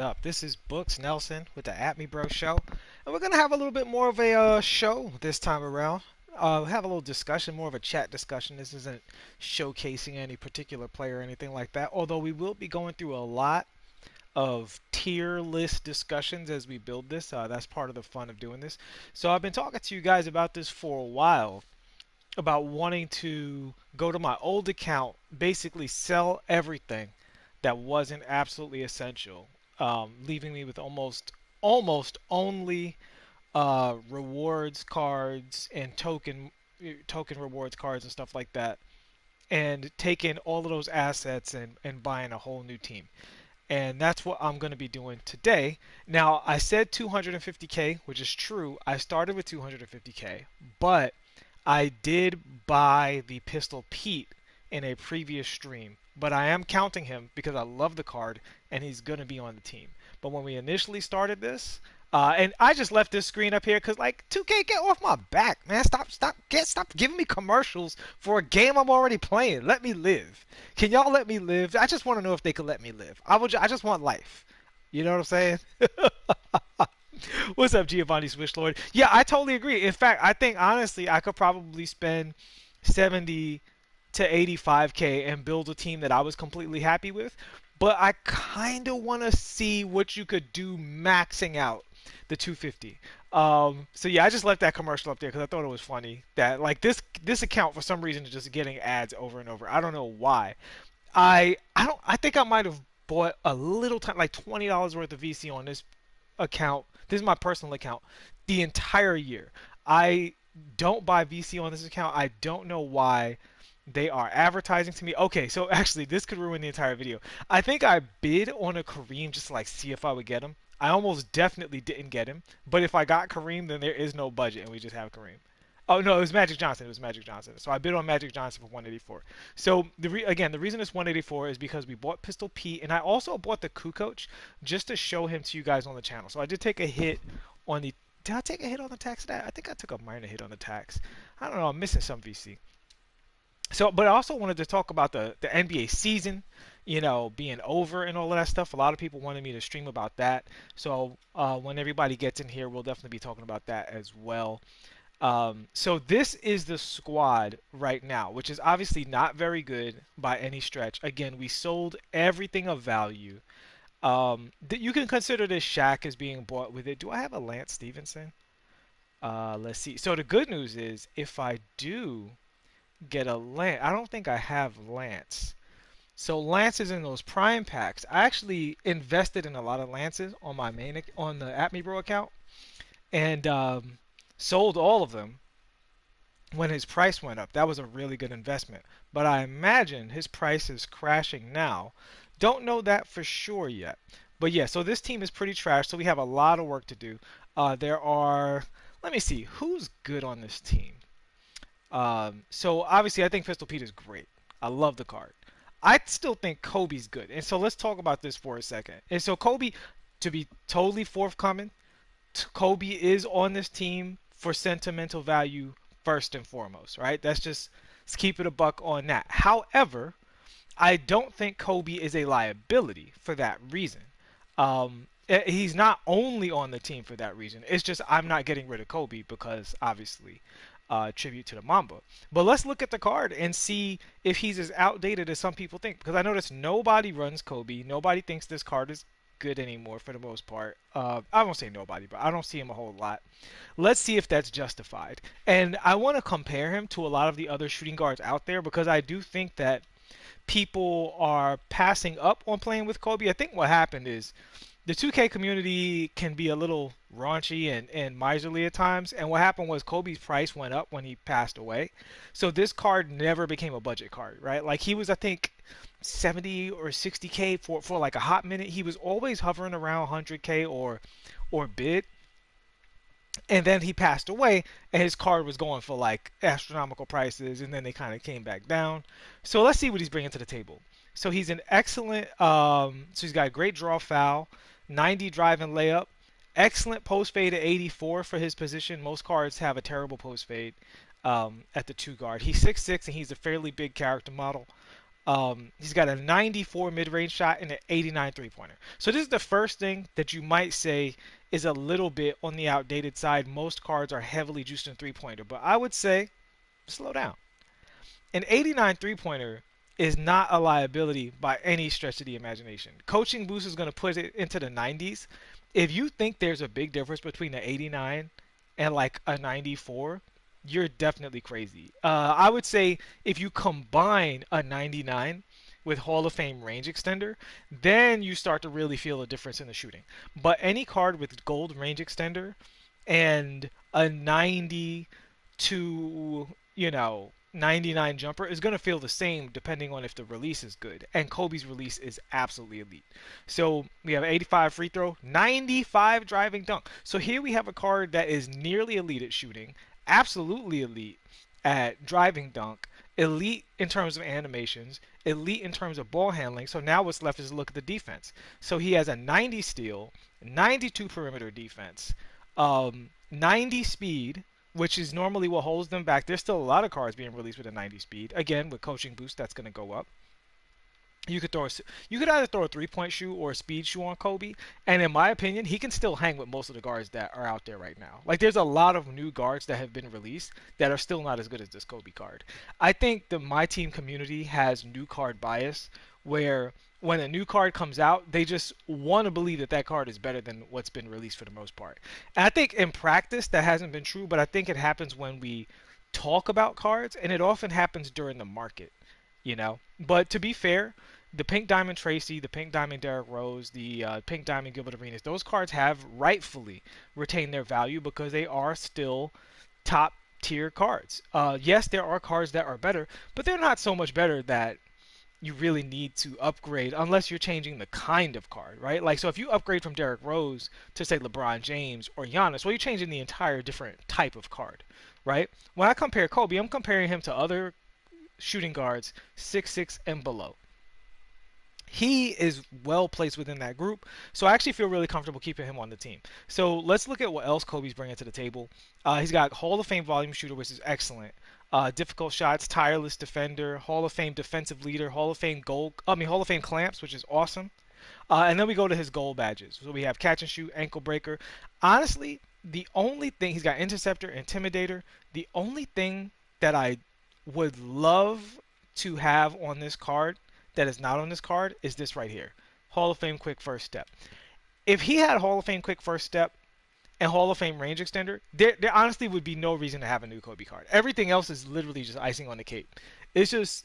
Up. This is Books Nelson with the At Me Bro Show, and we're gonna have a little bit more of a show this time around. Have a little discussion, more of a chat discussion. This isn't showcasing any particular player or anything like that. Although we will be going through a lot of tier list discussions as we build this. That's part of the fun of doing this. So I've been talking to you guys about this for a while, about wanting to go to my old account, basically sell everything that wasn't absolutely essential, leaving me with almost only rewards cards and token rewards cards and stuff like that, and taking all of those assets and buying a whole new team. And that's what I'm going to be doing today. Now, I said 250k, which is true. I started with 250k, but I did buy the Pistol Pete in a previous stream, but I am counting him because I love the card and he's going to be on the team. But when we initially started this, and I just left this screen up here because, like, 2K, get off my back, man! Stop giving me commercials for a game I'm already playing. Let me live. Can y'all let me live? I just want to know if they could let me live. I just want life. You know what I'm saying? What's up, Giovanni Switchlord? Yeah, I totally agree. In fact, I think honestly, I could probably spend 70 to 85k and build a team that I was completely happy with. But I kind of want to see what you could do maxing out the 250. So yeah, I just left that commercial up there because I thought it was funny that, like, this account for some reason is just getting ads over and over. I don't know why. I think I might have bought a little time, like $20 worth of VC on this account. This is my personal account. The entire year, I don't buy VC on this account. I don't know why they are advertising to me. Okay, so actually, this could ruin the entire video. I think I bid on a Kareem just to, like, see if I would get him. I almost definitely didn't get him. But if I got Kareem, then there is no budget, and we just have Kareem. Oh no, it was Magic Johnson. It was Magic Johnson. So I bid on Magic Johnson for 184. So again, the reason it's 184 is because we bought Pistol Pete, and I also bought the Kukoc just to show him to you guys on the channel. So I did take a hit on the. Did I take a hit on the tax today? I think I took a minor hit on the tax. I don't know. I'm missing some VC. So, but I also wanted to talk about the NBA season, being over and all of that stuff. A lot of people wanted me to stream about that. So when everybody gets in here, we'll definitely be talking about that as well. So this is the squad right now, which is obviously not very good by any stretch. Again, we sold everything of value. You can consider this Shaq as being bought with it. Do I have a Lance Stevenson? Let's see. So the good news is, if I do get a Lance, I don't think I have Lance. So Lance is in those prime packs. I actually invested in a lot of Lances on my on the At Me Bro account, and sold all of them when his price went up. That was a really good investment. But I imagine his price is crashing now. Don't know that for sure yet. But yeah, so this team is pretty trash. So we have a lot of work to do. There are, let me see, who's good on this team. So obviously, I think Pistol Pete is great. I love the card. I still think Kobe's good. And so let's talk about this for a second. And so Kobe, to be totally forthcoming, Kobe is on this team for sentimental value first and foremost, right? Let's keep it a buck on that. However, I don't think Kobe is a liability for that reason. He's not only on the team for that reason. It's just I'm not getting rid of Kobe because, obviously, tribute to the Mamba. But let's look at the card and see if he's as outdated as some people think. Because I notice nobody runs Kobe. Nobody thinks this card is good anymore for the most part. I won't say nobody, but I don't see him a whole lot. Let's see if that's justified. And I want to compare him to a lot of the other shooting guards out there because I do think that people are passing up on playing with Kobe. I think what happened is the 2K community can be a little raunchy and miserly at times. And what happened was Kobe's price went up when he passed away. So this card never became a budget card, right? Like, he was, I think, 70 or 60k for like a hot minute. He was always hovering around 100k or bid. And then he passed away, and his card was going for like astronomical prices, and then they kind of came back down. So let's see what he's bringing to the table. So he's an excellent, so he's got a great draw foul, 90 drive and layup, excellent post fade at 84 for his position. Most cards have a terrible post fade at the 2 guard. He's 6'6", and he's a fairly big character model. He's got a 94 mid-range shot and an 89 three-pointer. So this is the first thing that you might say is a little bit on the outdated side. Most cards are heavily juiced in three-pointer, but I would say slow down. An 89 three-pointer is not a liability by any stretch of the imagination. Coaching Boost is going to put it into the 90s. If you think there's a big difference between an 89 and like a 94, you're definitely crazy. I would say if you combine a 99 with Hall of Fame range extender, then you start to really feel a difference in the shooting. But any card with gold range extender and a 90 to, 99 jumper is going to feel the same depending on if the release is good. And Kobe's release is absolutely elite. So we have 85 free throw, 95 driving dunk. So here we have a card that is nearly elite at shooting, absolutely elite at driving dunk, elite in terms of animations, elite in terms of ball handling. So now what's left is to look at the defense. So he has a 90 steal, 92 perimeter defense, 90 speed, which is normally what holds them back. There's still a lot of cards being released with a 90 speed. Again, with coaching boost, that's going to go up. You could either throw a three-point shoe or a speed shoe on Kobe, and in my opinion, he can still hang with most of the guards that are out there right now. Like there's a lot of new guards that have been released that are still not as good as this Kobe card. I think the My Team community has new card bias, where when a new card comes out, they just want to believe that that card is better than what's been released for the most part. And I think in practice that hasn't been true, but I think it happens when we talk about cards, and it often happens during the market. But to be fair, the Pink Diamond Tracy, the Pink Diamond Derrick Rose, the Pink Diamond Gilbert Arenas, those cards have rightfully retained their value because they are still top tier cards. Yes, there are cards that are better, but they're not so much better that you really need to upgrade unless you're changing the kind of card, right? Like, so if you upgrade from Derrick Rose to, say, LeBron James or Giannis, well, you're changing the entire different type of card, right? When I compare Kobe, I'm comparing him to other shooting guards 6'6" and below. He is well placed within that group, so I actually feel really comfortable keeping him on the team. So let's look at what else Kobe's bringing to the table. He's got Hall of Fame volume shooter, which is excellent. Difficult shots, tireless defender, Hall of Fame defensive leader, Hall of Fame clamps, which is awesome. And then we go to his goal badges. So we have catch and shoot, ankle breaker. Honestly, the only thing he's got interceptor, intimidator. The only thing that I would love to have on this card that is not on this card is this right here. Hall of Fame quick first step. If he had Hall of Fame quick first step and Hall of Fame range extender, there honestly would be no reason to have a new Kobe card. Everything else is literally just icing on the cake. It's just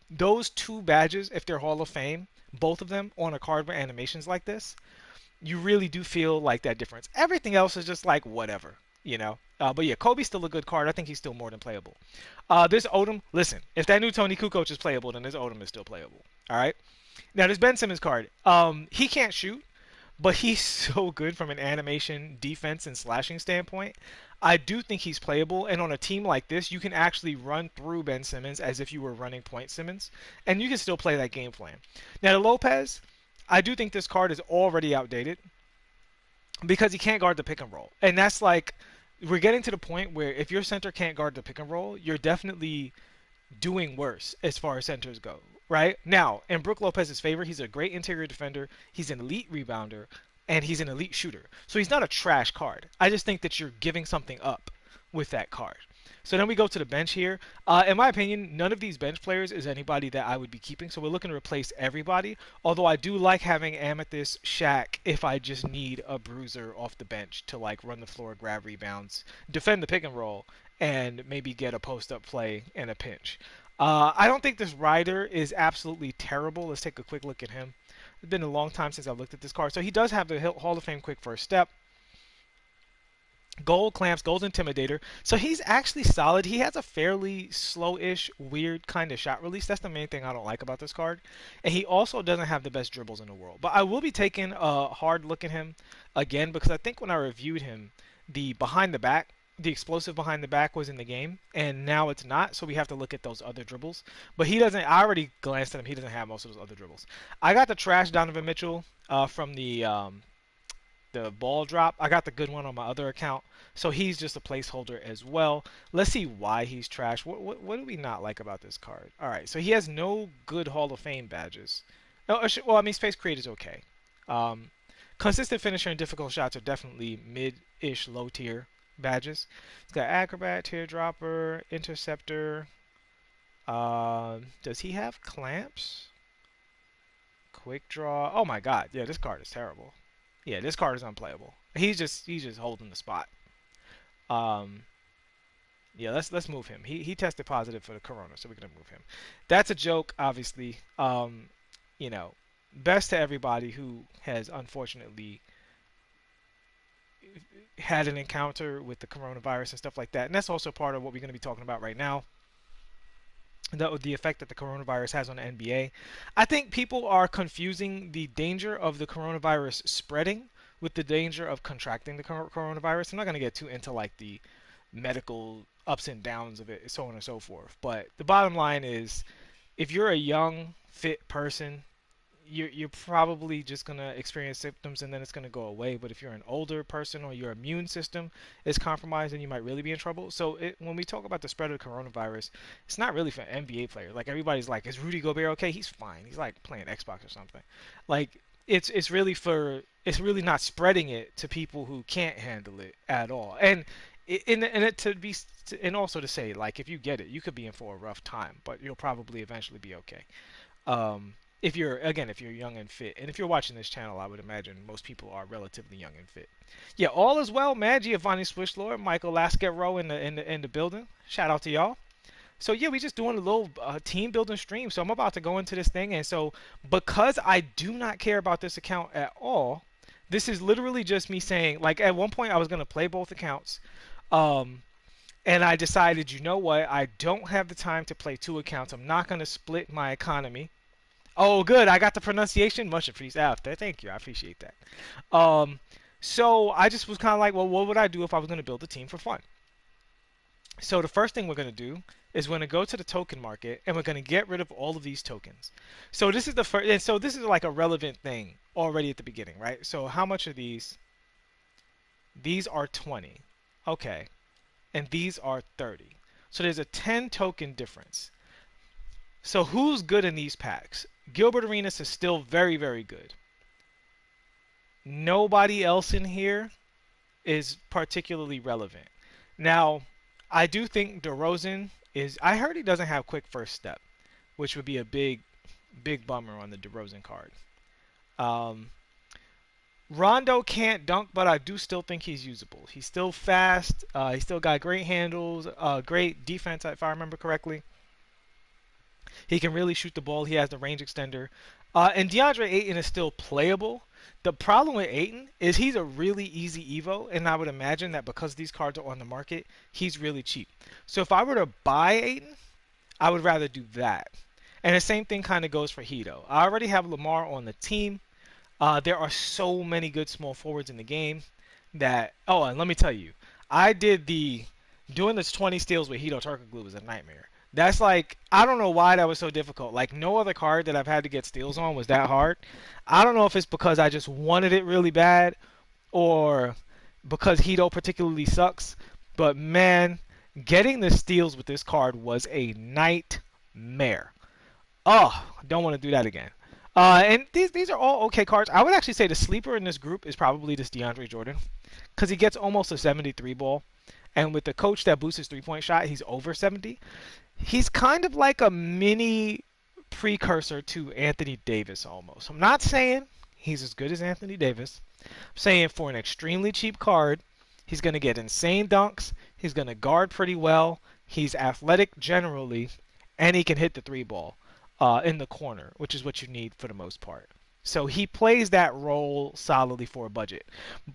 those two badges, if they're Hall of Fame, both of them on a card with animations like this, you really do feel like that difference. Everything else is just like whatever. But yeah, Kobe's still a good card. I think he's still more than playable. This Odom, listen, if that new Tony Kukoc is playable, then this Odom is still playable. All right. Now this Ben Simmons card, he can't shoot, but he's so good from an animation, defense, and slashing standpoint. I do think he's playable, and on a team like this, you can actually run through Ben Simmons as if you were running Point Simmons, and you can still play that game plan. Now the Lopez, I do think this card is already outdated because he can't guard the pick and roll, and that's like we're getting to the point where if your center can't guard the pick and roll, you're definitely doing worse as far as centers go. Right now, in Brook Lopez's favor, he's a great interior defender. He's an elite rebounder, and he's an elite shooter. So he's not a trash card. I just think that you're giving something up with that card. So then we go to the bench here. In my opinion, none of these bench players is anybody that I would be keeping. So we're looking to replace everybody. Although I do like having Amethyst, Shaq, if I just need a bruiser off the bench to like run the floor, grab rebounds, defend the pick and roll, and maybe get a post-up play in a pinch. I don't think this Ryder is absolutely terrible. Let's take a quick look at him. It's been a long time since I've looked at this card. So he does have the Hall of Fame quick first step. Gold clamps, gold intimidator. So he's actually solid. He has a fairly slow-ish, weird kind of shot release. That's the main thing I don't like about this card. And he also doesn't have the best dribbles in the world. But I will be taking a hard look at him again because I think when I reviewed him, the explosive behind the back was in the game, and now it's not, so we have to look at those other dribbles. But he doesn't, I already glanced at him, he doesn't have most of those other dribbles. I got the trash Donovan Mitchell from the the ball drop. I got the good one on my other account, so he's just a placeholder as well. Let's see why he's trash. What do we not like about this card? All right, so he has no good Hall of Fame badges. No, well, I mean, Space Create is okay. Um, Consistent finisher and difficult shots are definitely mid-ish, low-tier badges. He's got Acrobat, Teardropper, Interceptor. Does he have clamps? Quick draw. Oh my God! Yeah, this card is terrible. Yeah, this card is unplayable. He's just holding the spot. Um, yeah, let's move him. He tested positive for the corona, so we're gonna move him. That's a joke, obviously. You know, best to everybody who has unfortunately had an encounter with the coronavirus and stuff like that. And that's also part of what we're going to be talking about right now. The effect that the coronavirus has on the NBA. I think people are confusing the danger of the coronavirus spreading with the danger of contracting the coronavirus. I'm not going to get too into like the medical ups and downs of it, so on and so forth. But the bottom line is, if you're a young, fit person, you're probably just going to experience symptoms and then it's going to go away. But if you're an older person or your immune system is compromised, then you might really be in trouble. So when we talk about the spread of the coronavirus, it's not really for NBA players. Like everybody's like, is Rudy Gobert okay? He's fine. He's like playing Xbox or something. Like it's really not spreading it to people who can't handle it at all. And also to say, like, if you get it, you could be in for a rough time, but you'll probably eventually be okay. If you're young and fit, and if you're watching this channel, I would imagine most people are relatively young and fit. Yeah, all is well, man. Giovanni Swishlord, Michael Lasquero in the building. Shout out to y'all. So yeah, we just doing a little team building stream. So I'm about to go into this thing, and so because I do not care about this account at all, this is literally just me saying, like, at one point I was gonna play both accounts, um, and I decided, you know what, I don't have the time to play two accounts. I'm not gonna split my economy. Oh, good. I got the pronunciation. Much appreciated. Thank you. I appreciate that. Um, so I just was kind of like, well, what would I do if I was going to build a team for fun? So the first thing we're going to do is we're going to go to the token market and we're going to get rid of all of these tokens. So this is the first, and so this is like a relevant thing already at the beginning, right? So how much are these? These are 20. Okay. And these are 30. So there's a 10 token difference. So who's good in these packs? Gilbert Arenas is still very, very good. Nobody else in here is particularly relevant. Now, I do think DeRozan is. I heard he doesn't have quick first step, which would be a big, big bummer on the DeRozan card. Um, Rondo can't dunk, but I do still think he's usable. He's still fast. He's still got great handles, great defense, if I remember correctly. He can really shoot the ball. He has the range extender. And DeAndre Ayton is still playable. The problem with Ayton is he's a really easy Evo, and I would imagine that because these cards are on the market, he's really cheap. So if I were to buy Ayton, I would rather do that. And the same thing kind of goes for Hito. I already have Lamar on the team. There are so many good small forwards in the game that... Oh, and let me tell you, doing this 20 steals with Hito Turkoglu was a nightmare. That's like, I don't know why that was so difficult. Like, no other card that I've had to get steals on was that hard. I don't know if it's because I just wanted it really bad or because Hito particularly sucks. But, man, getting the steals with this card was a nightmare. Oh, don't want to do that again. And these are all okay cards. I would actually say the sleeper in this group is probably this DeAndre Jordan because he gets almost a 73 ball. And with the coach that boosts his three-point shot, he's over 70. He's kind of like a mini precursor to Anthony Davis almost. I'm not saying he's as good as Anthony Davis. I'm saying for an extremely cheap card, he's going to get insane dunks. He's going to guard pretty well. He's athletic generally, and he can hit the three ball in the corner, which is what you need for the most part. So he plays that role solidly for a budget.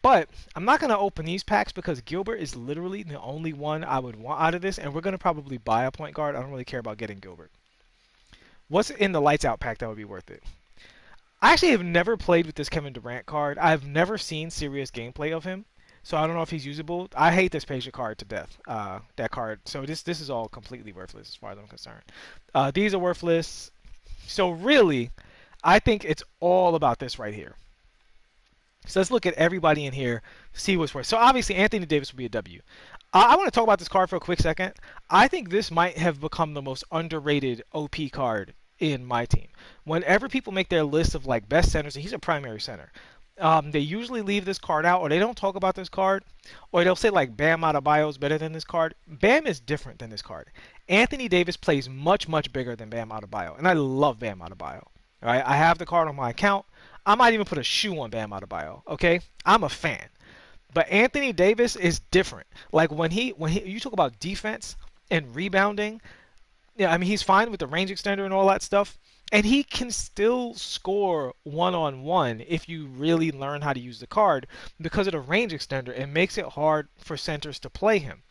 But I'm not going to open these packs because Gilbert is literally the only one I would want out of this, and we're going to probably buy a point guard. I don't really care about getting Gilbert. What's in the Lights Out pack that would be worth it? I actually have never played with this Kevin Durant card. I've never seen serious gameplay of him, so I don't know if he's usable. I hate this Pager card to death, that card. So this is all completely worthless as far as I'm concerned. These are worthless. So really... I think it's all about this right here. So let's look at everybody in here, see what's worth. So obviously Anthony Davis will be a W. I want to talk about this card for a quick second. I think this might have become the most underrated OP card in my team. Whenever people make their list of like best centers, and he's a primary center, they usually leave this card out, or they don't talk about this card, or they'll say like Bam Adebayo is better than this card. Bam is different than this card. Anthony Davis plays much, much bigger than Bam Adebayo, and I love Bam Adebayo. All right, I have the card on my account. I might even put a shoe on Bam Adebayo. Okay, I'm a fan. But Anthony Davis is different. Like when he you talk about defense and rebounding, yeah, I mean he's fine with the range extender and all that stuff, and he can still score one-on-one if you really learn how to use the card because of the range extender. It makes it hard for centers to play him.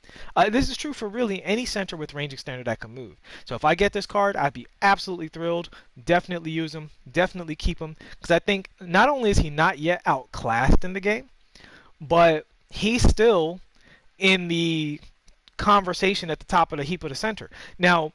This is true for really any center with range extender that can move. So if I get this card, I'd be absolutely thrilled. Definitely use him. Definitely keep him because I think not only is he not yet outclassed in the game, but he's still in the conversation at the top of the heap of the center. Now,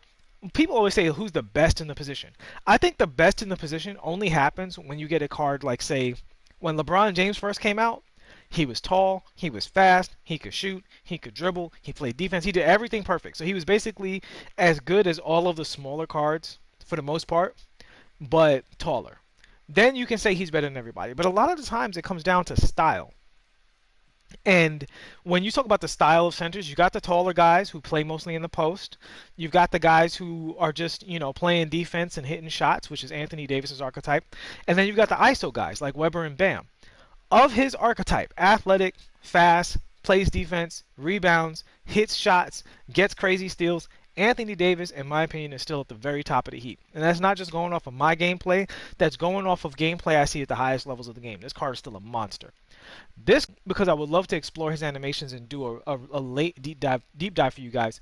people always say who's the best in the position. I think the best in the position only happens when you get a card like, say, when LeBron James first came out. He was tall, he was fast, he could shoot, he could dribble, he played defense, he did everything perfect. So he was basically as good as all of the smaller cards for the most part, but taller. Then you can say he's better than everybody. But a lot of the times it comes down to style. And when you talk about the style of centers, you got the taller guys who play mostly in the post. You've got the guys who are just, playing defense and hitting shots, which is Anthony Davis's archetype. And then you've got the ISO guys like Weber and Bam. Of his archetype, athletic, fast, plays defense, rebounds, hits shots, gets crazy steals, Anthony Davis, in my opinion, is still at the very top of the heap. And that's not just going off of my gameplay. That's going off of gameplay I see at the highest levels of the game. This card is still a monster. This, because I would love to explore his animations and do a late deep dive for you guys.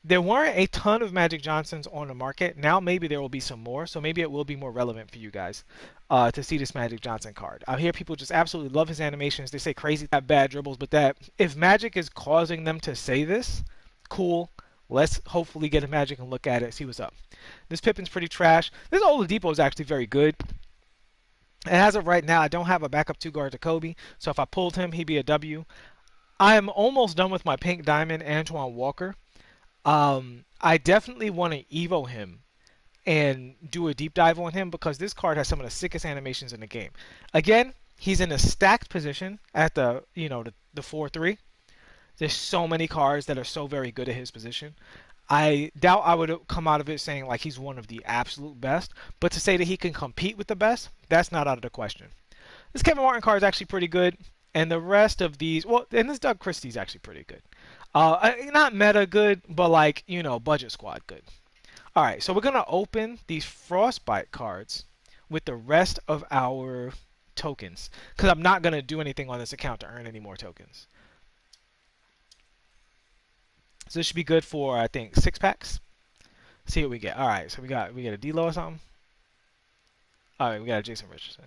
There weren't a ton of Magic Johnsons on the market. Now maybe there will be some more, so maybe it will be more relevant for you guys to see this Magic Johnson card. I hear people just absolutely love his animations. They say crazy bad dribbles, but that if Magic is causing them to say this, cool. Let's hopefully get a Magic and look at it, see what's up. This Pippen's pretty trash. This Oladipo is actually very good. And as of right now, I don't have a backup 2-guard to Kobe, so if I pulled him, he'd be a W. I am almost done with my pink diamond, Antoine Walker. I definitely want to Evo him and do a deep dive on him because this card has some of the sickest animations in the game. Again, he's in a stacked position at the 4-3. There's so many cards that are so very good at his position. I doubt I would come out of it saying like he's one of the absolute best, but to say that he can compete with the best, that's not out of the question. This Kevin Martin card is actually pretty good, and the rest of these, and this Doug Christie is actually pretty good. Not meta good, but like, budget squad good. Alright, so we're going to open these Frostbite cards with the rest of our tokens, because I'm not going to do anything on this account to earn any more tokens. So this should be good for, I think, 6 packs. See what we get. All right, so we get a D-Lo or something. All right, we got a Jason Richardson.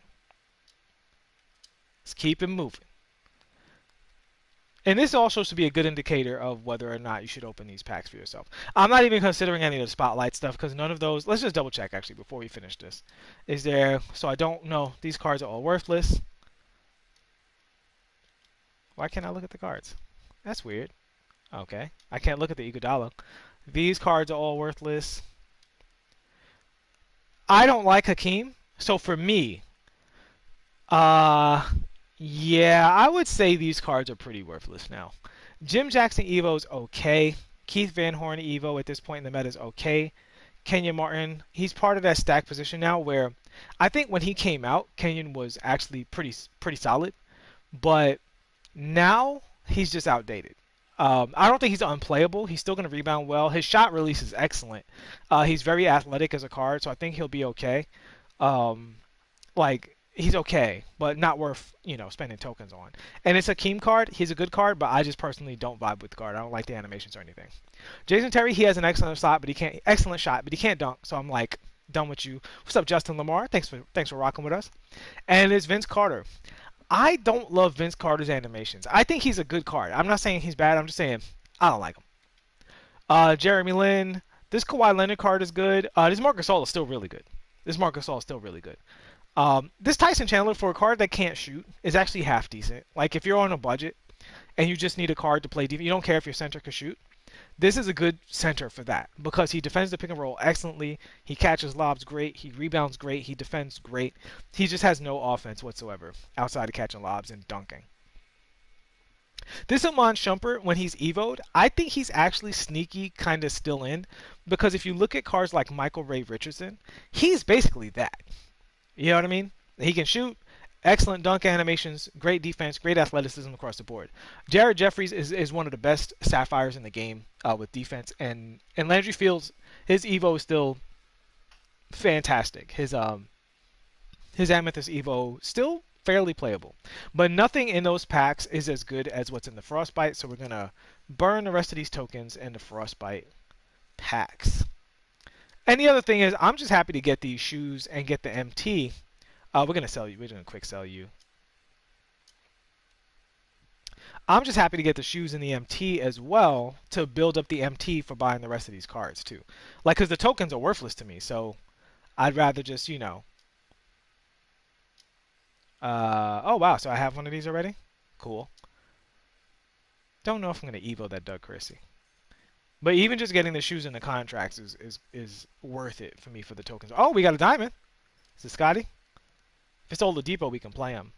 Let's keep it moving. And this also should be a good indicator of whether or not you should open these packs for yourself. I'm not even considering any of the spotlight stuff because none of those. Let's just double check actually before we finish this. Is there? So I don't know. These cards are all worthless. Why can't I look at the cards? That's weird. Okay, I can't look at the Iguodala. These cards are all worthless. I don't like Hakeem, so for me, yeah, I would say these cards are pretty worthless now. Jim Jackson Evo's okay. Keith Van Horn Evo at this point in the meta is okay. Kenyon Martin, he's part of that stack position now where I think when he came out, Kenyon was actually pretty solid, but now he's just outdated. I don't think he's unplayable. He's still going to rebound well. His shot release is excellent. He's very athletic as a card, so I think he'll be okay. He's okay, but not worth spending tokens on. And it's a Hakeem card. He's a good card, but I just personally don't vibe with the card. I don't like the animations or anything. Jason Terry, he has an excellent shot, but he can't dunk. So I'm like done with you. What's up, Justin Lamar? Thanks for rocking with us. And it's Vince Carter. I don't love Vince Carter's animations. I think he's a good card. I'm not saying he's bad. I'm just saying I don't like him. Jeremy Lin. This Kawhi Leonard card is good. This Marc Gasol is still really good. This Tyson Chandler for a card that can't shoot is actually half decent. Like if you're on a budget and you just need a card to play defense, you don't care if your center can shoot. This is a good center for that because he defends the pick and roll excellently. He catches lobs great. He rebounds great. He defends great. He just has no offense whatsoever outside of catching lobs and dunking. This Iman Shumpert, when he's evoed, I think he's actually sneaky kind of still in because if you look at cards like Michael Ray Richardson, he's basically that. You know what I mean? He can shoot, excellent dunk animations, great defense, great athleticism across the board. Jared Jeffries is one of the best sapphires in the game with defense, and Landry Fields, his Evo is still fantastic. His Amethyst Evo still fairly playable, but nothing in those packs is as good as what's in the Frostbite. So we're gonna burn the rest of these tokens in the Frostbite packs. And the other thing is, I'm just happy to get these shoes and get the MT. We're gonna sell you. We're gonna quick sell you. I'm just happy to get the shoes and the MT as well to build up the MT for buying the rest of these cards too. Like, cause the tokens are worthless to me, so I'd rather just, you know. Oh wow, so I have one of these already. Cool. Don't know if I'm gonna Evo that Doug Chrissy. But even just getting the shoes and the contracts is worth it for me for the tokens. Oh, we got a diamond. Is it Scotty? If it's Oladipo, we can play him.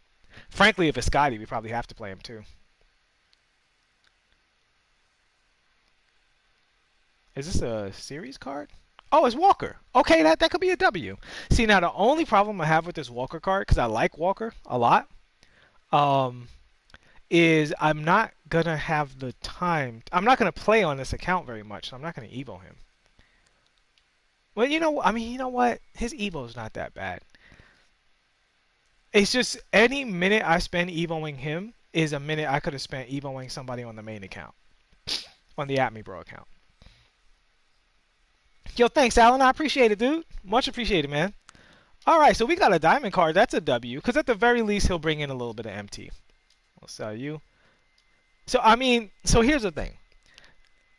Frankly, if it's Scotty, we probably have to play him too. Is this a series card? Oh, it's Walker. Okay, that could be a W. See, now the only problem I have with this Walker card, because I like Walker a lot, is I'm not going to have the time. I'm not going to play on this account very much, so I'm not going to Evo him. Well, you know, I mean, you know what? His Evo's not that bad. It's just any minute I spend Evoing him is a minute I could have spent Evoing somebody on the main account, on the AtMeBro account. Yo, thanks, Alan. I appreciate it, dude. Much appreciated, man. All right, so we got a diamond card. That's a W, because at the very least, he'll bring in a little bit of MT. We'll sell you. So, I mean, so here's the thing.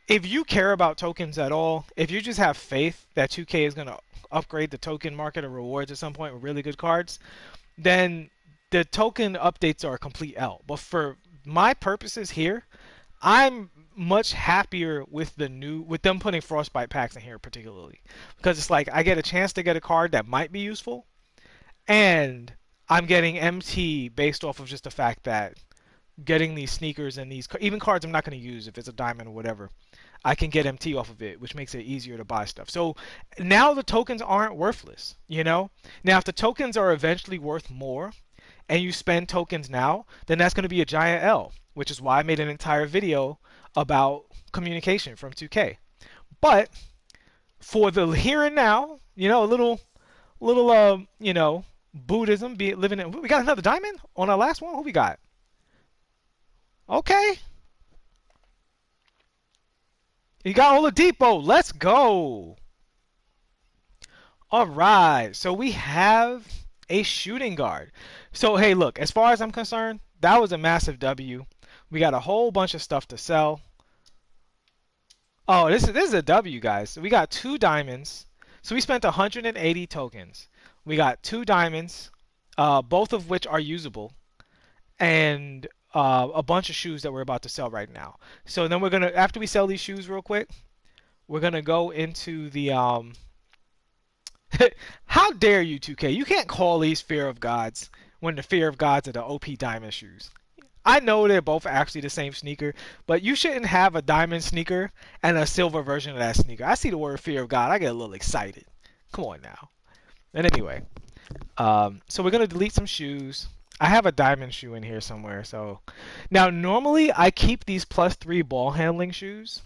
If you care about tokens at all, if you just have faith that 2K is going to upgrade the token market or rewards at some point with really good cards, then the token updates are a complete L. But for my purposes here, I'm much happier with them putting Frostbite packs in here particularly, because it's like I get a chance to get a card that might be useful, and I'm getting MT based off of just the fact that getting these sneakers and these even cards I'm not going to use if it's a diamond or whatever, I can get MT off of it, which makes it easier to buy stuff. So now the tokens aren't worthless, you know? Now if the tokens are eventually worth more and you spend tokens now, then that's going to be a giant L, which is why I made an entire video about communication from 2K. But for the here and now, you know, a little you know, Buddhism, be it living in. We got another diamond on our last one. Who we got? Okay. You got Oladipo. Let's go. All right. So we have a shooting guard. So, hey, look, as far as I'm concerned, that was a massive W. We got a whole bunch of stuff to sell. Oh, this is a W, guys. So we got 2 diamonds. So we spent 180 tokens. We got 2 diamonds, both of which are usable, and a bunch of shoes that we're about to sell right now. So then we're gonna, after we sell these shoes real quick, we're gonna go into the How dare you, 2K? You can't call these Fear of Gods when the Fear of Gods are the OP diamond shoes. I know they're both actually the same sneaker, but you shouldn't have a diamond sneaker and a silver version of that sneaker. I see the word Fear of God, I get a little excited. Come on now. And anyway, so we're gonna delete some shoes. I have a diamond shoe in here somewhere. So now normally I keep these +3 ball handling shoes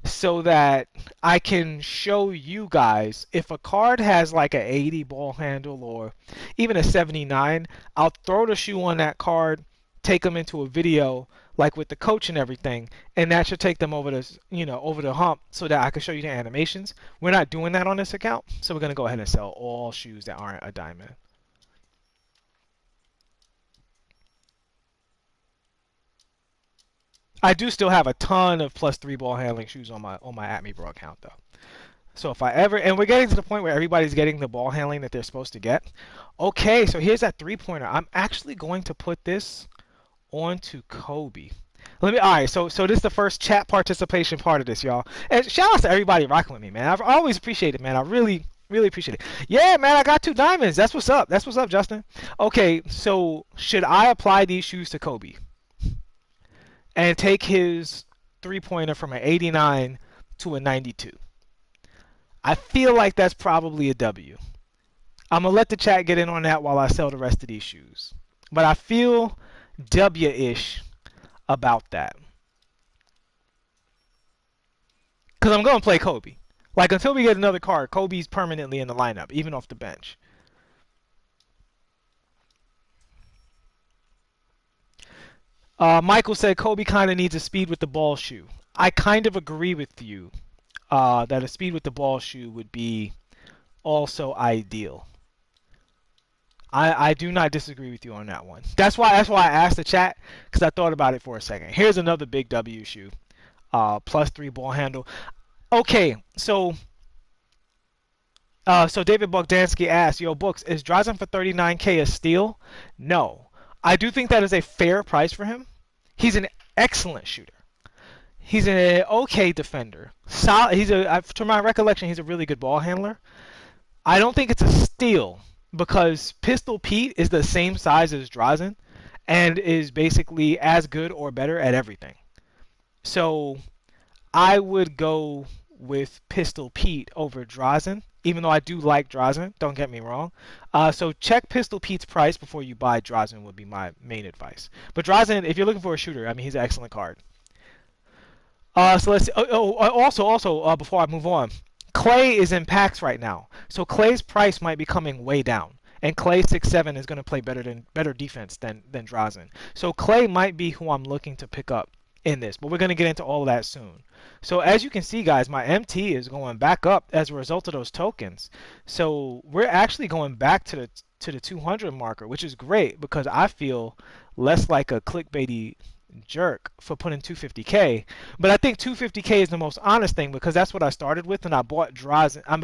so that I can show you guys if a card has like a 80 ball handle or even a 79, I'll throw the shoe on that card, take them into a video like with the coach and everything, and that should take them over the, you know, over the hump so that I can show you the animations. We're not doing that on this account, so we're going to go ahead and sell all shoes that aren't a diamond. I do still have a ton of +3 ball handling shoes on my AtMeBro account though. So if I ever, and we're getting to the point where everybody's getting the ball handling that they're supposed to get. Okay, so here's that three-pointer. I'm actually going to put this onto Kobe. All right, so this is the first chat participation part of this, y'all. And shout out to everybody rocking with me, man. I always appreciate it, man. I really appreciate it. Yeah, man, I got 2 diamonds. That's what's up. That's what's up, Justin. Okay, so should I apply these shoes to Kobe and take his three-pointer from an 89 to a 92? I feel like that's probably a W. I'm gonna let the chat get in on that while I sell the rest of these shoes. But I feel W-ish about that. Because I'm going to play Kobe. Like, until we get another card, Kobe's permanently in the lineup, even off the bench. Michael said Kobe kind of needs a speed with the ball shoe. I kind of agree with you that a speed with the ball shoe would be also ideal. I do not disagree with you on that one. That's why I asked the chat, because I thought about it for a second. Here's another big W shoe. +3 ball handle. Okay, so David Bogdansky asked, yo, Books, is Drazen for 39K a steal? No. I do think that is a fair price for him. He's an excellent shooter. He's an okay defender. To my recollection, he's a really good ball handler. I don't think it's a steal because Pistol Pete is the same size as Drazen and is basically as good or better at everything. So I would go with Pistol Pete over Drazen, even though I do like Drazen, don't get me wrong. So check Pistol Pete's price before you buy Drazen would be my main advice. But Drazen, if you're looking for a shooter, I mean, he's an excellent card. So let's see. Also, before I move on, Clay is in packs right now. So Clay's price might be coming way down. And Clay 6'7" is going to play better defense than Drazen. So Clay might be who I'm looking to pick up in this, but we're going to get into all of that soon. So as you can see, guys, my MT is going back up as a result of those tokens. So we're actually going back to the 200 marker, which is great because I feel less like a clickbaity jerk for putting 250K. But I think 250K is the most honest thing because that's what I started with, and I bought Drazen. I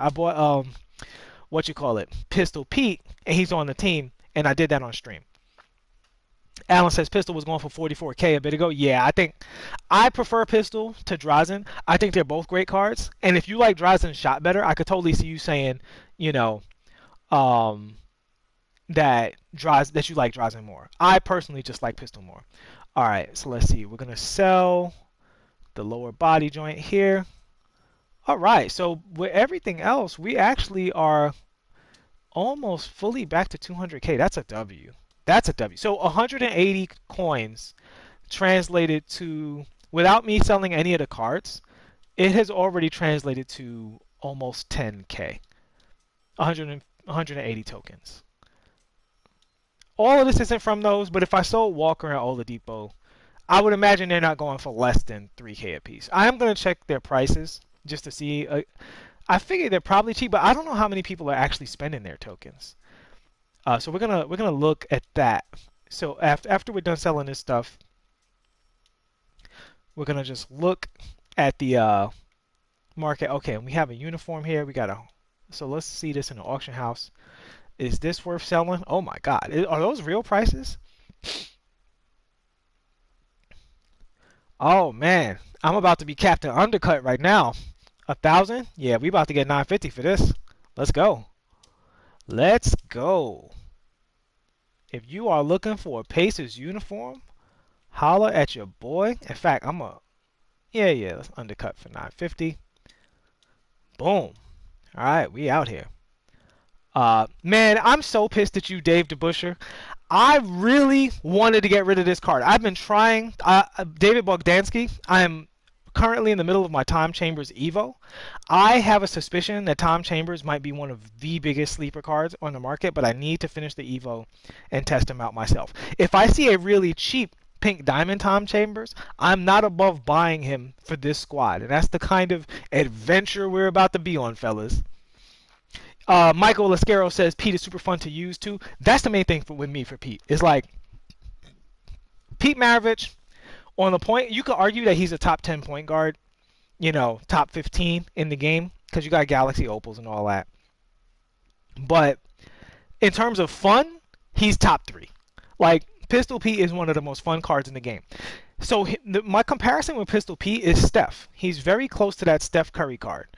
bought Pistol Pete, and he's on the team, and I did that on stream. Alan says Pistol was going for 44K a bit ago. Yeah, I think I prefer Pistol to Drazen. I think they're both great cards. And if you like Drazen's shot better, I could totally see you saying, that you like Drazen more. I personally just like Pistol more. All right, so let's see. We're going to sell the lower body joint here. All right, so with everything else, we actually are almost fully back to 200K. That's a W. That's a W. So 180 coins translated to, without me selling any of the cards, it has already translated to almost 10K. 180 tokens. All of this isn't from those, but if I sold Walker and Oladipo, I would imagine they're not going for less than 3K a piece. I am going to check their prices just to see. I figure they're probably cheap, but I don't know how many people are actually spending their tokens. So we're gonna look at that. So after we're done selling this stuff, we're gonna just look at the market. Okay, and we have a uniform here. So let's see this in the auction house. Is this worth selling? Oh my God, are those real prices? Oh man, I'm about to be Captain Undercut right now. 1,000? Yeah, we about to get 950 for this. Let's go. Let's go. If you are looking for a Pacers uniform, holla at your boy. In fact, let's undercut for 950. Boom. All right, we out here. Man, I'm so pissed at you, Dave DeBuscher. I really wanted to get rid of this card. I've been trying. David Bogdansky, I am currently in the middle of my Tom Chambers Evo. I have a suspicion that Tom Chambers might be one of the biggest sleeper cards on the market, but I need to finish the Evo and test him out myself. If I see a really cheap pink diamond Tom Chambers, I'm not above buying him for this squad. And that's the kind of adventure we're about to be on, fellas. Michael Lascaro says Pete is super fun to use too. That's the main thing with me for Pete. It's like Pete Maravich on the point. You could argue that he's a top 10 point guard, top 15 in the game. because you got Galaxy Opals and all that. But in terms of fun, he's top 3. Like, Pistol Pete is one of the most fun cards in the game. So my comparison with Pistol Pete is Steph. He's very close to that Steph Curry card.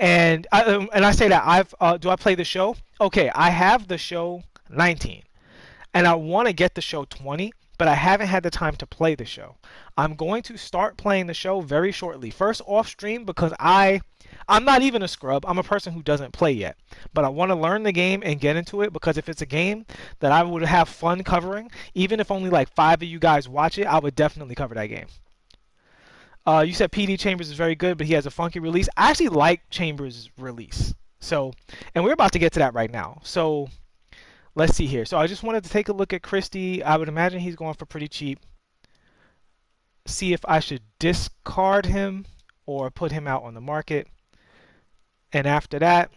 And I say that do I play the show? Okay, I have the show 19, and I want to get the show 20, but I haven't had the time to play the show. I'm going to start playing the show very shortly. First off stream because I'm not even a scrub. I'm a person who doesn't play yet, but I want to learn the game and get into it because if it's a game that I would have fun covering, even if only like 5 of you guys watch it, I would definitely cover that game. You said PD Chambers is very good, but he has a funky release. I actually like Chambers' release. So, and we're about to get to that right now. So, let's see here. So, I just wanted to take a look at Christie. I would imagine he's going for pretty cheap. See if I should discard him or put him out on the market. And after that,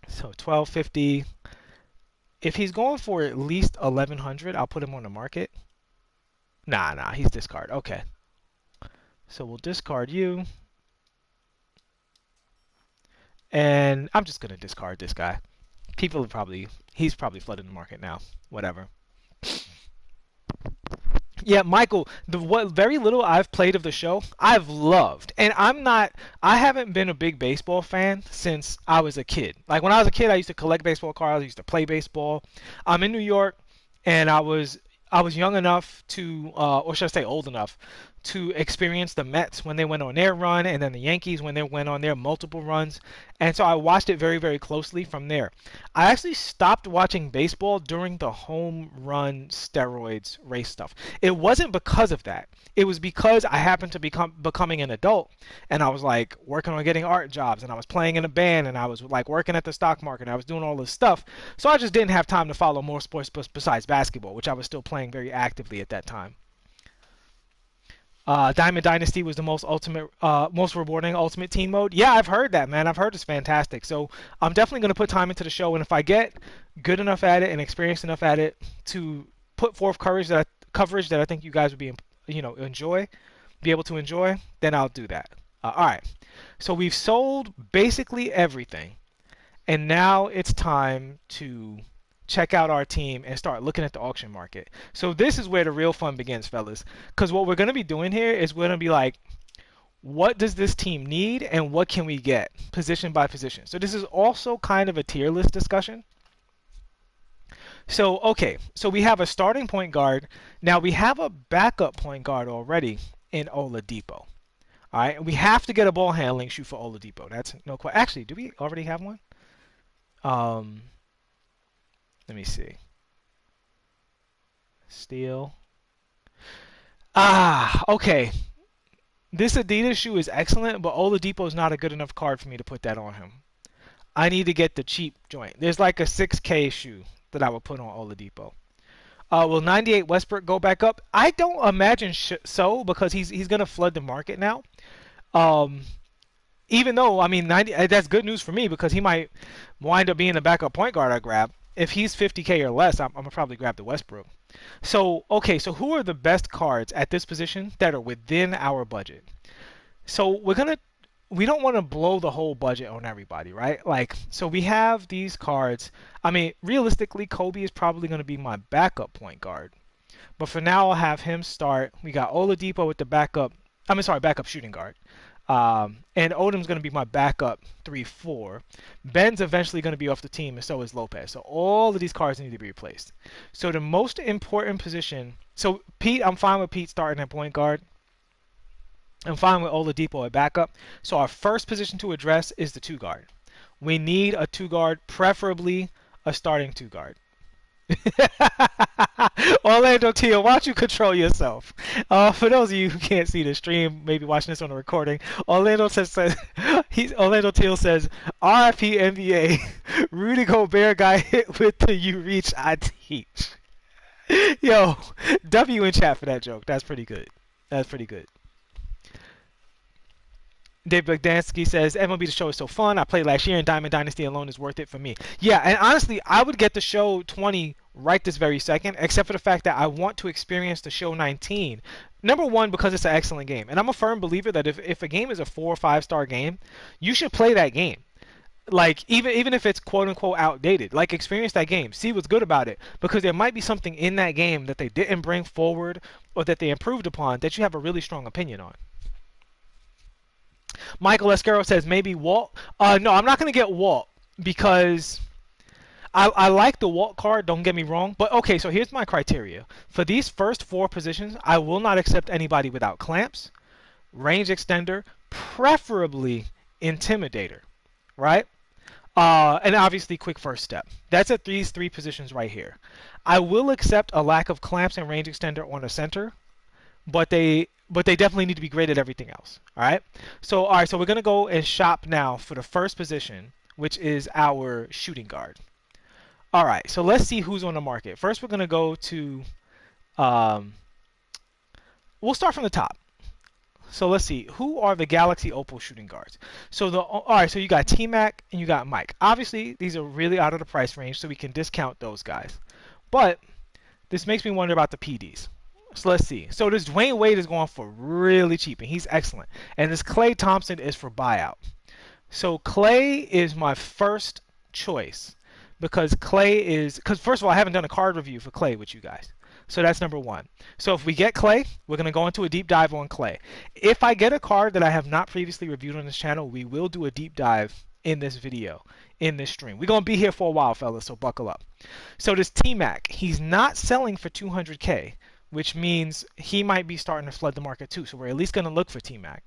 so 1250. If he's going for at least 1100, I'll put him on the market. Nah, he's discard. Okay. So we'll discard you. And I'm just going to discard this guy. He's probably flooding the market now. Whatever. Yeah, Michael, what very little I've played of the show, I've loved. And I haven't been a big baseball fan since I was a kid. Like when I was a kid, I used to collect baseball cards, I used to play baseball. I'm in New York, and I was young enough to, or should I say old enough, to experience the Mets when they went on their run, and then the Yankees when they went on their multiple runs. And so I watched it very, very closely from there. I actually stopped watching baseball during the home run steroids race stuff. It wasn't because of that. It was because I happened to becoming an adult, and I was like working on getting art jobs, and I was playing in a band, and I was like working at the stock market, and I was doing all this stuff. So I just didn't have time to follow more sports besides basketball, which I was still playing very actively at that time. Diamond Dynasty was the most rewarding Ultimate Team mode. Yeah, I've heard that, man. I've heard it's fantastic. So I'm definitely going to put time into the show, and if I get good enough at it and experienced enough at it to put forth coverage that I think you guys would be, be able to enjoy, then I'll do that. All right. So we've sold basically everything, and now it's time to check out our team and start looking at the auction market. So this is where the real fun begins, fellas. Because what we're going to be doing here is we're going to be like, what does this team need and what can we get position by position? So this is also kind of a tier list discussion. So, okay, so we have a starting point guard. Now we have a backup point guard already in Oladipo. All right, we have to get a ball handling shoe for Oladipo. That's no question. Actually, do we already have one? Let me see. Steal. Okay. This Adidas shoe is excellent, but Oladipo is not a good enough card for me to put that on him. I need to get the cheap joint. There's like a 6K shoe that I would put on Oladipo. Will 98 Westbrook go back up? I don't imagine so because he's going to flood the market now. Even though, I mean, that's good news for me because he might wind up being the backup point guard I grab. If he's 50K or less, I'm going to probably grab the Westbrook. So, okay, so who are the best cards at this position that are within our budget? So we don't want to blow the whole budget on everybody, right? Like, so we have these cards. I mean, realistically, Kobe is probably going to be my backup point guard. But for now, I'll have him start. We got Oladipo with the backup shooting guard. And Odom's going to be my backup 3-4. Ben's eventually going to be off the team, and so is Lopez. So all of these cards need to be replaced. So the most important position. So Pete, I'm fine with Pete starting at point guard. I'm fine with Oladipo at backup. So our first position to address is the 2 guard. We need a 2 guard, preferably a starting 2 guard. Orlando Teal, why don't you control yourself? For those of you who can't see the stream, maybe watching this on the recording, Orlando Teal says, RIP NBA, Rudy Gobert got hit with the "you reach, I teach." Yo, W in chat for that joke. That's pretty good. That's pretty good. Dave Bogdansky says MLB The Show is so fun. I played last year, and Diamond Dynasty alone is worth it for me. Yeah, and honestly, I would get the show 20 right this very second, except for the fact that I want to experience the show 19. Number one, because it's an excellent game, and I'm a firm believer that if a game is a 4 or 5 star game, you should play that game. Like even if it's quote unquote outdated, like experience that game, see what's good about it, because there might be something in that game that they didn't bring forward or that they improved upon that you have a really strong opinion on. Michael Escaro says maybe Walt. No, I'm not going to get Walt because I like the Walt card, don't get me wrong. But okay, so here's my criteria. For these first 4 positions, I will not accept anybody without clamps, range extender, preferably intimidator, right? And obviously quick first step. That's at these 3 positions right here. I will accept a lack of clamps and range extender on a center, but they definitely need to be great at everything else. All right, so we're gonna go and shop now for the first position, which is our shooting guard. All right, so let's see who's on the market. First, we're gonna go to. We'll start from the top. So let's see, who are the Galaxy Opal shooting guards? So all right, so you got T-Mac and you got Mike. Obviously, these are really out of the price range, so we can discount those guys. But this makes me wonder about the PDs. So let's see. So this Dwayne Wade is going for really cheap, and he's excellent. And this Klay Thompson is for buyout. So Klay is my first choice because first of all, I haven't done a card review for Klay with you guys. So that's number one. So if we get Klay, we're going to go into a deep dive on Klay. If I get a card that I have not previously reviewed on this channel, we will do a deep dive in this video, in this stream. We're going to be here for a while, fellas, so buckle up. So this T-Mac, he's not selling for 200K, which means he might be starting to flood the market too. So we're at least going to look for T-Mac.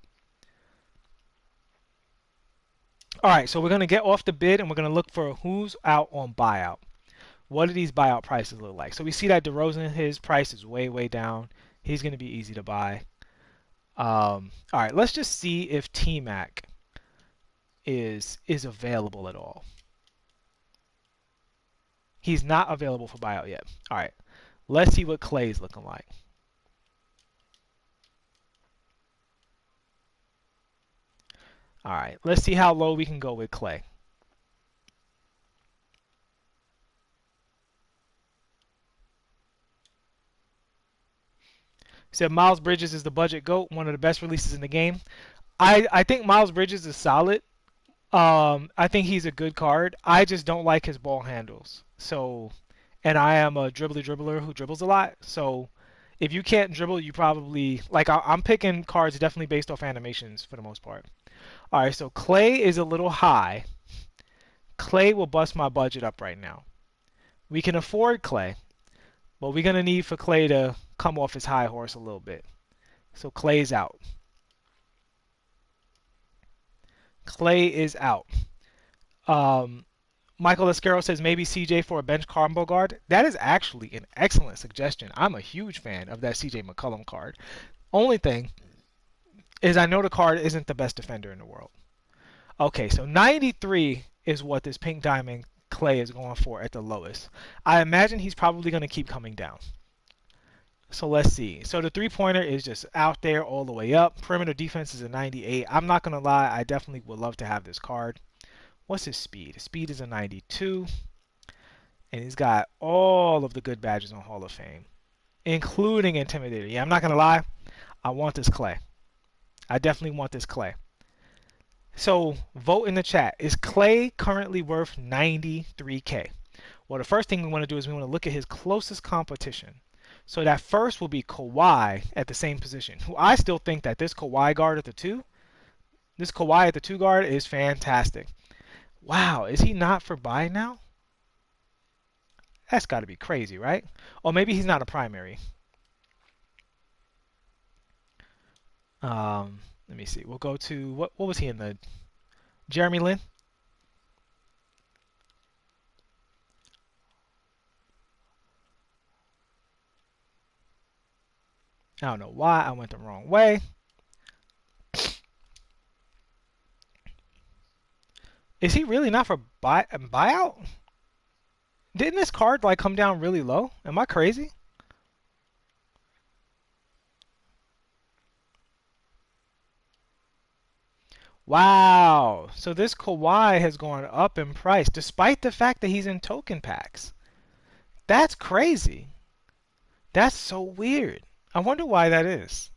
All right, so we're going to get off the bid and we're going to look for who's out on buyout. What do these buyout prices look like? So we see that DeRozan, his price is way, way down. He's going to be easy to buy. All right, let's just see if T-Mac is available at all. He's not available for buyout yet. All right, let's see what Klay's looking like. All right, let's see how low we can go with Klay. Said Miles Bridges is the budget GOAT, one of the best releases in the game. I think Miles Bridges is solid. I think he's a good card. I just don't like his ball handles. So, and I am a dribbler who dribbles a lot. So, if you can't dribble, you probably like. I'm picking cards definitely based off animations for the most part. All right, so Klay is a little high. Klay will bust my budget up right now. We can afford Klay, but we're gonna need for Klay to come off his high horse a little bit. So Klay's out. Klay is out. Michael Escaro says maybe CJ for a bench combo guard. That is actually an excellent suggestion. I'm a huge fan of that CJ McCollum card. Only thing is I know the card isn't the best defender in the world. Okay, so 93 is what this pink diamond Klay is going for at the lowest. I imagine he's probably going to keep coming down. So let's see. So the three-pointer is just out there all the way up. Perimeter defense is a 98. I'm not going to lie. I definitely would love to have this card. What's his speed? His speed is a 92. And he's got all of the good badges on Hall of Fame, including Intimidator. Yeah, I'm not going to lie. I want this Klay. I definitely want this Klay. So vote in the chat. Is Klay currently worth 93K? Well, the first thing we want to do is we want to look at his closest competition. So that first will be Kawhi at the same position, who I still think that this Kawhi guard at the 2, this Kawhi at the 2 guard is fantastic. Wow, is he not for buy now? That's got to be crazy, right? Or maybe he's not a primary. Let me see. We'll go to, what was he in the, Jeremy Lin? I don't know why I went the wrong way. Is he really not for buyout? Didn't this card like come down really low? Am I crazy? Wow. So this Kawhi has gone up in price despite the fact that he's in token packs. That's crazy. That's so weird. I wonder why that is.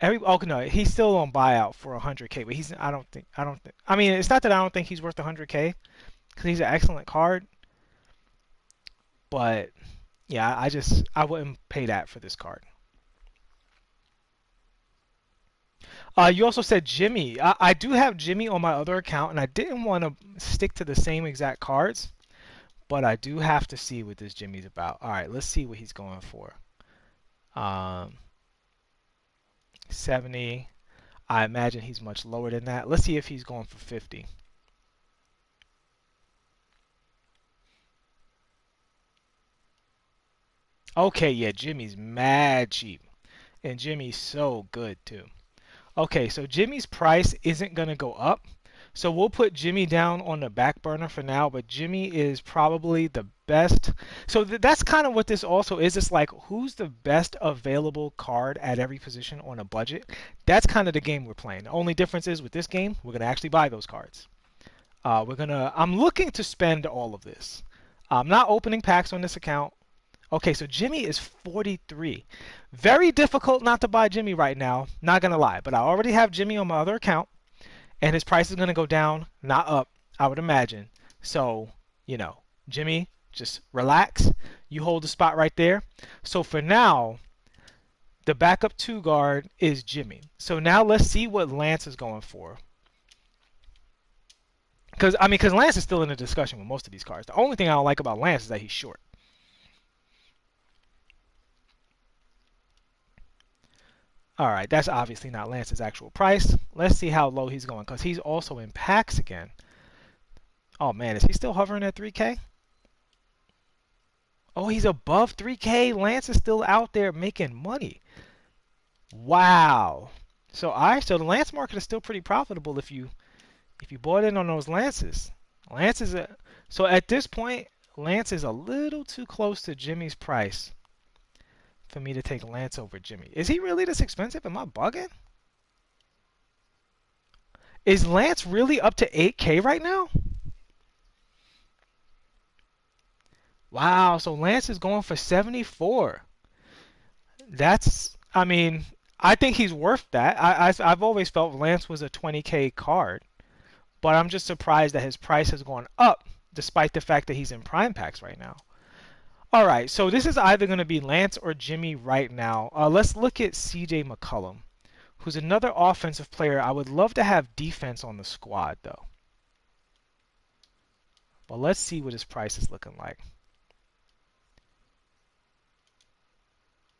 Oh no, he's still on buyout for 100K, but he's I don't think I mean it's not that I don't think he's worth 100K because he's an excellent card, but yeah, I wouldn't pay that for this card. You also said Jimmy. I do have Jimmy on my other account, and I didn't want to stick to the same exact cards, but I do have to see what this Jimmy's about. All right, let's see what he's going for. Um, 70. I imagine he's much lower than that. Let's see if he's going for 50. Okay, yeah, Jimmy's mad cheap, and Jimmy's so good too. Okay, so Jimmy's price isn't going to go up. So we'll put Jimmy down on the back burner for now, but Jimmy is probably the best. So that's kind of what this also is. It's like who's the best available card at every position on a budget. That's kind of the game we're playing. The only difference is with this game, we're going to actually buy those cards. I'm looking to spend all of this. I'm not opening packs on this account. Okay, so Jimmy is 43. Very difficult not to buy Jimmy right now, not gonna lie. But I already have Jimmy on my other account, and his price is gonna go down, not up, I would imagine. So, Jimmy, just relax. You hold the spot right there. So for now, the backup 2 guard is Jimmy. So now let's see what Lance is going for. Because Lance is still in the discussion with most of these cards. The only thing I don't like about Lance is that he's short. All right, that's obviously not Lance's actual price. Let's see how low he's going because he's also in packs again. Oh man, is he still hovering at 3K? Oh, he's above 3K. Lance is still out there making money. Wow. So so the Lance market is still pretty profitable if you bought in on those Lances. So at this point, Lance is a little too close to Jimmy's price for me to take Lance over Jimmy. Is he really this expensive? Am I bugging? Is Lance really up to 8K right now? Wow, so Lance is going for 74. I think he's worth that. I've always felt Lance was a 20K card, but I'm just surprised that his price has gone up despite the fact that he's in prime packs right now. All right, so this is either going to be Lance or Jimmy right now. Let's look at CJ McCollum, who's another offensive player. I would love to have defense on the squad, though. But let's see what his price is looking like.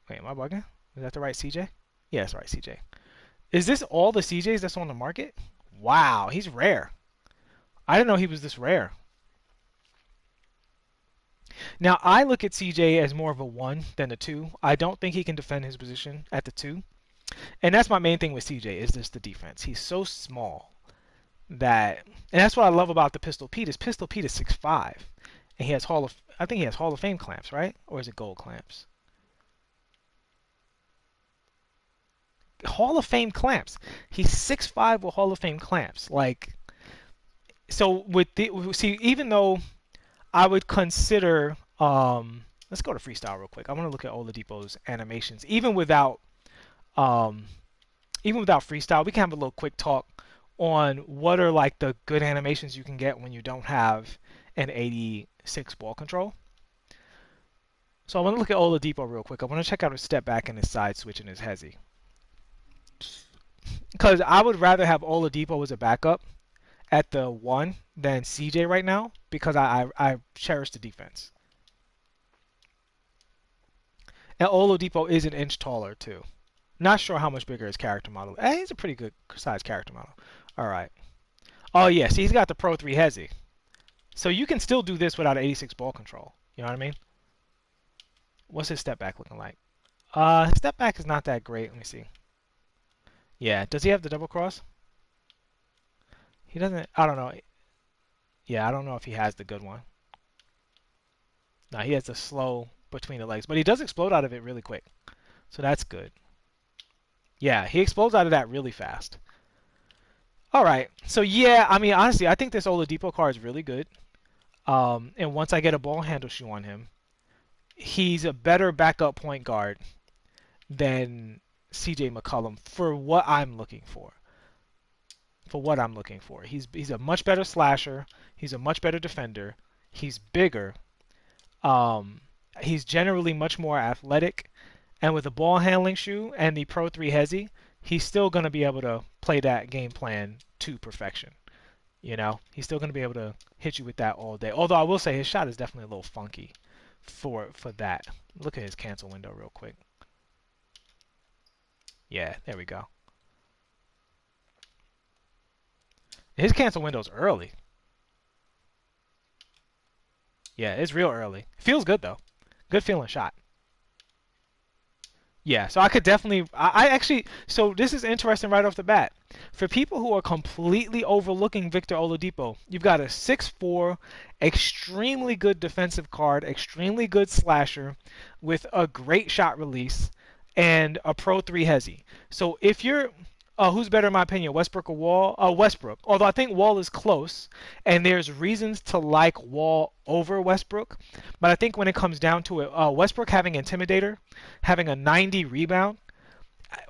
Wait, am I bugging? Is that the right CJ? Yeah, that's right, CJ. Is this all the CJs that's on the market? Wow, he's rare. I didn't know he was this rare. Now, I look at CJ as more of a 1 than a 2. I don't think he can defend his position at the 2. And that's my main thing with CJ is just the defense. He's so small and that's what I love about the Pistol Pete is Pistol Pete is 6'5", and he has I think he has Hall of Fame clamps, right? Or is it gold clamps? Hall of Fame clamps. He's 6'5" with Hall of Fame clamps. So even though I would consider let's go to freestyle real quick. I want to look at Oladipo's animations. Even without freestyle, we can have a little quick talk on what are like the good animations you can get when you don't have an 86 ball control. So I want to look at Oladipo real quick. I want to check out his step back and his side switch and his hezzy. Because I would rather have Oladipo as a backup at the 1 than CJ right now because I cherish the defense. And Oladipo is an inch taller too. Not sure how much bigger his character model is. He's a pretty good size character model. All right. Oh yeah, see he's got the Pro 3 hezzy. So you can still do this without 86 ball control. You know what I mean? What's his step back looking like? His step back is not that great. Let me see. Yeah, does he have the double cross? He doesn't. I don't know. Yeah, I don't know if he has the good one. No, he has the slow between the legs, but he does explode out of it really quick. So that's good. Yeah, he explodes out of that really fast. All right. So yeah, I mean honestly, I think this Oladipo card is really good. And once I get a ball handle shoe on him, he's a better backup point guard than CJ McCollum for what I'm looking for. For what I'm looking for, he's a much better slasher. He's a much better defender. He's bigger. Um, he's generally much more athletic, and with the ball handling shoe and the Pro 3 Hezi, he's still going to be able to play that game plan to perfection. You know, he's still going to be able to hit you with that all day. Although I will say his shot is definitely a little funky for that. Look at his cancel window real quick. Yeah, there we go. His cancel window's early. Yeah, it's real early. Feels good though. Good feeling shot. Yeah, so I could definitely. I actually. So this is interesting right off the bat. For people who are completely overlooking Victor Oladipo, you've got a 6'4", extremely good defensive card, extremely good slasher, with a great shot release, and a Pro 3 Hezi. So if you're who's better in my opinion, Westbrook or Wall? Westbrook. Although I think Wall is close, and there's reasons to like Wall over Westbrook. But I think when it comes down to it, Westbrook having Intimidator, having a 90 rebound.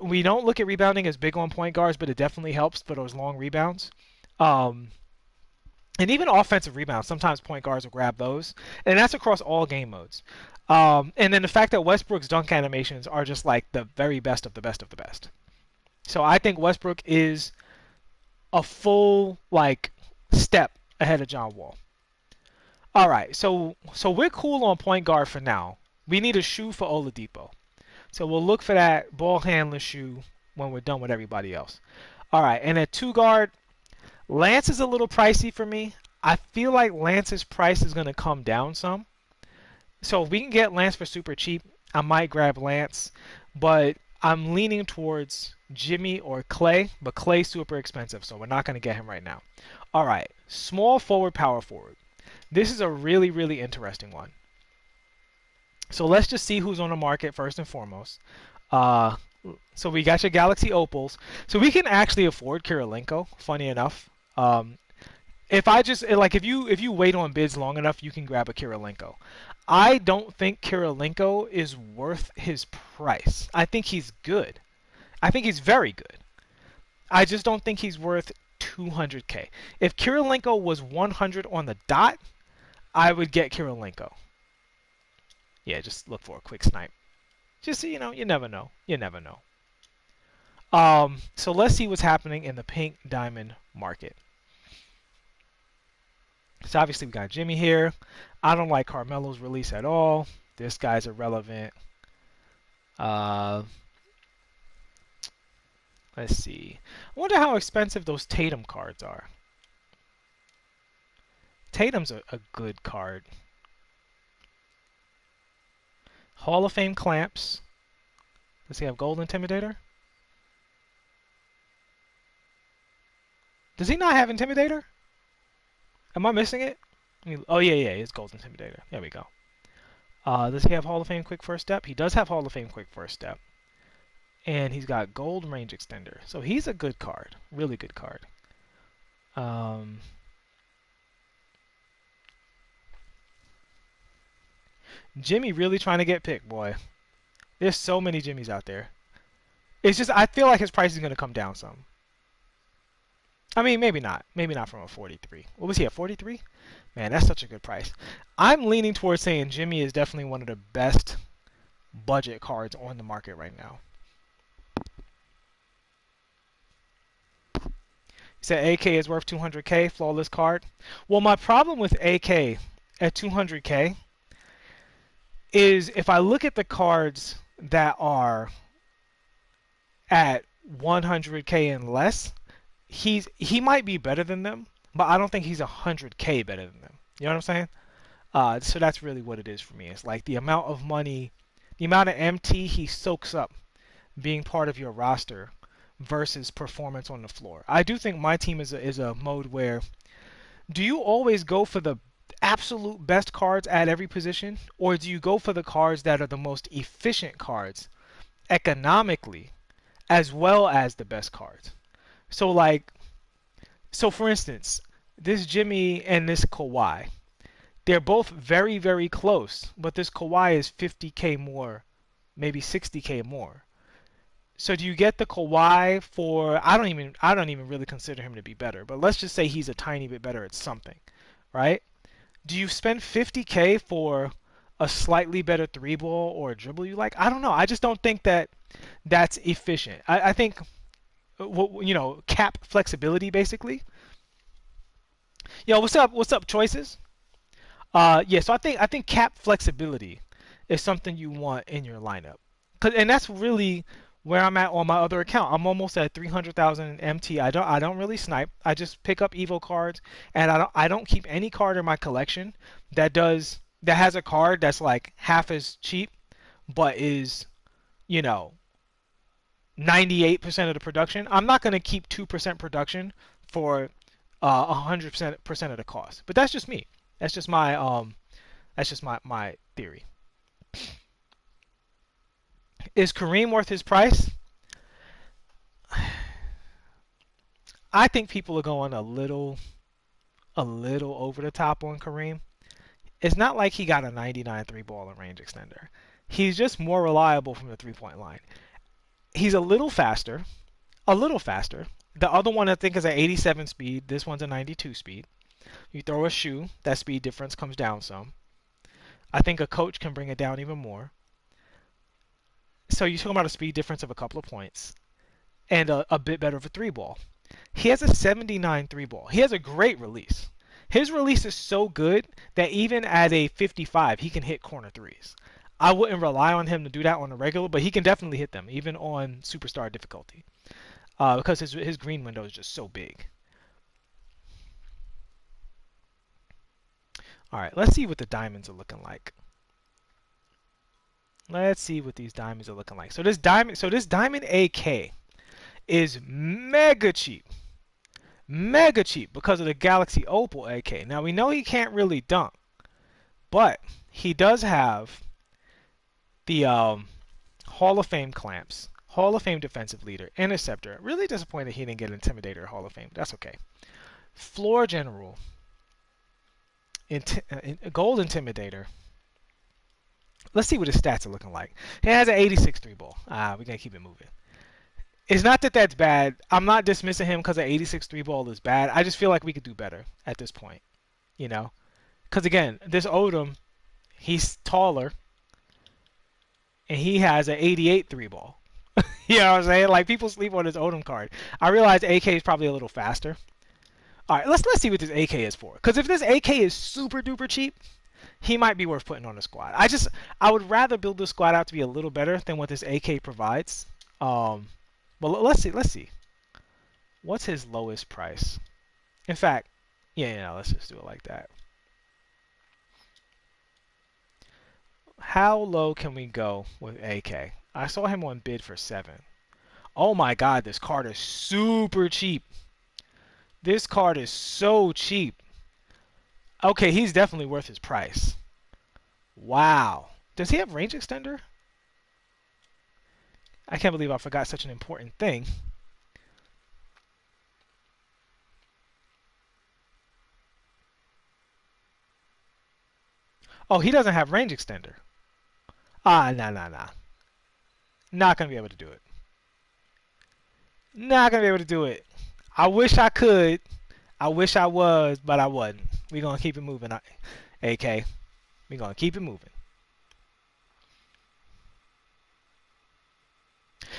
We don't look at rebounding as big on point guards, but it definitely helps for those long rebounds. Um, and even offensive rebounds, sometimes point guards will grab those, and that's across all game modes. And then the fact that Westbrook's dunk animations are just like the very best of the best of the best. So I think Westbrook is a full like step ahead of John Wall. All right, so we're cool on point guard for now. We need a shoe for Oladipo. So we'll look for that ball handler shoe when we're done with everybody else. All right, and at two guard, Lance is a little pricey for me. I feel like Lance's price is going to come down some. So if we can get Lance for super cheap, I might grab Lance. But I'm leaning towards Jimmy or Clay, but Clay's super expensive, so we're not going to get him right now. All right, small forward, power forward. This is a really, really interesting one. So let's just see who's on the market first and foremost. So we got your Galaxy Opals. So we can actually afford Kirilenko, funny enough. If you wait on bids long enough, you can grab a Kirilenko. I don't think Kirilenko is worth his price. I think he's good. I think he's very good. I just don't think he's worth 200K. If Kirilenko was 100 on the dot, I would get Kirilenko. Yeah, just look for a quick snipe. Just so you know, you never know. You never know. So let's see what's happening in the pink diamond market. So obviously we got Jimmy here. I don't like Carmelo's release at all. This guy's irrelevant. Let's see. I wonder how expensive those Tatum cards are. Tatum's a good card. Hall of Fame clamps. Does he have Gold Intimidator? Does he not have Intimidator? Am I missing it? Oh, yeah, it's Gold Intimidator. There we go. Does he have Hall of Fame Quick First Step? He does have Hall of Fame Quick First Step. And he's got Gold Range Extender. So he's a good card. Really good card. Jimmy really trying to get picked, boy. There's so many Jimmys out there. It's just, I feel like his price is going to come down some. I mean, maybe not. Maybe not from a 43. What was he, a 43? Man, that's such a good price. I'm leaning towards saying Jimmy is definitely one of the best budget cards on the market right now. He said AK is worth 200K, flawless card. Well, my problem with AK at 200K is if I look at the cards that are at 100K and less, he might be better than them, but I don't think he's 100K better than them. You know what I'm saying? So that's really what it is for me. It's like the amount of money, the amount of MT he soaks up being part of your roster versus performance on the floor. I do think my team is a mode where do you always go for the absolute best cards at every position, or do you go for the cards that are the most efficient cards economically as well as the best cards? So like So for instance, this Jimmy and this Kawhi, they're both very, very close, but this Kawhi is 50K more, maybe 60K more. So do you get the Kawhi for I don't even really consider him to be better, but let's just say he's a tiny bit better at something, right? Do you spend 50K for a slightly better three ball or a dribble you like? I don't know. I just don't think that that's efficient. I think cap flexibility basically. Yo, what's up? What's up, choices? Yeah, so I think cap flexibility is something you want in your lineup. And that's really where I'm at on my other account. I'm almost at 300,000 MT. I don't really snipe. I just pick up Evo cards, and I don't keep any card in my collection that has a card that's like half as cheap, but is you know 98% of the production. I'm not gonna keep 2% production for 100% of the cost. But that's just me. That's just my theory. Is Kareem worth his price? I think people are going a little over the top on Kareem. It's not like he got a 99 three-ball and range extender. He's just more reliable from the three-point line. He's a little faster, a little faster. The other one I think is at 87 speed. This one's a 92 speed. You throw a shoe, that speed difference comes down some. I think a coach can bring it down even more. So you're talking about a speed difference of a couple of points and a bit better of a three ball. He has a 79 three ball. He has a great release. His release is so good that even at a 55, he can hit corner threes. I wouldn't rely on him to do that on a regular, but he can definitely hit them, even on superstar difficulty, because his green window is just so big. All right, let's see what the diamonds are looking like. Let's see what these diamonds are looking like. So this diamond AK is mega cheap because of the Galaxy Opal AK. Now we know he can't really dunk, but he does have the Hall of Fame clamps, Hall of Fame defensive leader, interceptor. Really disappointed he didn't get Intimidator Hall of Fame. That's okay. Floor general, gold intimidator. Let's see what his stats are looking like. He has an 86 three ball. We're gonna keep it moving. It's not that that's bad. I'm not dismissing him because an 86 three ball is bad. I just feel like we could do better at this point. You know, because again, this Odom, he's taller and he has an 88 three ball. You know what I'm saying? Like people sleep on his Odom card. I realize AK is probably a little faster. All right, let's see what this AK is for. Because if this AK is super duper cheap, he might be worth putting on the squad. I would rather build the squad out to be a little better than what this AK provides. But let's see. What's his lowest price? In fact, yeah, let's just do it like that. How low can we go with AK? I saw him on bid for 7. Oh my god, this card is super cheap. This card is so cheap. Okay, he's definitely worth his price. Wow. Does he have range extender? I can't believe I forgot such an important thing. Oh, he doesn't have range extender. Nah. Not gonna be able to do it. Not gonna be able to do it. I wish I could. I wish I was, but I wasn't. We're gonna keep it moving, AK. We're gonna keep it moving.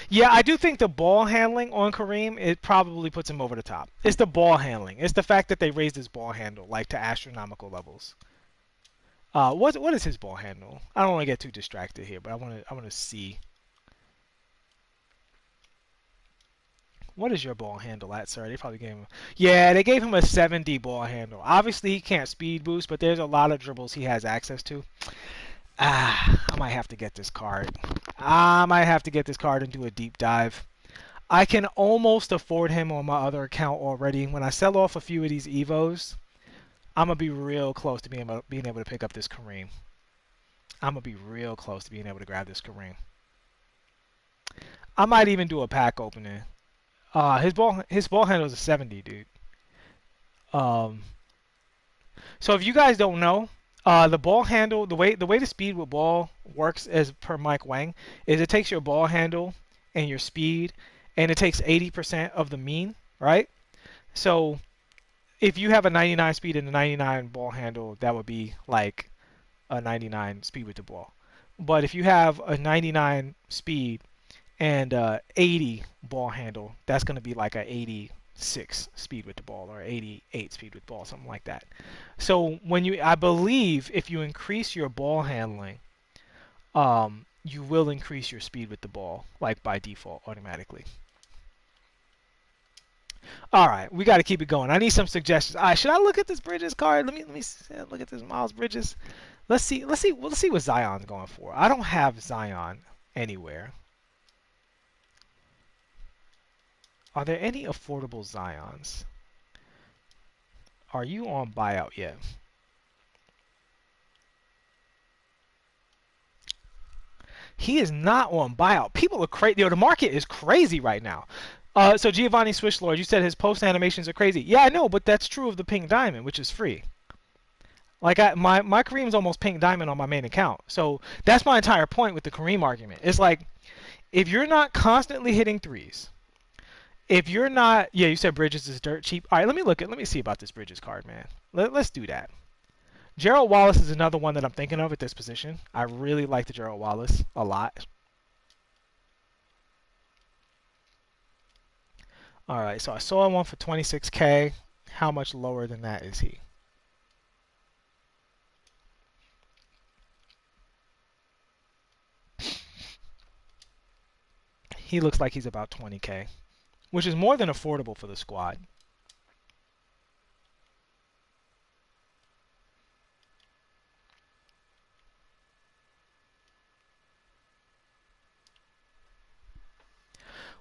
Yeah, I do think the ball handling on Kareem, it probably puts him over the top. It's the ball handling. It's the fact that they raised his ball handle like to astronomical levels. What is his ball handle? I don't want to get too distracted here, but I want to see. What is your ball handle at, sir? They probably gave him. Yeah, they gave him a 70 ball handle. Obviously, he can't speed boost, but there's a lot of dribbles he has access to. I might have to get this card. I might have to get this card and do a deep dive. I can almost afford him on my other account already. When I sell off a few of these Evos, I'm going to be real close to being able to pick up this Kareem. I'm going to be real close to being able to grab this Kareem. I might even do a pack opening. His ball handle is a 70, dude. Um, so if you guys don't know, the ball handle, the way the speed with ball works, as per Mike Wang, is it takes your ball handle and your speed, and it takes 80% of the mean, right? So if you have a 99 speed and a 99 ball handle, that would be like a 99 speed with the ball. But if you have a 99 speed and 80 ball handle, that's going to be like a 86 speed with the ball or 88 speed with ball, something like that. So I believe if you increase your ball handling, you will increase your speed with the ball, like by default, automatically. All right, we got to keep it going. I need some suggestions. All right, should I look at this Bridges card? Let me look at this Miles Bridges. Let's see what Zion's going for. I don't have Zion anywhere. Are there any affordable Zions? Are you on buyout yet? He is not on buyout. People are crazy. The market is crazy right now. So Giovanni Swishlord, you said his post animations are crazy. Yeah, I know, but that's true of the Pink Diamond, which is free. Like my Kareem's almost Pink Diamond on my main account. So that's my entire point with the Kareem argument. It's like if you're not constantly hitting threes, if you're not, yeah, you said Bridges is dirt cheap. All right, let me see about this Bridges card, man. Let's do that. Gerald Wallace is another one that I'm thinking of at this position. I really like the Gerald Wallace a lot. All right, so I saw one for 26K. How much lower than that is he? He looks like he's about 20K, which is more than affordable for the squad.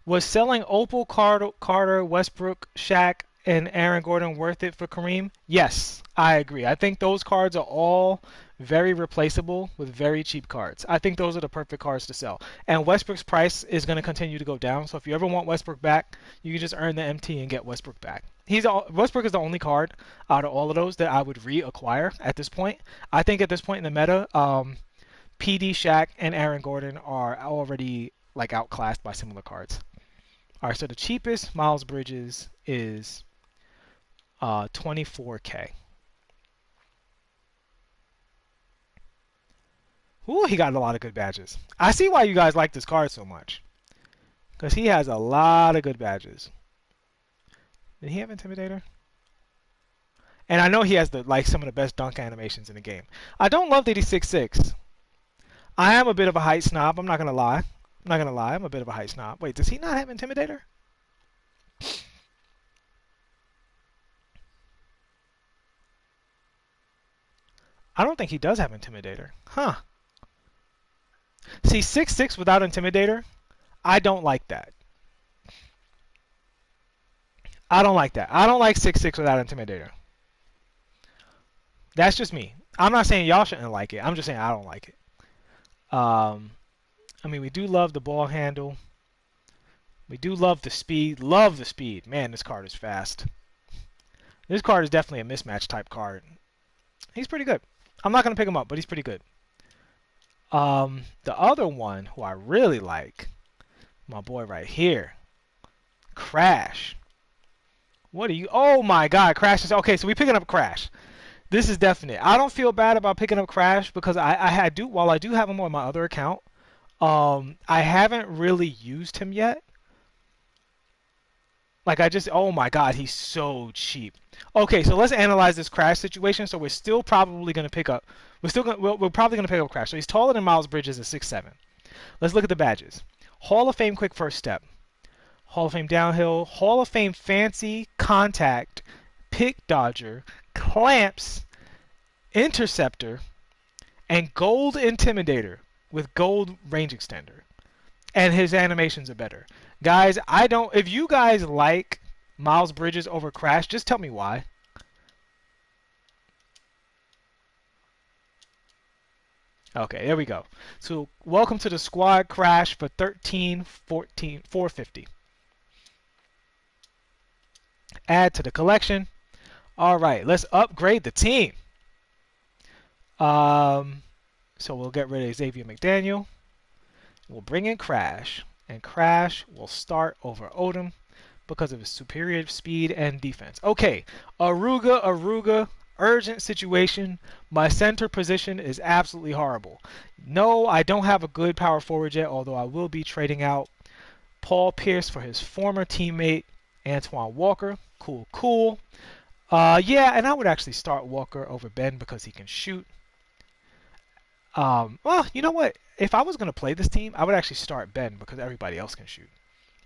Was selling Opal, Carter, Westbrook, Shaq, and Aaron Gordon worth it for Kareem? Yes, I agree. I think those cards are all very replaceable with very cheap cards. I think those are the perfect cards to sell. And Westbrook's price is going to continue to go down. So if you ever want Westbrook back, you can just earn the MT and get Westbrook back. Westbrook is the only card out of all of those that I would reacquire at this point. I think at this point in the meta, PD, Shaq, and Aaron Gordon are already like outclassed by similar cards. All right, so the cheapest Miles Bridges is 24K. Ooh, he got a lot of good badges. I see why you guys like this card so much, because he has a lot of good badges. Did he have Intimidator? And I know he has some of the best dunk animations in the game. I don't love that he's 6'6". I am a bit of a height snob. I'm not gonna lie. I'm a bit of a height snob. Wait, does he not have Intimidator? I don't think he does have Intimidator. Huh. See, 6'6" without Intimidator, I don't like that. I don't like that. I don't like 6'6" without Intimidator. That's just me. I'm not saying y'all shouldn't like it. I'm just saying I don't like it. I mean, we do love the ball handle. We do love the speed. Love the speed. Man, this card is fast. This card is definitely a mismatch type card. He's pretty good. I'm not going to pick him up, but he's pretty good. The other one who I really like, my boy right here, Crash. What are you? Oh my God, Crash is okay. So we picking up Crash. This is definite. I don't feel bad about picking up Crash because while I do have him on my other account, I haven't really used him yet. Like oh my God, he's so cheap. Okay, so let's analyze this Crash situation. So we're still probably going to pick up. We're probably going to pick up Crash. So he's taller than Miles Bridges at 6'7". Let's look at the badges. Hall of Fame quick first step. Hall of Fame downhill. Hall of Fame fancy contact. Pick dodger. Clamps. Interceptor. And gold intimidator with gold range extender. And his animations are better. Guys, if you guys like Miles Bridges over Crash, just tell me why. Okay, there we go. So welcome to the squad, Crash, for 450. Add to the collection. All right, let's upgrade the team. Um, so we'll get rid of Xavier McDaniel. We'll bring in Crash, and Crash will start over Odom because of his superior speed and defense. Okay, Aruga, urgent situation. My center position is absolutely horrible. No, I don't have a good power forward yet, although I will be trading out Paul Pierce for his former teammate, Antoine Walker. Cool, cool. Yeah, and I would actually start Walker over Ben because he can shoot. Well, you know what? If I was going to play this team, I would actually start Ben because everybody else can shoot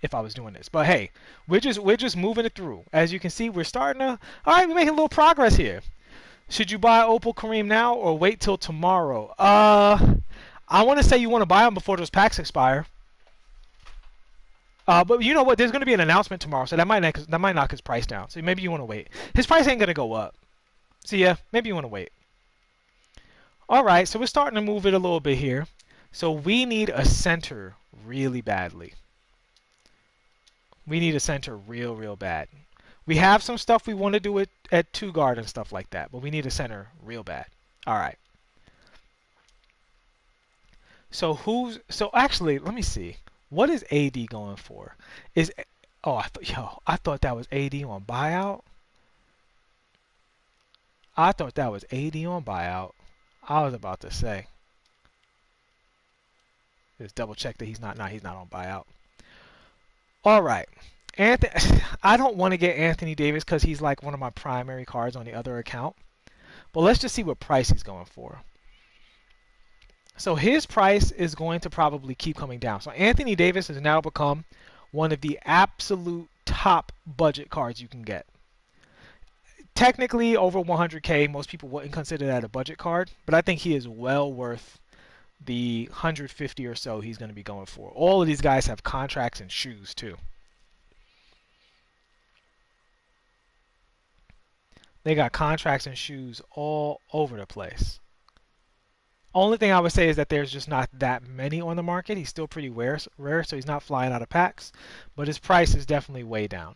if I was doing this. But hey, we're just moving it through. As you can see, we're starting to. All right, we're making a little progress here. Should you buy Opal Kareem now or wait till tomorrow? I want to say you want to buy them before those packs expire. But you know what? There's going to be an announcement tomorrow, so that might knock his price down. So maybe you want to wait. His price ain't going to go up. So yeah, maybe you want to wait. All right, so we're starting to move it a little bit here. So we need a center really badly. We need a center real bad. We have some stuff we want to do at 2 guard and stuff like that, but we need a center real bad. All right. So actually, let me see. What is AD going for? I thought that was AD on buyout. I thought that was AD on buyout. I was about to say. Just double check that he's not on buyout. All right. I don't want to get Anthony Davis because he's like one of my primary cards on the other account. But let's just see what price he's going for. So his price is going to probably keep coming down. So Anthony Davis has now become one of the absolute top budget cards you can get. Technically, over 100K, most people wouldn't consider that a budget card, but I think he is well worth the 150 or so he's going to be going for. All of these guys have contracts and shoes too. They got contracts and shoes all over the place. Only thing I would say is that there's just not that many on the market. He's still pretty rare, so he's not flying out of packs, but his price is definitely way down.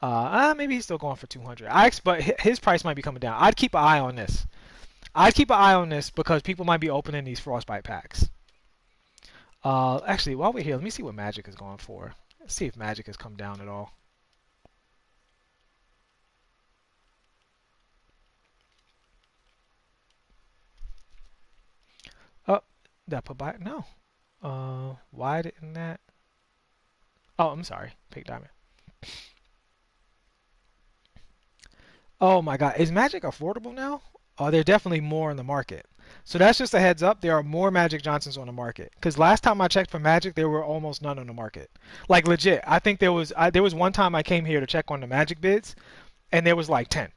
Maybe he's still going for 200. But his price might be coming down. I'd keep an eye on this. I'd keep an eye on this because people might be opening these Frostbite packs. Actually, while we're here, let me see what Magic is going for. Let's see if Magic has come down at all. Oh, that put by no. Why didn't that? Oh, I'm sorry. Pink Diamond. Oh my God, is Magic affordable now? Oh, they're definitely more in the market. So that's just a heads up. There are more Magic Johnsons on the market. Because last time I checked for Magic, there were almost none on the market. Like legit, I think there was one time I came here to check on the Magic bids, and there was like 10.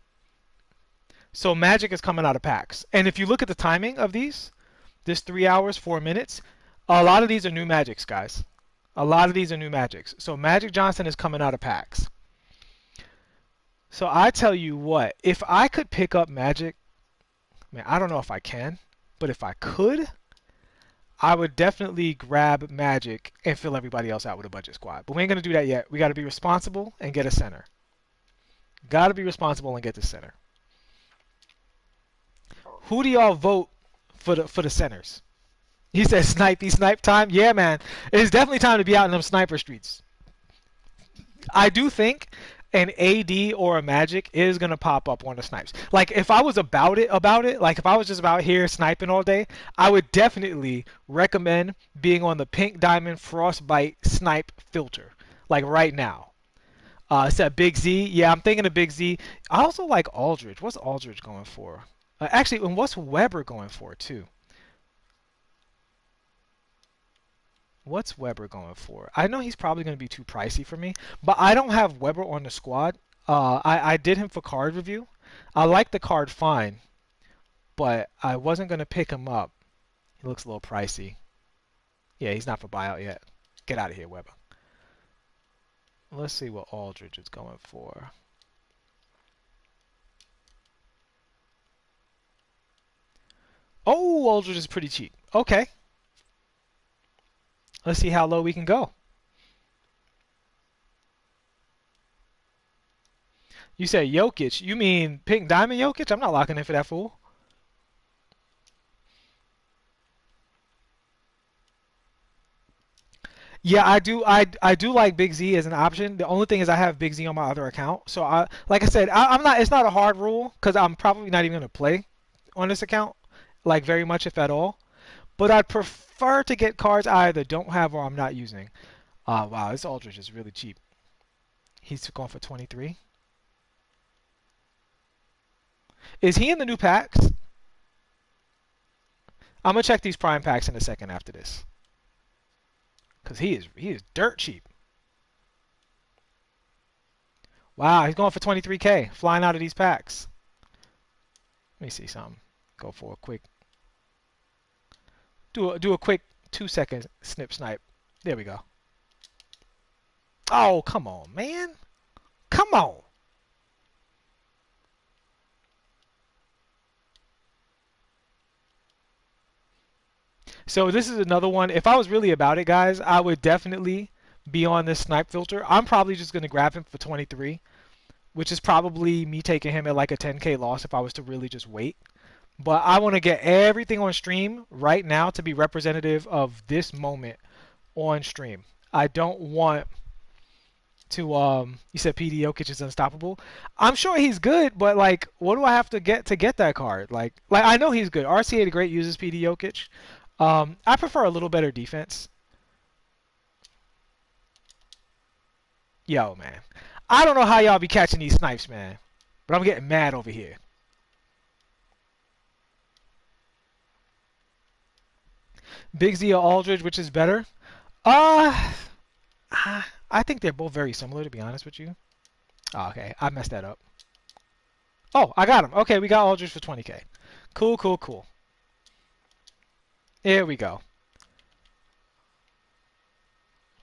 So Magic is coming out of packs. And if you look at the timing of these, this 3 hours 4 minutes, a lot of these are new Magics, guys. A lot of these are new Magics. So Magic Johnson is coming out of packs. So I tell you what, if I could pick up Magic, man, I don't know if I can, but if I could, I would definitely grab Magic and fill everybody else out with a budget squad. But we ain't going to do that yet. We got to be responsible and get a center. Got to be responsible and get the center. Who do y'all vote for the centers? He said snipe time. Yeah, man. It's definitely time to be out in them sniper streets. I do think an AD or a Magic is gonna pop up on the snipes. Like if I was about it, like if I was just about here sniping all day, I would definitely recommend being on the Pink Diamond Frostbite snipe filter, like right now. It's that Big Z. Yeah, I'm thinking of Big Z. I also like Aldridge. What's Aldridge going for? Actually, and what's Weber going for too? What's Weber going for? I know he's probably going to be too pricey for me, but I don't have Weber on the squad. I did him for card review. I like the card fine, but I wasn't going to pick him up. He looks a little pricey. Yeah, he's not for buyout yet. Get out of here, Weber. Let's see what Aldridge is going for. Oh, Aldridge is pretty cheap. Okay. Let's see how low we can go. You said Jokic. You mean Pink Diamond Jokic? I'm not locking in for that fool. Yeah, I do. I do like Big Z as an option. The only thing is I have Big Z on my other account. So I, like I said, I'm not. It's not a hard rule because I'm probably not even gonna play on this account, like very much if at all. But I'd prefer to get cards I either don't have or I'm not using. Wow, this Aldridge is really cheap. He's going for 23. Is he in the new packs? I'm gonna check these prime packs in a second after this, cause he is dirt cheap. Wow, he's going for 23K, flying out of these packs. Let me see something. Go for a quick, do a quick 2 second snip snipe. There we go. Oh, come on, man. Come on. So this is another one. If I was really about it, guys, I would definitely be on this snipe filter. I'm probably just going to grab him for 23, which is probably me taking him at like a 10K loss if I was to really just wait. But I want to get everything on stream right now to be representative of this moment on stream. I don't want to you said PD Jokic is unstoppable. I'm sure he's good, but like what do I have to get that card? Like I know he's good. RCA the Great uses PD Jokic. I prefer a little better defense. Yo, man. I don't know how y'all be catching these snipes, man. But I'm getting mad over here. Big Z or Aldridge, which is better? Uh, I think they're both very similar, to be honest with you. Oh, okay, I messed that up. Oh, I got him. Okay, we got Aldridge for 20K. Cool, cool, cool. There we go.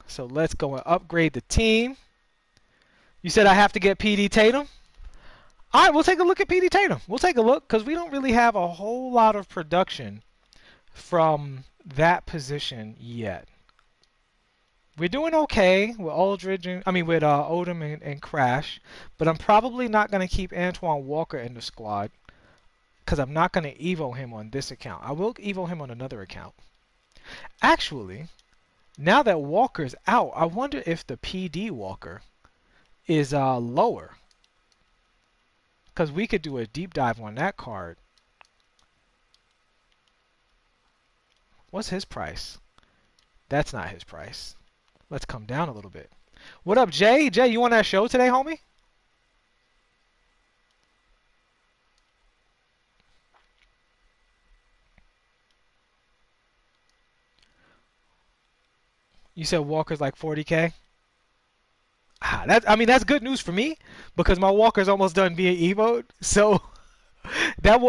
So let's go and upgrade the team. You said I have to get PD Tatum? All right, we'll take a look at PD Tatum. We'll take a look because we don't really have a whole lot of production from that position yet. We're doing okay with Aldridge, with Odom and Crash, but I'm probably not going to keep Antoine Walker in the squad because I'm not going to Evo him on this account. I will Evo him on another account. Actually, now that Walker's out, I wonder if the PD Walker is lower because we could do a deep dive on that card. What's his price? That's not his price. Let's come down a little bit. What up, Jay? Jay, you on that show today, homie? You said Walker's like 40K? That's good news for me because my Walker's almost done being evoed. So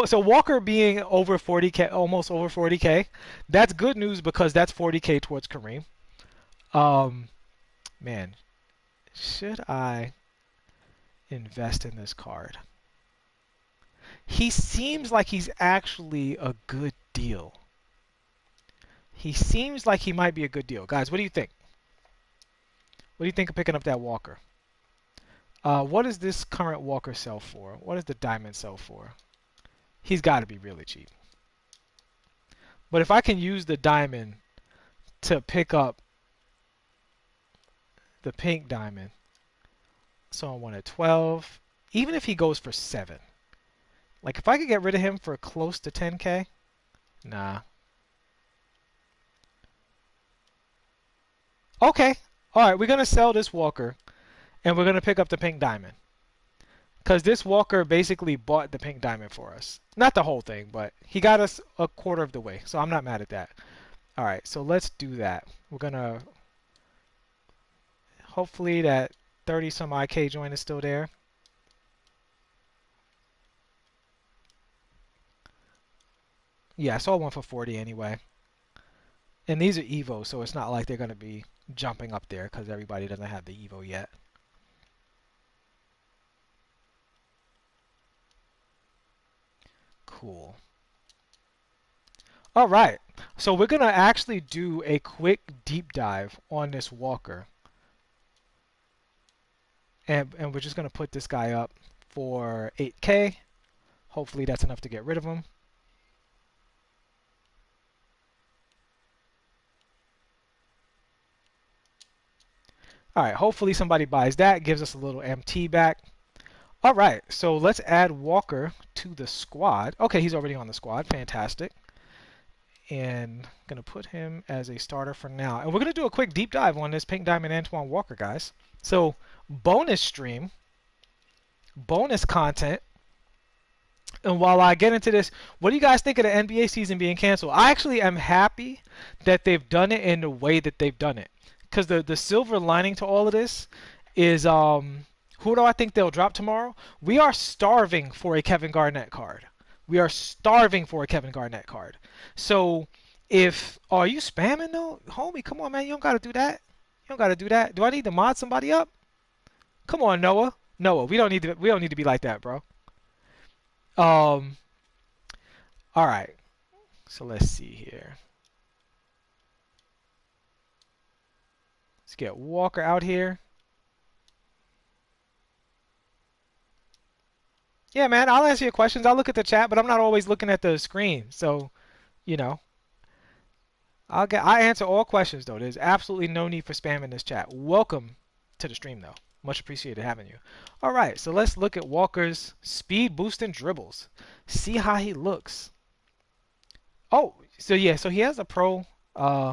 so Walker being over 40K, almost over 40K, that's good news because that's 40K towards Kareem. Man, should I invest in this card? He seems like he's actually a good deal. He seems like he might be a good deal. Guys, what do you think? What do you think of picking up that Walker? What does this current Walker sell for? What does the diamond sell for? He's got to be really cheap. But if I can use the diamond to pick up the pink diamond, so I want at 12, even if he goes for 7. Like if I could get rid of him for close to 10K, nah. Okay, all right, we're going to sell this Walker and we're going to pick up the pink diamond. Because this Walker basically bought the pink diamond for us. Not the whole thing, but he got us a quarter of the way. So I'm not mad at that. All right, so let's do that. We're going to... Hopefully that 30 some odd K joint is still there. Yeah, I saw one for 40 anyway. And these are Evo, so it's not like they're going to be jumping up there because everybody doesn't have the Evo yet. Cool. All right, so we're going to actually do a quick deep dive on this Walker. And we're just going to put this guy up for 8K. Hopefully that's enough to get rid of him. All right, hopefully somebody buys that, gives us a little MT back. All right, so let's add Walker to the squad. Okay, he's already on the squad. Fantastic. And I'm going to put him as a starter for now. And we're going to do a quick deep dive on this Pink Diamond Antoine Walker, guys. So, bonus stream, bonus content. And while I get into this, what do you guys think of the NBA season being canceled? I actually am happy that they've done it in the way that they've done it. Because the silver lining to all of this is, who do I think they'll drop tomorrow? We are starving for a Kevin Garnett card. We are starving for a Kevin Garnett card. So, are you spamming though? Homie, come on, man. You don't got to do that. You don't got to do that. Do I need to mod somebody up? Come on, Noah. Noah, we don't need to be like that, bro. All right. So let's see here. Let's get Walker out here. Yeah, man, I'll answer your questions. I'll look at the chat, but I'm not always looking at the screen. So, you know, I answer all questions though. There's absolutely no need for spam in this chat. Welcome to the stream though. Much appreciated having you. All right, so let's look at Walker's speed boost and dribbles. See how he looks. Oh, so yeah, so he has a Pro 3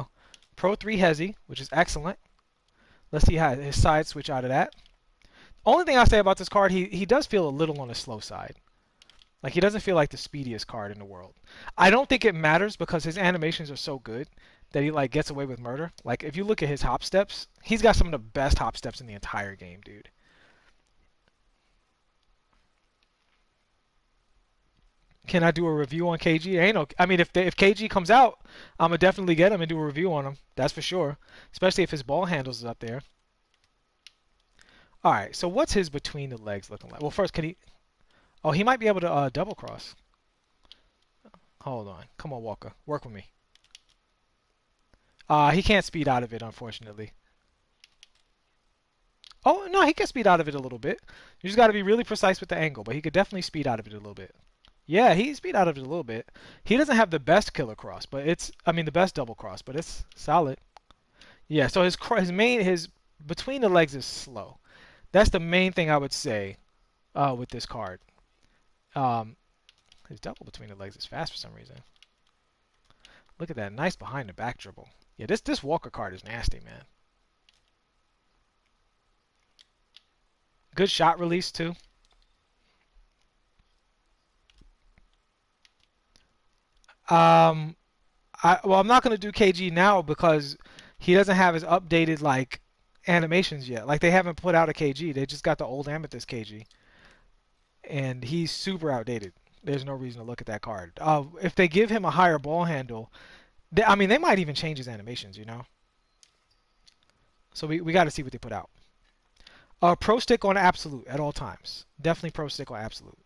Hezi, which is excellent. Let's see how his side switch out of that. Only thing I'll say about this card, he does feel a little on the slow side. Like, he doesn't feel like the speediest card in the world. I don't think it matters because his animations are so good that he, like, gets away with murder. Like, if you look at his hop steps, he's got some of the best hop steps in the entire game, dude. Can I do a review on KG? Ain't no, I mean, if KG comes out, I'm going to definitely get him and do a review on him. That's for sure. Especially if his ball handles is up there. All right, so what's his between the legs looking like? Well, first, can he... Oh, he might be able to double cross. Hold on. Come on, Walker. Work with me. He can't speed out of it, unfortunately. Oh, no, he can speed out of it a little bit. You just got to be really precise with the angle, but he could definitely speed out of it a little bit. Yeah, he speed out of it a little bit. He doesn't have the best killer cross, but it's... I mean, the best double cross, but it's solid. Yeah, so his between the legs is slow. That's the main thing I would say with this card. His double between the legs is fast for some reason. Look at that. Nice behind the back dribble. Yeah, this Walker card is nasty, man. Good shot release, too. I'm not going to do KG now because he doesn't have his updated, like, animations yet. Like, they haven't put out a KG. They just got the old Amethyst KG. And he's super outdated. There's no reason to look at that card. If they give him a higher ball handle, I mean, they might even change his animations, you know? So we got to see what they put out. Pro stick on absolute at all times. Definitely pro stick on absolute.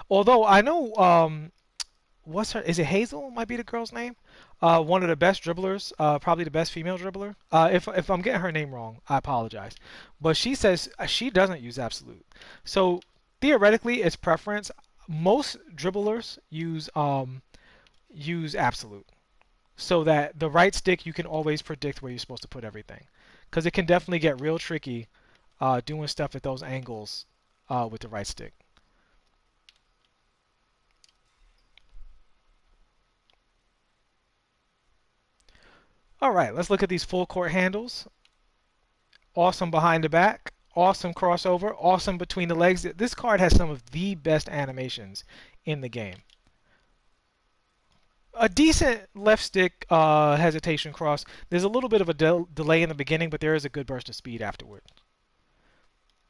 Although I know, is it Hazel? Might be the girl's name. One of the best dribblers, probably the best female dribbler. If I'm getting her name wrong, I apologize. But she says she doesn't use absolute. So theoretically, it's preference. Most dribblers use absolute, so that the right stick you can always predict where you're supposed to put everything, because it can definitely get real tricky doing stuff at those angles with the right stick. All right, let's look at these full court handles. Awesome behind the back. Awesome crossover. Awesome between the legs. This card has some of the best animations in the game. A decent left stick hesitation cross. There's a little bit of a delay in the beginning, but there is a good burst of speed afterward.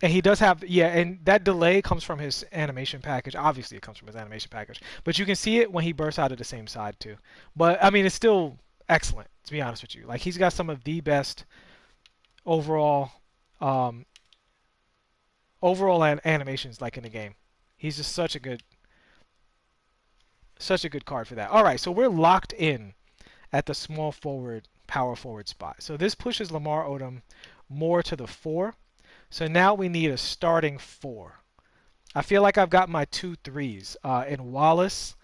And he does have, yeah, and that delay comes from his animation package. Obviously, it comes from his animation package. But you can see it when he bursts out of the same side, too. But, I mean, it's still excellent, to be honest with you. Like, he's got some of the best overall animations, like, in the game. He's just such a good card for that. All right, so we're locked in at the small forward, power forward spot. So this pushes Lamar Odom more to the 4. So now we need a starting 4. I feel like I've got my two threes in Wallace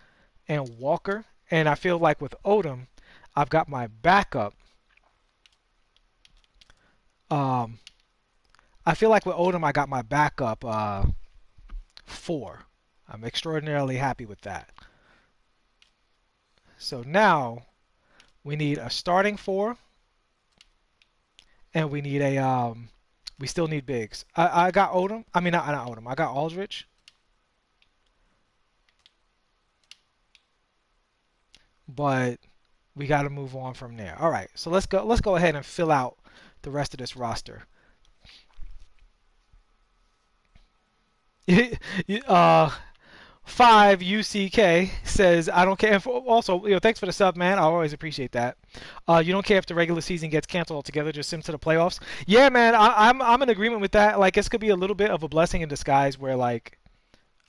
and Walker, and I feel like with Odom, I've got my backup. Um, I feel like with Odom, I got my backup four. I'm extraordinarily happy with that. So now we need a starting four, and we need a we still need bigs. I got Odom. I mean not Odom. I got Aldridge. But we got to move on from there. All right, so let's go. Let's go ahead and fill out the rest of this roster. uh, 5UCK says, I don't care. Also, thanks for the sub, man. I always appreciate that. You don't care if the regular season gets canceled altogether, just sim to the playoffs. Yeah, man, I'm in agreement with that. Like, this could be a little bit of a blessing in disguise where, like,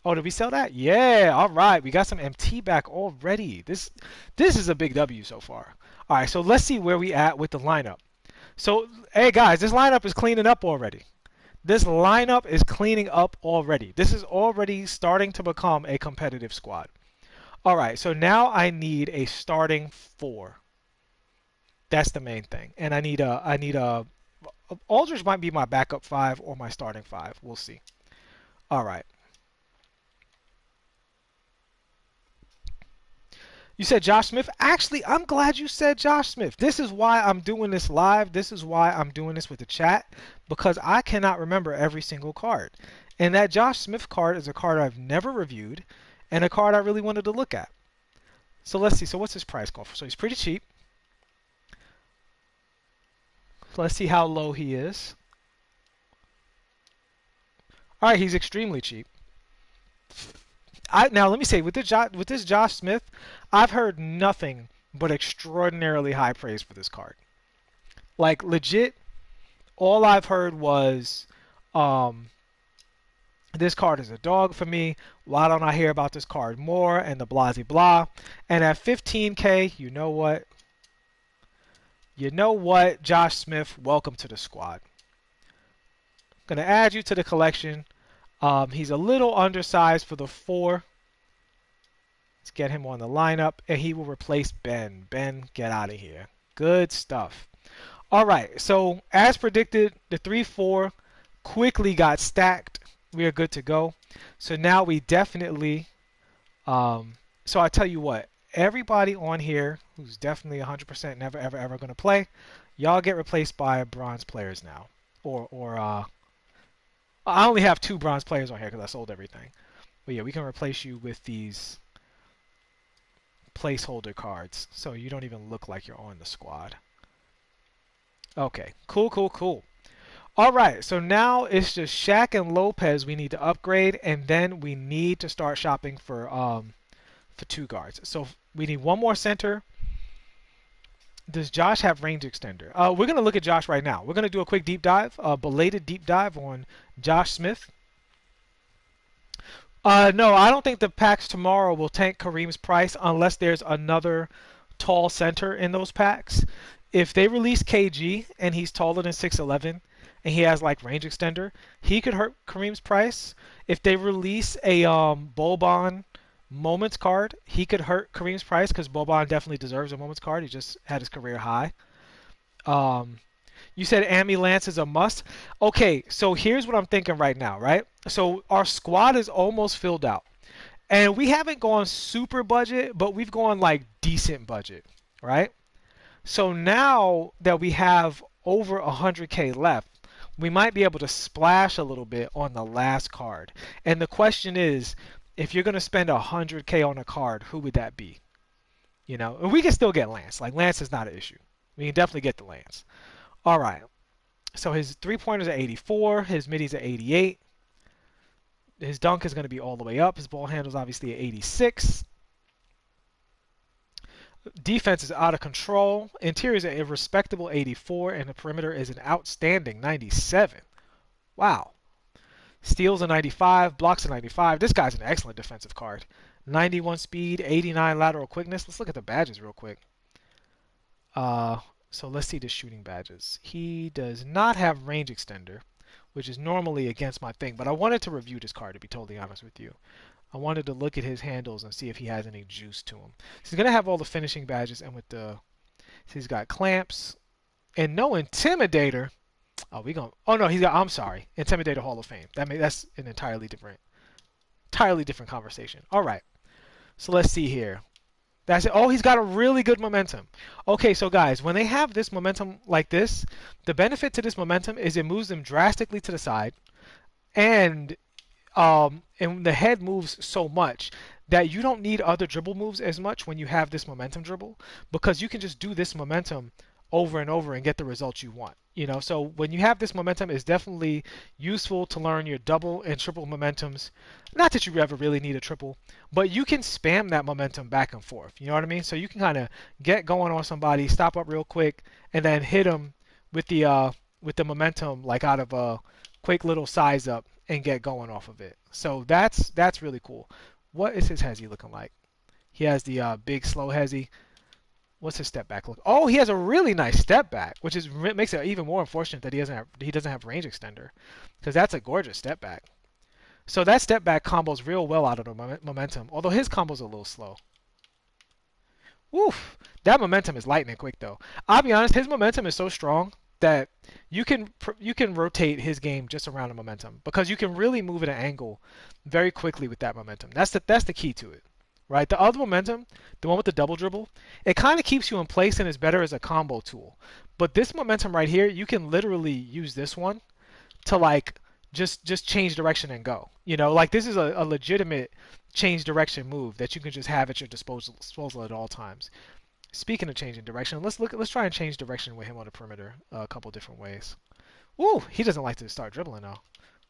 oh, did we sell that? Yeah, all right. We got some MT back already. This is a big W so far. All right, so let's see where we at with the lineup. So, hey, guys, this lineup is cleaning up already. This lineup is cleaning up already. This is already starting to become a competitive squad. All right, so now I need a starting four. That's the main thing. And I need a Aldridge might be my backup five or my starting five. We'll see. All right. You said Josh Smith. Actually, I'm glad you said Josh Smith. This is why I'm doing this live. This is why I'm doing this with the chat, because I cannot remember every single card. And that Josh Smith card is a card I've never reviewed and a card I really wanted to look at. So let's see. So what's his price going for? So he's pretty cheap. Let's see how low he is. All right, he's extremely cheap. Now let me say with this Josh Smith, I've heard nothing but extraordinarily high praise for this card. Like legit, all I've heard was, this card is a dog for me. Why don't I hear about this card more? And the blah blah. And at 15K, you know what? You know what, Josh Smith, welcome to the squad. Gonna add you to the collection. He's a little undersized for the 4. Let's get him on the lineup, and he will replace Ben. Ben, get out of here. Good stuff. All right, so as predicted, the 3-4 quickly got stacked. We are good to go. So now we definitely, so I tell you what, everybody on here who's definitely 100% never, ever, ever going to play, y'all get replaced by bronze players now. I only have 2 bronze players on here because I sold everything. But yeah, we can replace you with these placeholder cards, so you don't even look like you're on the squad. Okay, cool. All right, so now it's just Shaq and Lopez we need to upgrade, and then we need to start shopping for 2 guards. So we need 1 more center. Does Josh have range extender? We're going to look at Josh right now. We're going to do a quick deep dive, a belated deep dive on Josh Smith. No, I don't think the packs tomorrow will tank Kareem's price unless there's another tall center in those packs. If they release KG and he's taller than 6'11", and he has like range extender, he could hurt Kareem's price. If they release a Boban Moments card, he could hurt Kareem's price because Boban definitely deserves a Moments card. He just had his career high. You said Amy Lance is a must. Okay, so here's what I'm thinking right now, right? So our squad is almost filled out. And we haven't gone super budget, but we've gone like decent budget, right? So now that we have over 100K left, we might be able to splash a little bit on the last card. And the question is, if you're going to spend 100K on a card, who would that be? You know, and we can still get Lance. Like, Lance is not an issue. We can definitely get the Lance. All right. So his 3-pointers are 84. His middies are 88. His dunk is going to be all the way up. His ball handle is obviously at 86. Defense is out of control. Interior is a respectable 84. And the perimeter is an outstanding 97. Wow. Steals a 95, blocks a 95. This guy's an excellent defensive card. 91 speed, 89 lateral quickness. Let's look at the badges real quick. So let's see the shooting badges. He does not have range extender, which is normally against my thing. But I wanted to review this card, to be totally honest with you. I wanted to look at his handles and see if he has any juice to him. So he's gonna have all the finishing badges, and with the so he's got clamps and no intimidator. Oh, we going Oh no, he's got. I'm sorry, Intimidator Hall of Fame. That's an entirely different conversation. All right, so let's see here. That's it. Oh, he's got a really good momentum. Okay, so guys, when they have this momentum like this, the benefit to this momentum is it moves them drastically to the side, and and the head moves so much that you don't need other dribble moves as much when you have this momentum dribble, because you can just do this momentum over and over and get the results you want. So when you have this momentum, it's definitely useful to learn your double and triple momentums. Not that you ever really need a triple, but you can spam that momentum back and forth. You know what I mean? So you can kind of get going on somebody, stop up real quick, and then hit them with the momentum like out of a quick little size up and get going off of it. So that's really cool. What is his hezzy looking like? He has the big slow hezzy. What's his step back look? Oh, he has a really nice step back, which makes it even more unfortunate that he doesn't have range extender, because that's a gorgeous step back. So that step back combos real well out of the momentum, although his combo's a little slow. Woof! That momentum is lightning quick though. I'll be honest, his momentum is so strong that you can rotate his game just around the momentum, because you can really move at an angle very quickly with that momentum. That's the key to it. Right? The other momentum, the one with the double dribble, it kind of keeps you in place and is better as a combo tool. But this momentum right here, you can literally use this one to like just change direction and go. Like this is a legitimate change direction move that you can just have at your disposal at all times. Speaking of changing direction, let's try and change direction with him on the perimeter a couple different ways. Woo! He doesn't like to start dribbling though.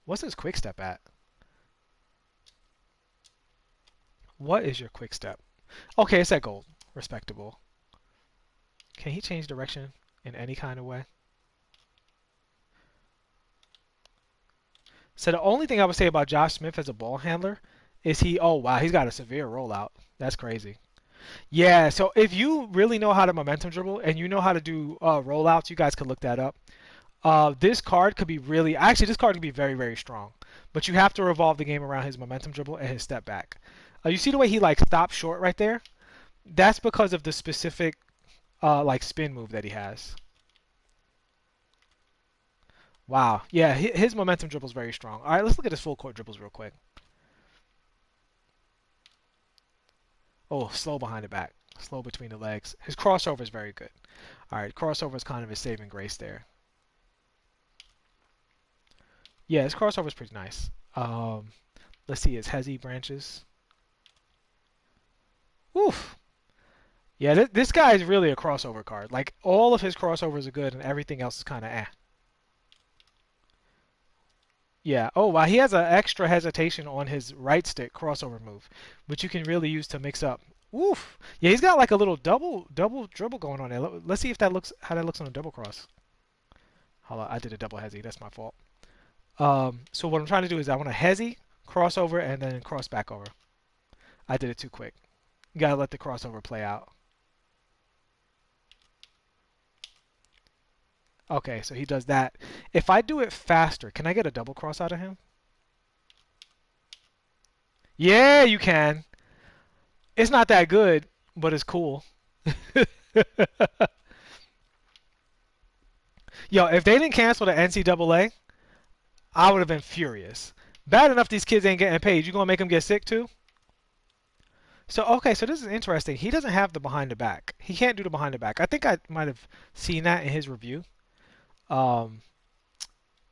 What's his quick step at? What is your quick step? Okay, it's at gold. Respectable. Can he change direction in any kind of way? So the only thing I would say about Josh Smith as a ball handler is oh wow, he's got a severe rollout. That's crazy. Yeah, so if you really know how to momentum dribble and you know how to do rollouts, you guys could look that up. This card could be this card could be very, very strong. But you have to revolve the game around his momentum dribble and his step back. You see the way he like stops short right there? That's because of the specific like spin move that he has. Wow. Yeah, his momentum dribble is very strong. All right, let's look at his full court dribbles real quick. Oh, slow behind the back. Slow between the legs. His crossover is very good. All right, crossover is kind of his saving grace there. Yeah, his crossover is pretty nice. Let's see his hezzy branches. Oof. Yeah, this guy is really a crossover card. Like, all of his crossovers are good and everything else is kind of eh. Yeah. Oh, wow. He has an extra hesitation on his right stick crossover move, which you can really use to mix up. Oof. Yeah, he's got like a little double dribble going on there. Let's see if how that looks on a double cross. Hold on, I did a double hezzy. That's my fault. So what I'm trying to do is I want to hezzy, crossover, and then cross back over. I did it too quick. You gotta let the crossover play out. Okay, so he does that. If I do it faster, can I get a double cross out of him? Yeah, you can. It's not that good, but it's cool. Yo, if they didn't cancel the NCAA, I would have been furious. Bad enough these kids ain't getting paid. You gonna make them get sick too? So okay, so this is interesting. He doesn't have the behind the back. He can't do the behind the back. I think I might have seen that in his review. Um,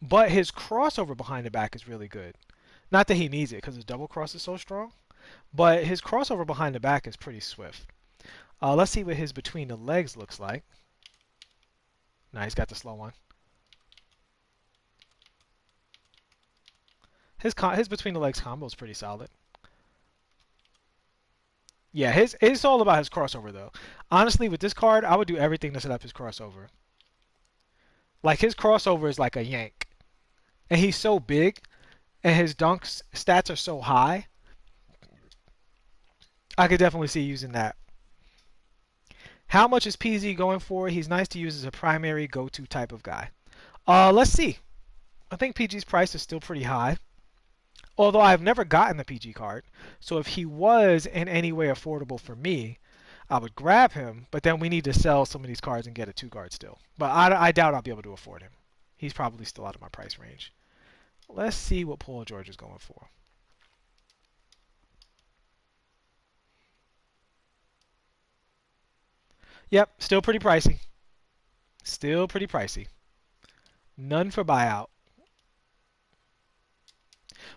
but his crossover behind the back is really good. Not that he needs it because his double cross is so strong, but his crossover behind the back is pretty swift. Let's see what his between the legs looks like. Nah, he's got the slow one. His between the legs combo is pretty solid. Yeah, it's all about his crossover though. Honestly, with this card, I would do everything to set up his crossover. Like his crossover is like a yank, and he's so big, and his dunks stats are so high. I could definitely see using that. How much is PZ going for? He's nice to use as a primary go-to type of guy. Let's see. I think PG's price is still pretty high. Although I've never gotten the PG card. So if he was in any way affordable for me, I would grab him. But then we need to sell some of these cards and get a 2 guard still. But I doubt I'll be able to afford him. He's probably still out of my price range. Let's see what Paul George is going for. Yep, still pretty pricey. Still pretty pricey. None for buyout.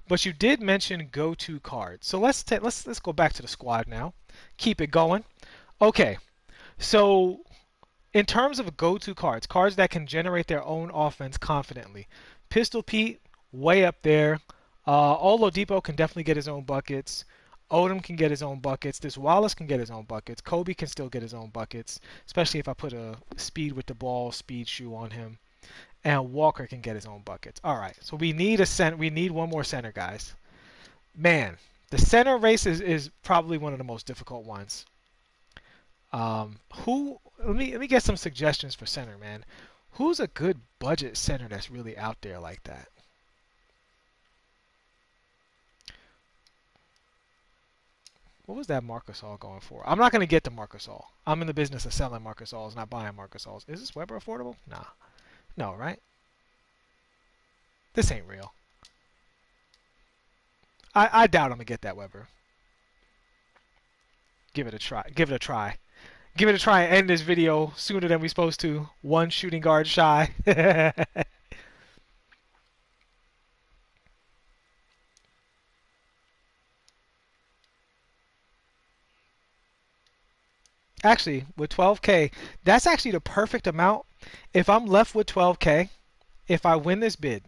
But you did mention go-to cards. So let's go back to the squad now. Keep it going. Okay. So in terms of go-to cards, cards that can generate their own offense confidently. Pistol Pete, way up there. Oladipo can definitely get his own buckets. Odom can get his own buckets. This Wallace can get his own buckets. Kobe can still get his own buckets, especially if I put a speed with the ball, speed shoe on him. And Walker can get his own buckets. All right, so we need a center. We need one more center, guys. Man, the center race is probably one of the most difficult ones. Who? Let me get some suggestions for center, man. Who's a good budget center that's really out there like that? What was that Marcus All going for? I'm not gonna get the Marcus All. I'm in the business of selling Marcus Alls, not buying Marcus Alls. Is this Weber affordable? Nah. No, right? This ain't real. I doubt I'm gonna get that Weber. Give it a try. Give it a try. Give it a try and end this video sooner than we're supposed to. One shooting guard shy. Actually, with 12K, that's actually the perfect amount. If I'm left with 12K, if I win this bid,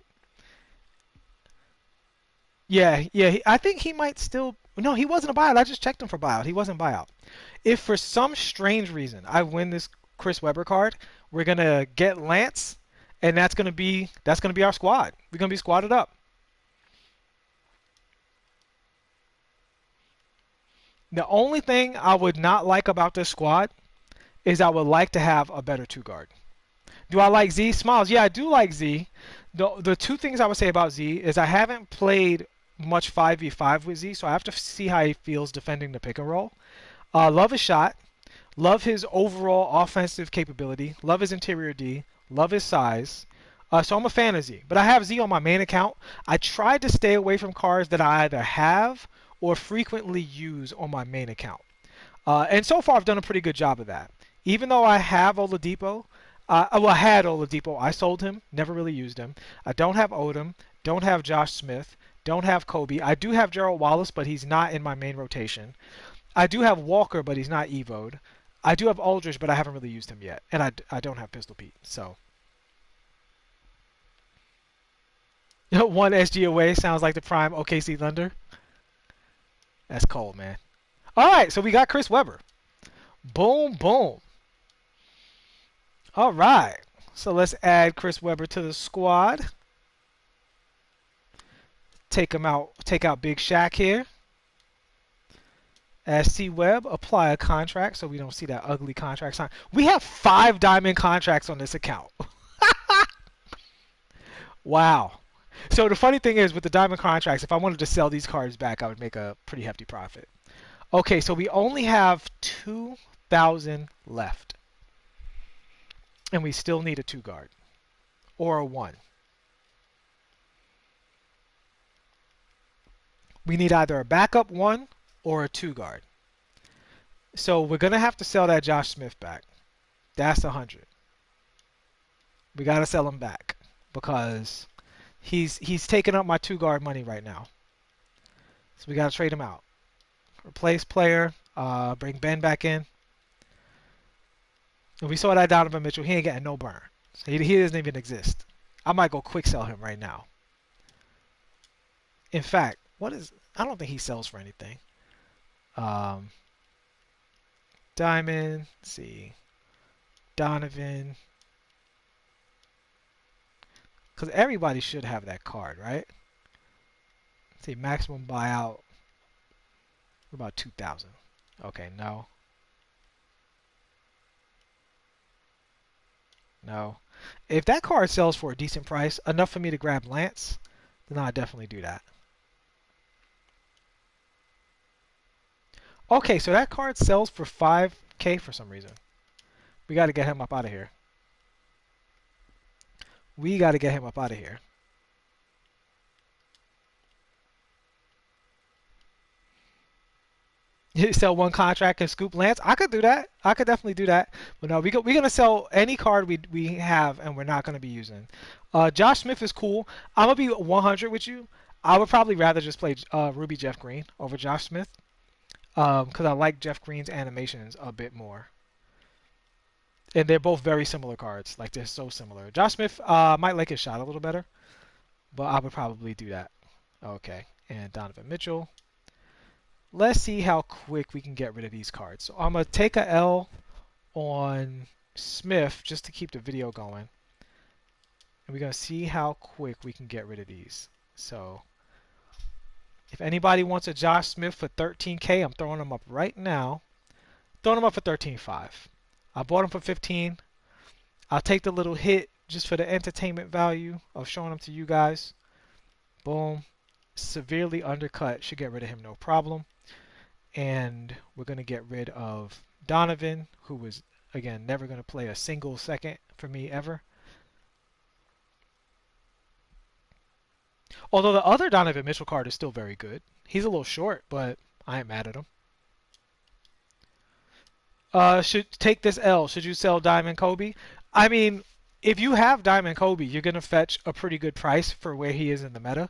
yeah, I think he might still. No, he wasn't a buyout. I just checked him for buyout. He wasn't buyout. If for some strange reason I win this Chris Webber card, we're gonna get Lance, and that's gonna be our squad. We're gonna be squatted up. The only thing I would not like about this squad is I would like to have a better 2 guard. Do I like Z? Smiles. Yeah, I do like Z. The two things I would say about Z is I haven't played much 5v5 with Z, so I have to see how he feels defending the pick and roll. Love his shot. Love his overall offensive capability. Love his interior D. Love his size. So I'm a fan of Z. But I have Z on my main account. I tried to stay away from cards that I either have or frequently use on my main account. And so far I've done a pretty good job of that. Even though I have Oladipo, I had Oladipo. I sold him. Never really used him. I don't have Odom. Don't have Josh Smith. Don't have Kobe. I do have Gerald Wallace, but he's not in my main rotation. I do have Walker, but he's not evoed. I do have Aldridge, but I haven't really used him yet. And I don't have Pistol Pete. So one SG away sounds like the prime OKC Thunder. That's cold, man. All right, so we got Chris Webber. Boom, boom. All right. So let's add Chris Webber to the squad. Take him out. Take out Big Shaq here. As C-Web, apply a contract so we don't see that ugly contract sign. We have 5 diamond contracts on this account. Wow. So the funny thing is with the diamond contracts, if I wanted to sell these cards back, I would make a pretty hefty profit. Okay, so we only have 2,000 left. And we still need a 2 guard. Or a 1. We need either a backup 1 or a 2 guard. So we're going to have to sell that Josh Smith back. That's 100. We got to sell him back because he's taking up my 2 guard money right now. So we got to trade him out. Replace player, bring Ben back in. And we saw that Donovan Mitchell. He ain't getting no burn. So he doesn't even exist. I might go quick sell him right now. In fact, I don't think he sells for anything. Diamond, let's see. Donovan. Because everybody should have that card, right? Let's see, maximum buyout. About 2,000. Okay, no. No. If that card sells for a decent price, enough for me to grab Lance, then I'll definitely do that. Okay, so that card sells for 5K for some reason. We got to get him up out of here. We got to get him up out of here. You sell one contract and scoop Lance. I could do that. I could definitely do that. But no, we're gonna sell any card we have, and we're not gonna be using. Josh Smith is cool. I'm gonna be 100 with you. I would probably rather just play Ruby Jeff Green over Josh Smith, because I like Jeff Green's animations a bit more. And they're both very similar cards. Like they're so similar. Josh Smith might like his shot a little better, but I would probably do that. Okay, and Donovan Mitchell. Let's see how quick we can get rid of these cards. So I'm going to take a L on Smith just to keep the video going. And we're going to see how quick we can get rid of these. So if anybody wants a Josh Smith for 13K, I'm throwing him up right now. Throwing him up for 13.5. I bought him for 15. I'll take the little hit just for the entertainment value of showing him to you guys. Boom. Severely undercut. Should get rid of him no problem. And we're going to get rid of Donovan, who was, again, never going to play a single second for me ever. Although the other Donovan Mitchell card is still very good. He's a little short, but I ain't mad at him. Should take this L. Should you sell Diamond Kobe? I mean, if you have Diamond Kobe, you're going to fetch a pretty good price for where he is in the meta.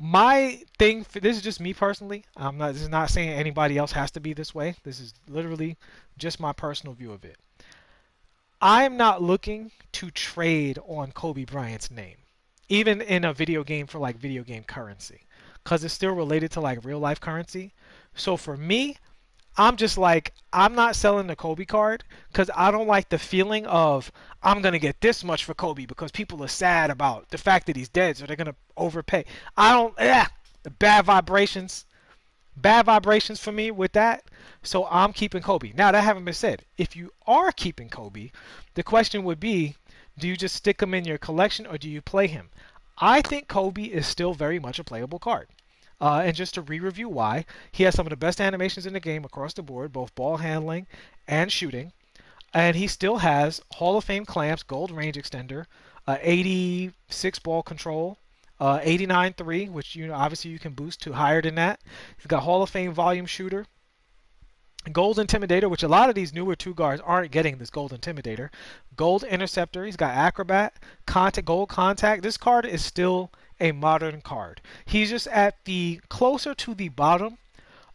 My thing, this is just me personally. This is not saying anybody else has to be this way. This is literally just my personal view of it. I'm not looking to trade on Kobe Bryant's name, even in a video game for like video game currency, because it's still related to like real life currency. So for me, I'm just like, I'm not selling the Kobe card because I don't like the feeling of I'm going to get this much for Kobe because people are sad about the fact that he's dead, so they're going to overpay. I don't, bad vibrations. Bad vibrations for me with that. So I'm keeping Kobe. Now, that having been said, if you are keeping Kobe, the question would be, do you just stick him in your collection or do you play him? I think Kobe is still very much a playable card. And just to re-review why, he has some of the best animations in the game across the board, both ball handling and shooting. And he still has Hall of Fame clamps, gold range extender, 86 ball control, 89 3, which obviously you can boost to higher than that. He's got Hall of Fame volume shooter, gold intimidator, which a lot of these newer two guards aren't getting this gold intimidator. Gold interceptor. He's got acrobat, gold contact. This card is still a modern card. He's just at the closer to the bottom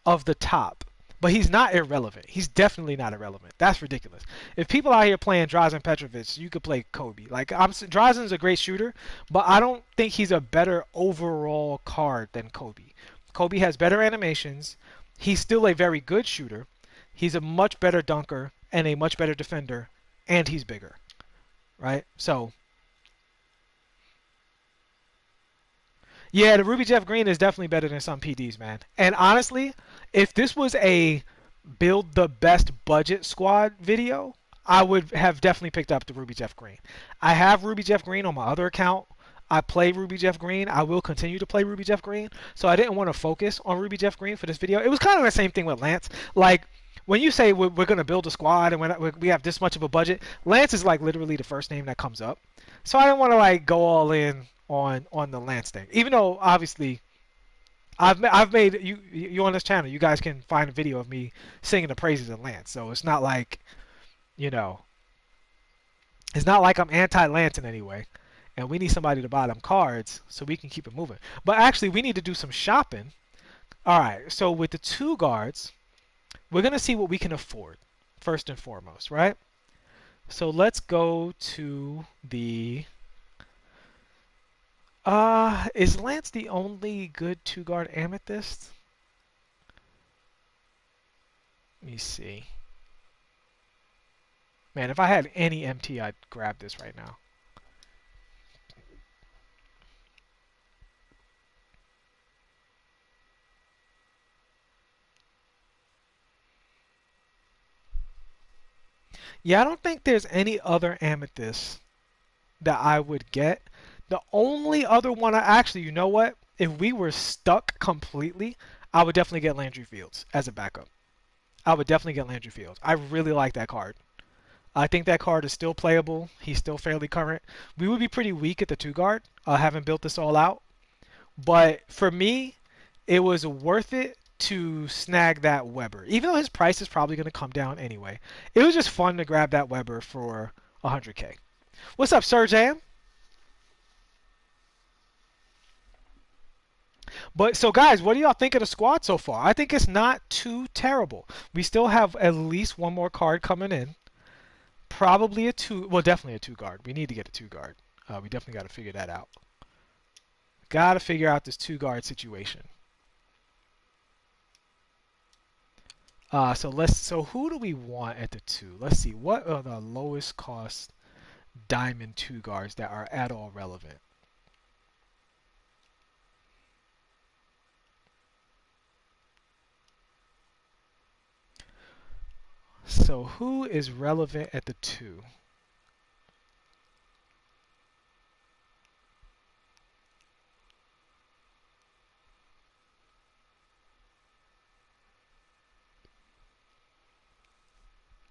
of the top, but he's not irrelevant. He's definitely not irrelevant. That's ridiculous. If people out here playing Drazen Petrovic, you could play Kobe. Like Drazen's a great shooter, but I don't think he's a better overall card than Kobe. Kobe has better animations. He's still a very good shooter. He's a much better dunker and a much better defender, and he's bigger, right? So yeah, the Ruby Jeff Green is definitely better than some PDs, man. And honestly, if this was a build the best budget squad video, I would have definitely picked up the Ruby Jeff Green. I have Ruby Jeff Green on my other account. I play Ruby Jeff Green. I will continue to play Ruby Jeff Green. So I didn't want to focus on Ruby Jeff Green for this video. It was kind of the same thing with Lance. Like, when you say we're going to build a squad and we have this much of a budget, Lance is like literally the first name that comes up. So I didn't want to like go all in on the Lance thing. Even though obviously I've made you on this channel, you guys can find a video of me singing the praises of Lance. So it's not like, it's not like I'm anti-Lance in any way. And we need somebody to buy them cards so we can keep it moving. But actually, we need to do some shopping. All right, so with the two guards, we're going to see what we can afford, first and foremost, right? So let's go to the... is Lance the only good two-guard amethyst? Let me see. Man, if I had any MT, I'd grab this right now. Yeah, I don't think there's any other amethyst that I would get. The only other one I actually, you know what? If we were stuck completely, I would definitely get Landry Fields as a backup. I would definitely get Landry Fields. I really like that card. I think that card is still playable. He's still fairly current. We would be pretty weak at the two guard, having built this all out. But for me, it was worth it to snag that Weber. Even though his price is probably going to come down anyway. It was just fun to grab that Weber for 100K. What's up, Sir Jam? But so guys, what do y'all think of the squad so far? I think it's not too terrible. We still have at least one more card coming in. Probably a two, well, definitely a two guard. We need to get a two guard. We definitely got to figure that out. Got to figure out this two guard situation. So who do we want at the two? Let's see. What are the lowest cost diamond two guards that are at all relevant? So who is relevant at the two?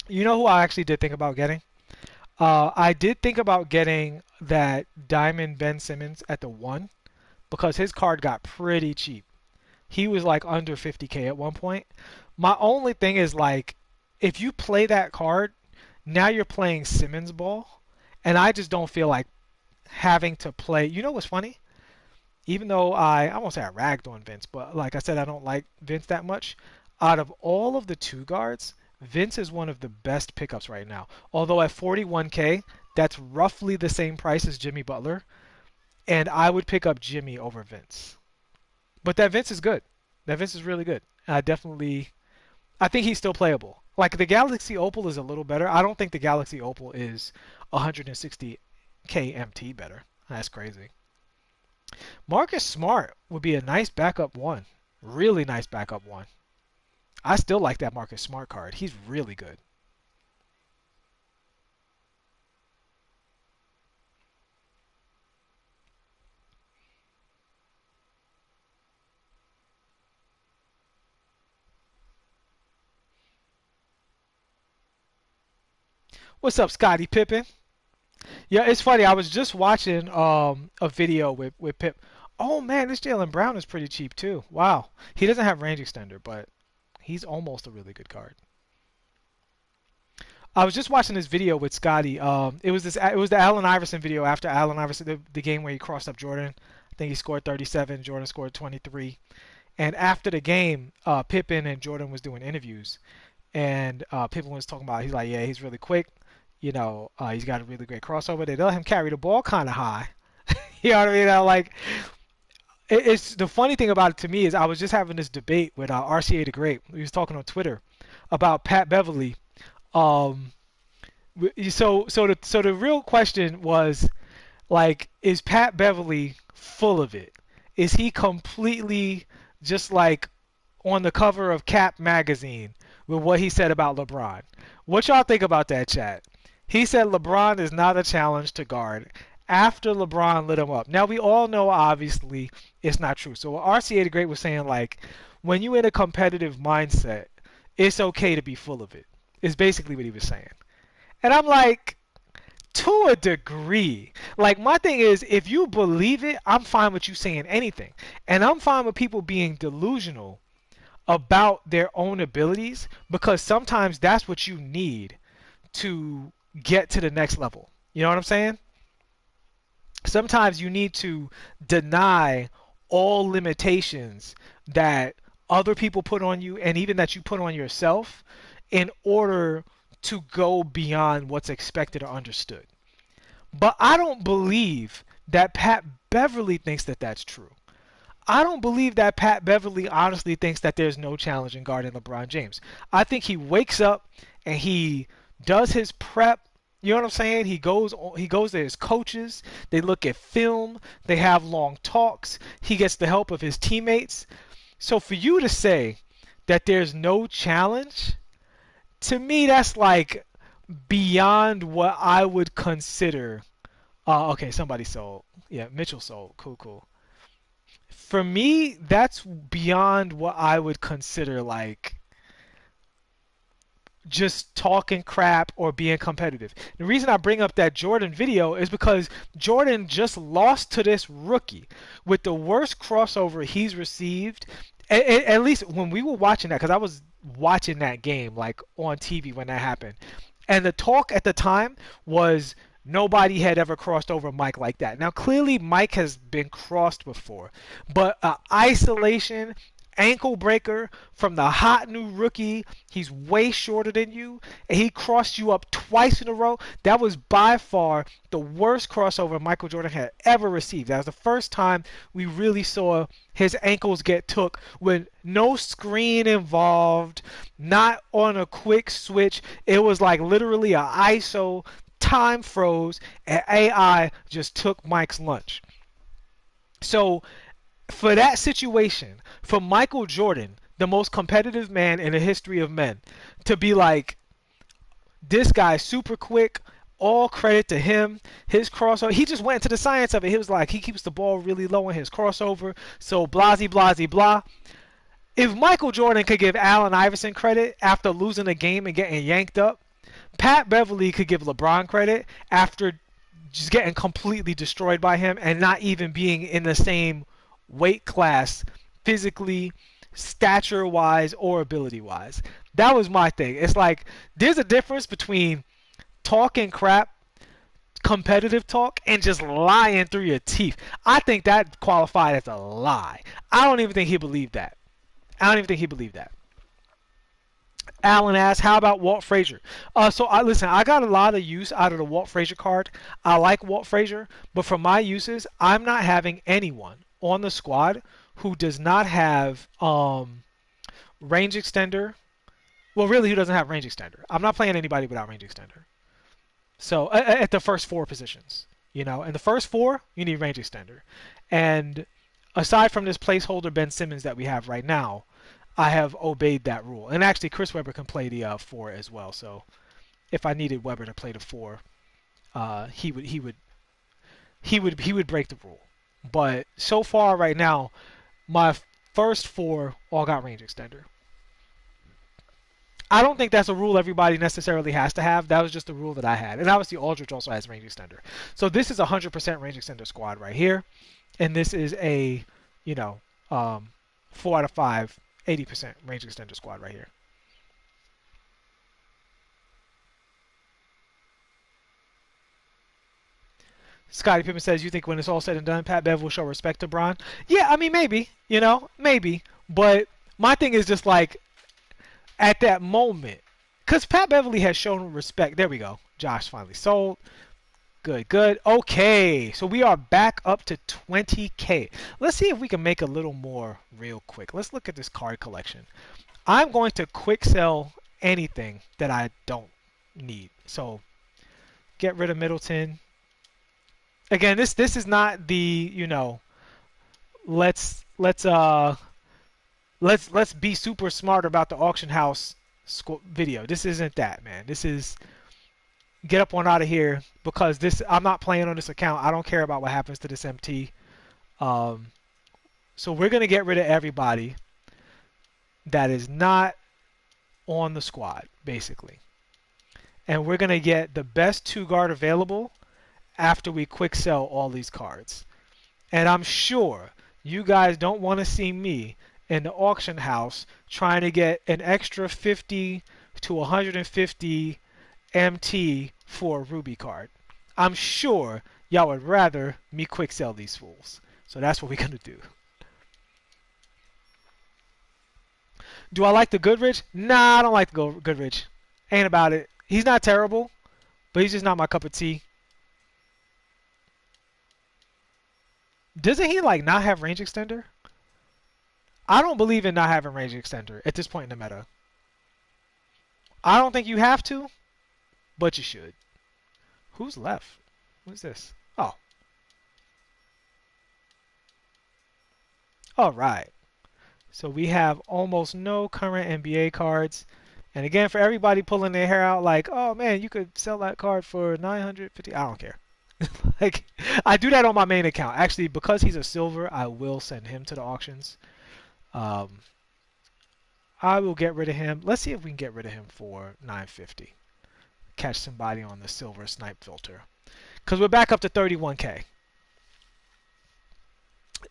You know who I actually did think about getting? I did think about getting that Diamond Ben Simmons at the one because his card got pretty cheap. He was like under 50K at one point. My only thing is like, if you play that card, now you're playing Simmons ball, and I just don't feel like having to play. You know what's funny? Even though I won't say I ragged on Vince, but like I said, I don't like Vince that much. Out of all of the two guards, Vince is one of the best pickups right now. Although at 41K, that's roughly the same price as Jimmy Butler, and I would pick up Jimmy over Vince. But that Vince is good. That Vince is really good. I think he's still playable. Like the Galaxy Opal is a little better. I don't think the Galaxy Opal is 160K MT better. That's crazy. Marcus Smart would be a nice backup one. Really nice backup one. I still like that Marcus Smart card. He's really good. What's up, Scotty Pippen? Yeah, it's funny. I was just watching a video with Pip. Oh man, this Jalen Brown is pretty cheap too. Wow. He doesn't have range extender, but he's almost a really good card. I was just watching this video with Scotty. It was the Allen Iverson video after Allen Iverson the game where he crossed up Jordan. I think he scored 37. Jordan scored 23. And after the game, Pippen and Jordan was doing interviews, and Pippen was talking about he's like, yeah, he's really quick. He's got a really great crossover. They let him carry the ball kind of high. You know what I mean? It's the funny thing about it to me is I was just having this debate with RCA the Great. He was talking on Twitter about Pat Beverly. Um, so the real question was like, is Pat Beverly full of it? Is he completely just like on the cover of Cap magazine with what he said about LeBron? What y'all think about that, chat? He said LeBron is not a challenge to guard after LeBron lit him up. Now we all know obviously it's not true. So RCA the Great was saying like, when you in a competitive mindset, it's okay to be full of it. Is basically what he was saying. And I'm like, to a degree. Like my thing is, if you believe it, I'm fine with you saying anything. And I'm fine with people being delusional about their own abilities because sometimes that's what you need to get to the next level. You know what I'm saying? Sometimes you need to deny all limitations that other people put on you and even that you put on yourself in order to go beyond what's expected or understood. But I don't believe that Pat Beverly thinks that that's true. I don't believe that Pat Beverly honestly thinks that there's no challenge in guarding LeBron James. I think he wakes up and he does his prep. You know what I'm saying? He goes to his coaches. They look at film. They have long talks. He gets the help of his teammates. So for you to say that there's no challenge, to me that's like beyond what I would consider Okay, somebody sold. Yeah, Mitchell sold. Cool, cool. For me, that's beyond what I would consider like just talking crap or being competitive. The reason I bring up that Jordan video is because Jordan just lost to this rookie with the worst crossover he's received. At least when we were watching that, because I was watching that game like on TV when that happened, and the talk at the time was nobody had ever crossed over Mike like that. Now clearly Mike has been crossed before, but isolation ankle breaker from the hot new rookie. He's way shorter than you, and he crossed you up twice in a row. That was by far the worst crossover Michael Jordan had ever received. That was the first time we really saw his ankles get took with no screen involved, not on a quick switch. It was like literally a ISO, time froze, and AI just took Mike's lunch. So for that situation, for Michael Jordan, the most competitive man in the history of men, to be like, this guy's super quick, all credit to him. His crossover, he just went into the science of it. He was like, he keeps the ball really low in his crossover, so blasey, blasey, blah. If Michael Jordan could give Allen Iverson credit after losing a game and getting yanked up, Pat Beverly could give LeBron credit after just getting completely destroyed by him and not even being in the same weight class physically, stature wise, or ability wise. That was my thing. It's like there's a difference between talking crap, competitive talk, and just lying through your teeth. I think that qualified as a lie. I don't even think he believed that. I don't even think he believed that. Alan asks, how about Walt Frazier? So listen, I got a lot of use out of the Walt Frazier card. I like Walt Frazier, but for my uses, I'm not having anyone on the squad who does not have range extender. Well, really, who doesn't have range extender? I'm not playing anybody without range extender. So at the first four positions, in the first four, you need range extender. And aside from this placeholder Ben Simmons that we have right now, I have obeyed that rule. And actually, Chris Webber can play the four as well. So if I needed Webber to play the four, he would break the rule. But so far right now, my first four all got range extender. I don't think that's a rule everybody necessarily has to have. That was just the rule that I had. And obviously Aldridge also has range extender. So this is a 100% range extender squad right here. And this is a, 4 out of 5, 80% range extender squad right here. Scottie Pippen says, you think when it's all said and done, Pat Bev will show respect to Bron? Yeah, I mean, maybe, maybe. But my thing is just like, at that moment, because Pat Beverly has shown respect. There we go. Josh finally sold. Good, good. Okay, so we are back up to 20K. Let's see if we can make a little more real quick. Let's look at this card collection. I'm going to quick sell anything that I don't need. So get rid of Middleton. Again, this is not the, let's be super smart about the auction house video. This isn't that, man. This is get up on out of here because I'm not playing on this account. I don't care about what happens to this MT. So we're gonna get rid of everybody that is not on the squad, basically, and we're gonna get the best 2-guard available after we quick sell all these cards. And I'm sure you guys don't want to see me in the auction house trying to get an extra 50 to 150 MT for a Ruby card. I'm sure y'all would rather me quick sell these fools. So that's what we're going to do. Do I like the Goodrich? Nah, I don't like the Goodrich. Ain't about it. He's not terrible, but he's just not my cup of tea. Doesn't he not have range extender? I don't believe in not having range extender at this point in the meta. I don't think you have to, but you should. Who's left? Who's this? Oh. All right. So we have almost no current NBA cards. And again, for everybody pulling their hair out like, oh man, you could sell that card for 950. I don't care. Like, I do that on my main account. Actually, because he's a silver, I will send him to the auctions. Um, I will get rid of him. Let's see if we can get rid of him for 950. Catch somebody on the silver snipe filter. Because we're back up to 31K.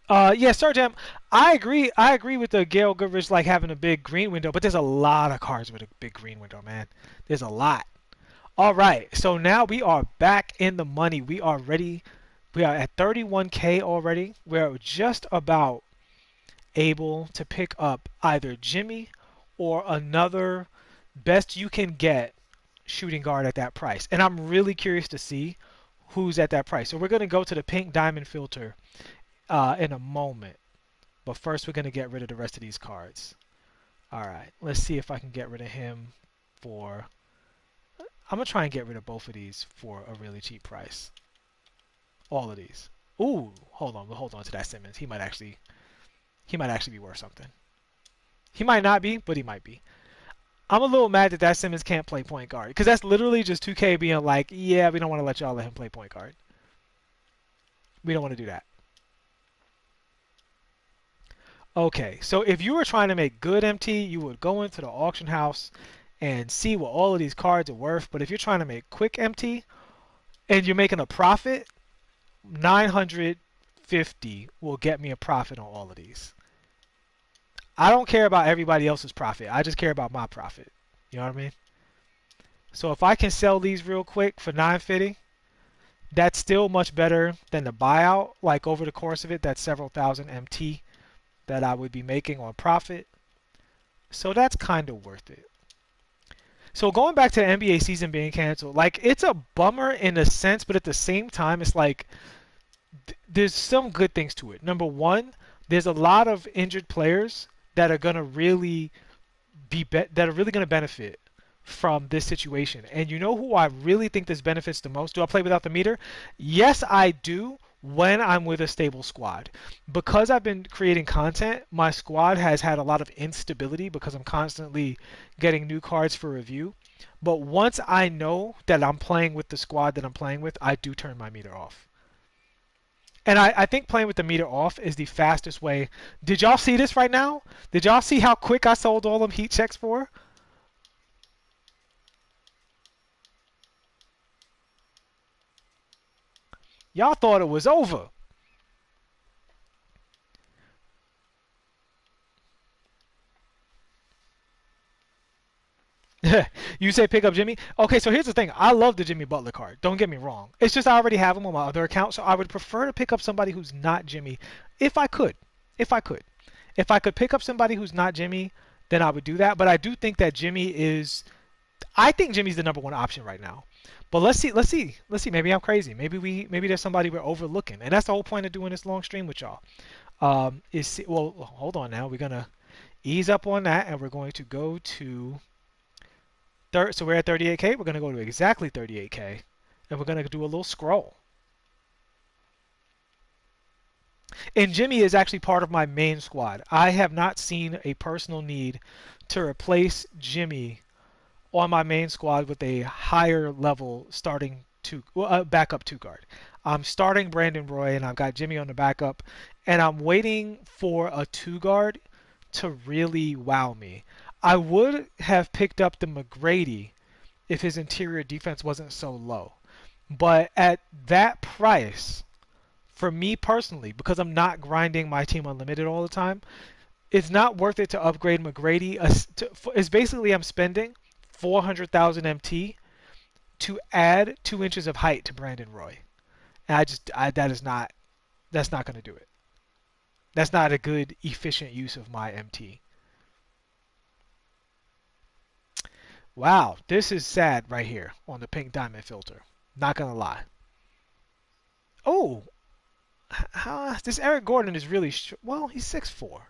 Yeah, Star Jam, I agree. I agree with the Gail Goodrich like having a big green window, but there's a lot of cards with a big green window, man. There's a lot. All right, so now we are back in the money. We are ready. We are at 31K already. We're just about able to pick up either Jimmy or another best you can get shooting guard at that price. And I'm really curious to see who's at that price. So we're going to go to the pink diamond filter in a moment. But first we're going to get rid of the rest of these cards. All right, let's see if I can get rid of him for... I'm going to try and get rid of both of these for a really cheap price. All of these. Ooh, hold on to that Simmons. He might actually be worth something. He might not be, but he might be. I'm a little mad that Simmons can't play point guard because that's literally just 2K being like, yeah, we don't want to let y'all let him play point guard. We don't want to do that. Okay, so if you were trying to make good MT, you would go into the auction house and see what all of these cards are worth. But if you're trying to make quick MT and you're making a profit, 950 will get me a profit on all of these. I don't care about everybody else's profit. I just care about my profit. You know what I mean? So if I can sell these real quick for 950, that's still much better than the buyout. Like over the course of it, that's several thousand MT that I would be making on profit. So that's kind of worth it. So going back to the NBA season being canceled, like it's a bummer in a sense, but at the same time, it's like there's some good things to it. Number one, there's a lot of injured players that are gonna really benefit from this situation. And you know who I really think this benefits the most? Do I play without the meter? Yes, I do when I'm with a stable squad. Because I've been creating content, my squad has had a lot of instability because I'm constantly getting new cards for review. But once I know that I'm playing with the squad that I'm playing with, I do turn my meter off. And I think playing with the meter off is the fastest way. Did y'all see this right now? Did y'all see how quick I sold all them heat checks for? Y'all thought it was over. You say pick up Jimmy? Okay, so here's the thing. I love the Jimmy Butler card. Don't get me wrong. It's just I already have him on my other account, so I would prefer to pick up somebody who's not Jimmy if I could. If I could. If I could pick up somebody who's not Jimmy, then I would do that. But I do think that Jimmy is... I think Jimmy's the number one option right now. But let's see. Maybe I'm crazy. Maybe there's somebody we're overlooking. And that's the whole point of doing this long stream with y'all. Well, hold on now. We're going to ease up on that, and we're going to go to... So we're at 38K. We're going to go to exactly 38K. And we're going to do a little scroll. And Jimmy is actually part of my main squad. I have not seen a personal need to replace Jimmy on my main squad with a higher level backup two guard. I'm starting Brandon Roy, and I've got Jimmy on the backup. And I'm waiting for a two guard to really wow me. I would have picked up the McGrady if his interior defense wasn't so low. But at that price, for me personally, because I'm not grinding my team unlimited all the time, it's not worth it to upgrade McGrady. It's basically I'm spending 400,000 MT to add 2 inches of height to Brandon Roy. And that's not going to do it. That's not a good, efficient use of my MT. Wow, this is sad right here on the pink diamond filter. Not gonna lie. Oh, this Eric Gordon is really well. He's 6'4".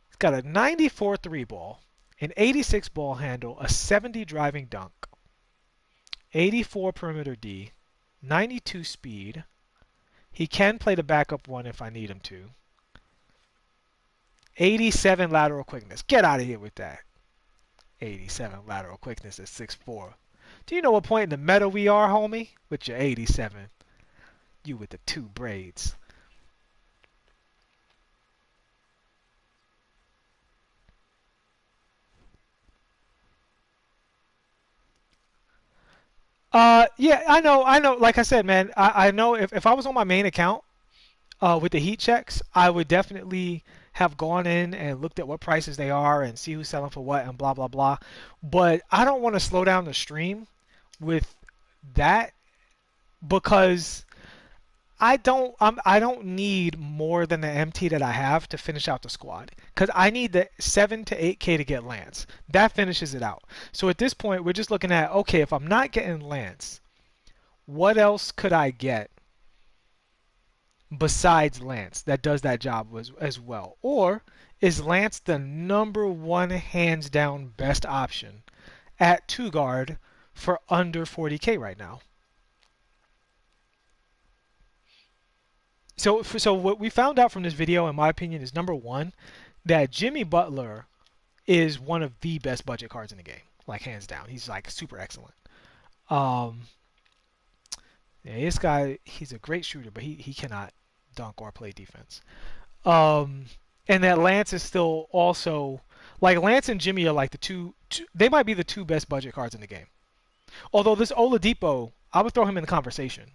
He's got a 94 3 ball, an 86 ball handle, a 70 driving dunk, 84 perimeter D, 92 speed. He can play the backup one if I need him to. 87 lateral quickness. Get out of here with that. 87 lateral quickness at 6'4". Do you know what point in the meta we are, homie? With your 87. You with the two braids. Yeah, I know. Like I said, man, I know if I was on my main account, with the heat checks, I would definitely have gone in and looked at what prices they are and see who's selling for what and blah blah blah. But I don't want to slow down the stream with that because I don't need more than the MT that I have to finish out the squad because I need the 7 to 8K to get Lance. That finishes it out. So at this point, we're just looking at, okay, if I'm not getting Lance, what else could I get besides Lance that does that job as well? Or is Lance the number one hands down best option at 2 guard for under 40K right now? So what we found out from this video, in my opinion, is number one, that Jimmy Butler is one of the best budget cards in the game, like hands down. He's like super excellent. Um, yeah, this guy, he's a great shooter, but he cannot dunk or play defense. Um, and that Lance is still also like Lance and Jimmy are like the two. They might be the two best budget cards in the game. Although this Oladipo, I would throw him in the conversation.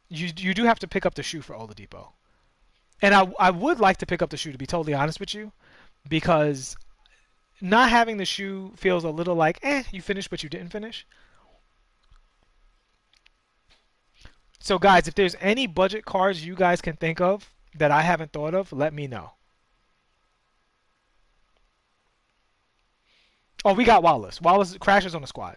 You do have to pick up the shoe for Oladipo. And I would like to pick up the shoe, to be totally honest with you, because not having the shoe feels a little like, you finished but you didn't finish. So guys, if there's any budget cards you guys can think of that I haven't thought of, let me know. Oh, we got Wallace. Wallace crashes on the squad.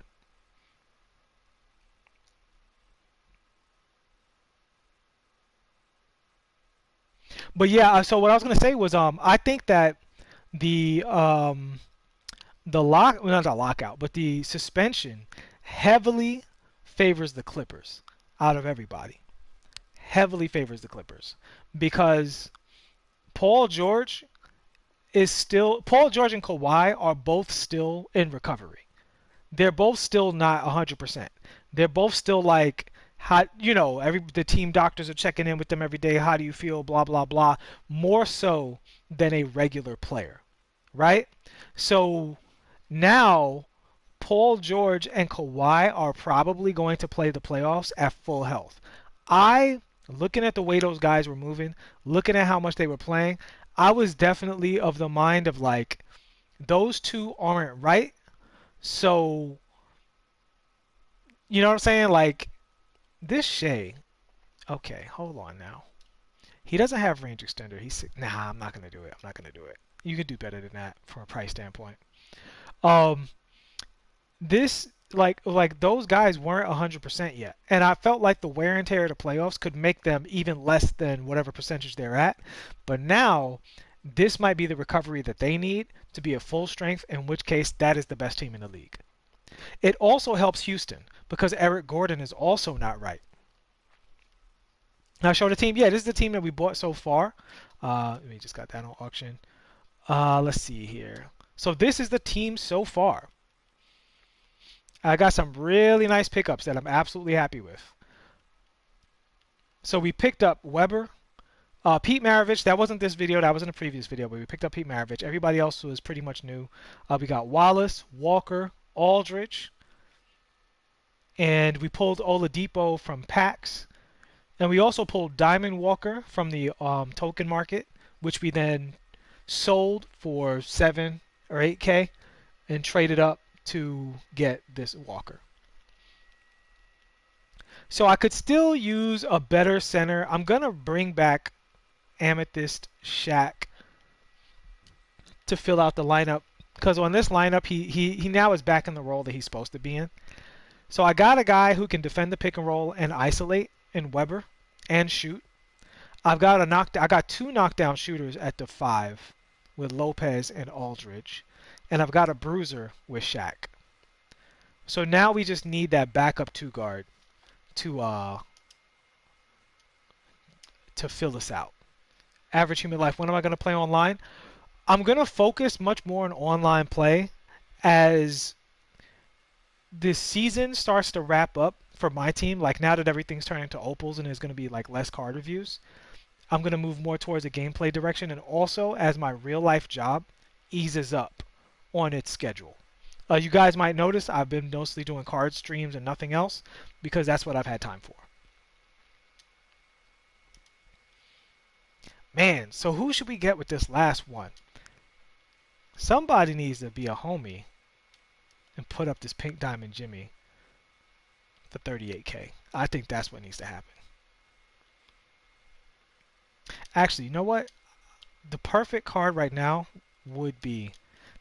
But yeah, so what I was gonna say was, I think that the well, not the lockout, but the suspension heavily favors the Clippers out of everybody. Heavily favors the Clippers because Paul George Paul George and Kawhi are both still in recovery. They're both still not 100%. They're both still like, how, the team doctors are checking in with them every day. How do you feel? Blah blah blah. More so than a regular player, right? So now Paul George and Kawhi are probably going to play the playoffs at full health. Looking at the way those guys were moving, looking at how much they were playing, I was definitely of the mind of like, those two aren't right. So, you know what I'm saying? Like, this Shea, okay, hold on now. He doesn't have range extender. Nah, I'm not going to do it. I'm not going to do it. You could do better than that from a price standpoint. Um, this like those guys weren't 100% yet, and I felt like the wear and tear of the playoffs could make them even less than whatever percentage they're at. But now this might be the recovery that they need to be at full strength, in which case that is the best team in the league. It also helps Houston because Eric Gordon is also not right. Now show the team. Yeah, this is the team that we bought so far. We just got that on auction. Let's see here. So this is the team so far. I got some really nice pickups that I'm absolutely happy with. So we picked up Weber, Pete Maravich. That wasn't this video. That was in a previous video, but we picked up Pete Maravich. Everybody else was pretty much new. We got Wallace, Walker, Aldridge, and we pulled Oladipo from PAX. And we also pulled Diamond Walker from the token market, which we then sold for 7 or 8K and traded up to get this Walker. So I could still use a better center. I'm going to bring back Amethyst Shaq to fill out the lineup, because on this lineup he now is back in the role that he's supposed to be in. So I got a guy who can defend the pick and roll and isolate in Weber and shoot. I got 2 knockdown shooters at the 5 with Lopez and Aldridge, and I've got a bruiser with Shaq. So now we just need that backup 2 guard to fill us out. Average human life. When am I going to play online? I'm going to focus much more on online play as this season starts to wrap up for my team, like now that everything's turning to opals and there's going to be like less card reviews, I'm going to move more towards a gameplay direction, and also as my real life job eases up on its schedule. You guys might notice I've been mostly doing card streams and nothing else because that's what I've had time for. Man, so who should we get with this last one? Somebody needs to be a homie and put up this pink diamond Jimmy for 38K. I think that's what needs to happen. Actually, you know what? The perfect card right now would be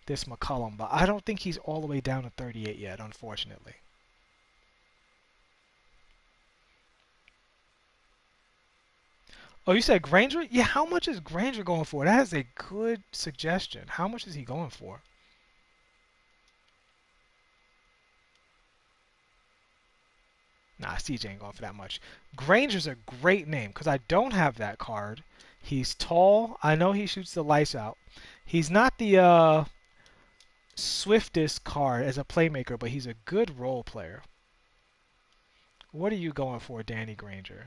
this McCollum, but I don't think he's all the way down to 38 yet, unfortunately. Oh, you said Granger? Yeah, how much is Granger going for? That is a good suggestion. How much is he going for? Nah, CJ ain't going for that much. Granger's a great name because I don't have that card. He's tall. I know he shoots the lights out. He's not the swiftest card as a playmaker, but he's a good role player. What are you going for, Danny Granger?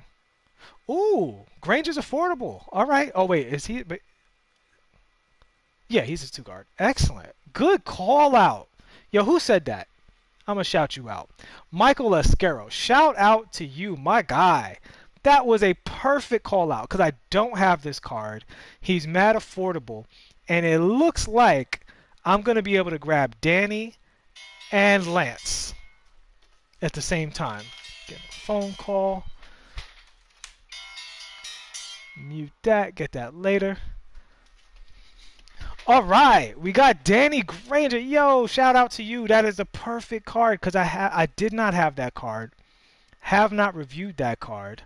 Ooh, Granger's affordable. All right. Oh wait, is he? But yeah, he's a 2 guard. Excellent. Good call out. Yo, who said that? I'm gonna shout you out. Michael Esquero. Shout out to you, my guy. That was a perfect call out because I don't have this card. He's mad affordable, and it looks like I'm gonna be able to grab Danny and Lance at the same time. Get a phone call. Mute that, get that later. All right, we got Danny Granger. Yo, shout out to you. That is the perfect card because I did not have that card. Have not reviewed that card.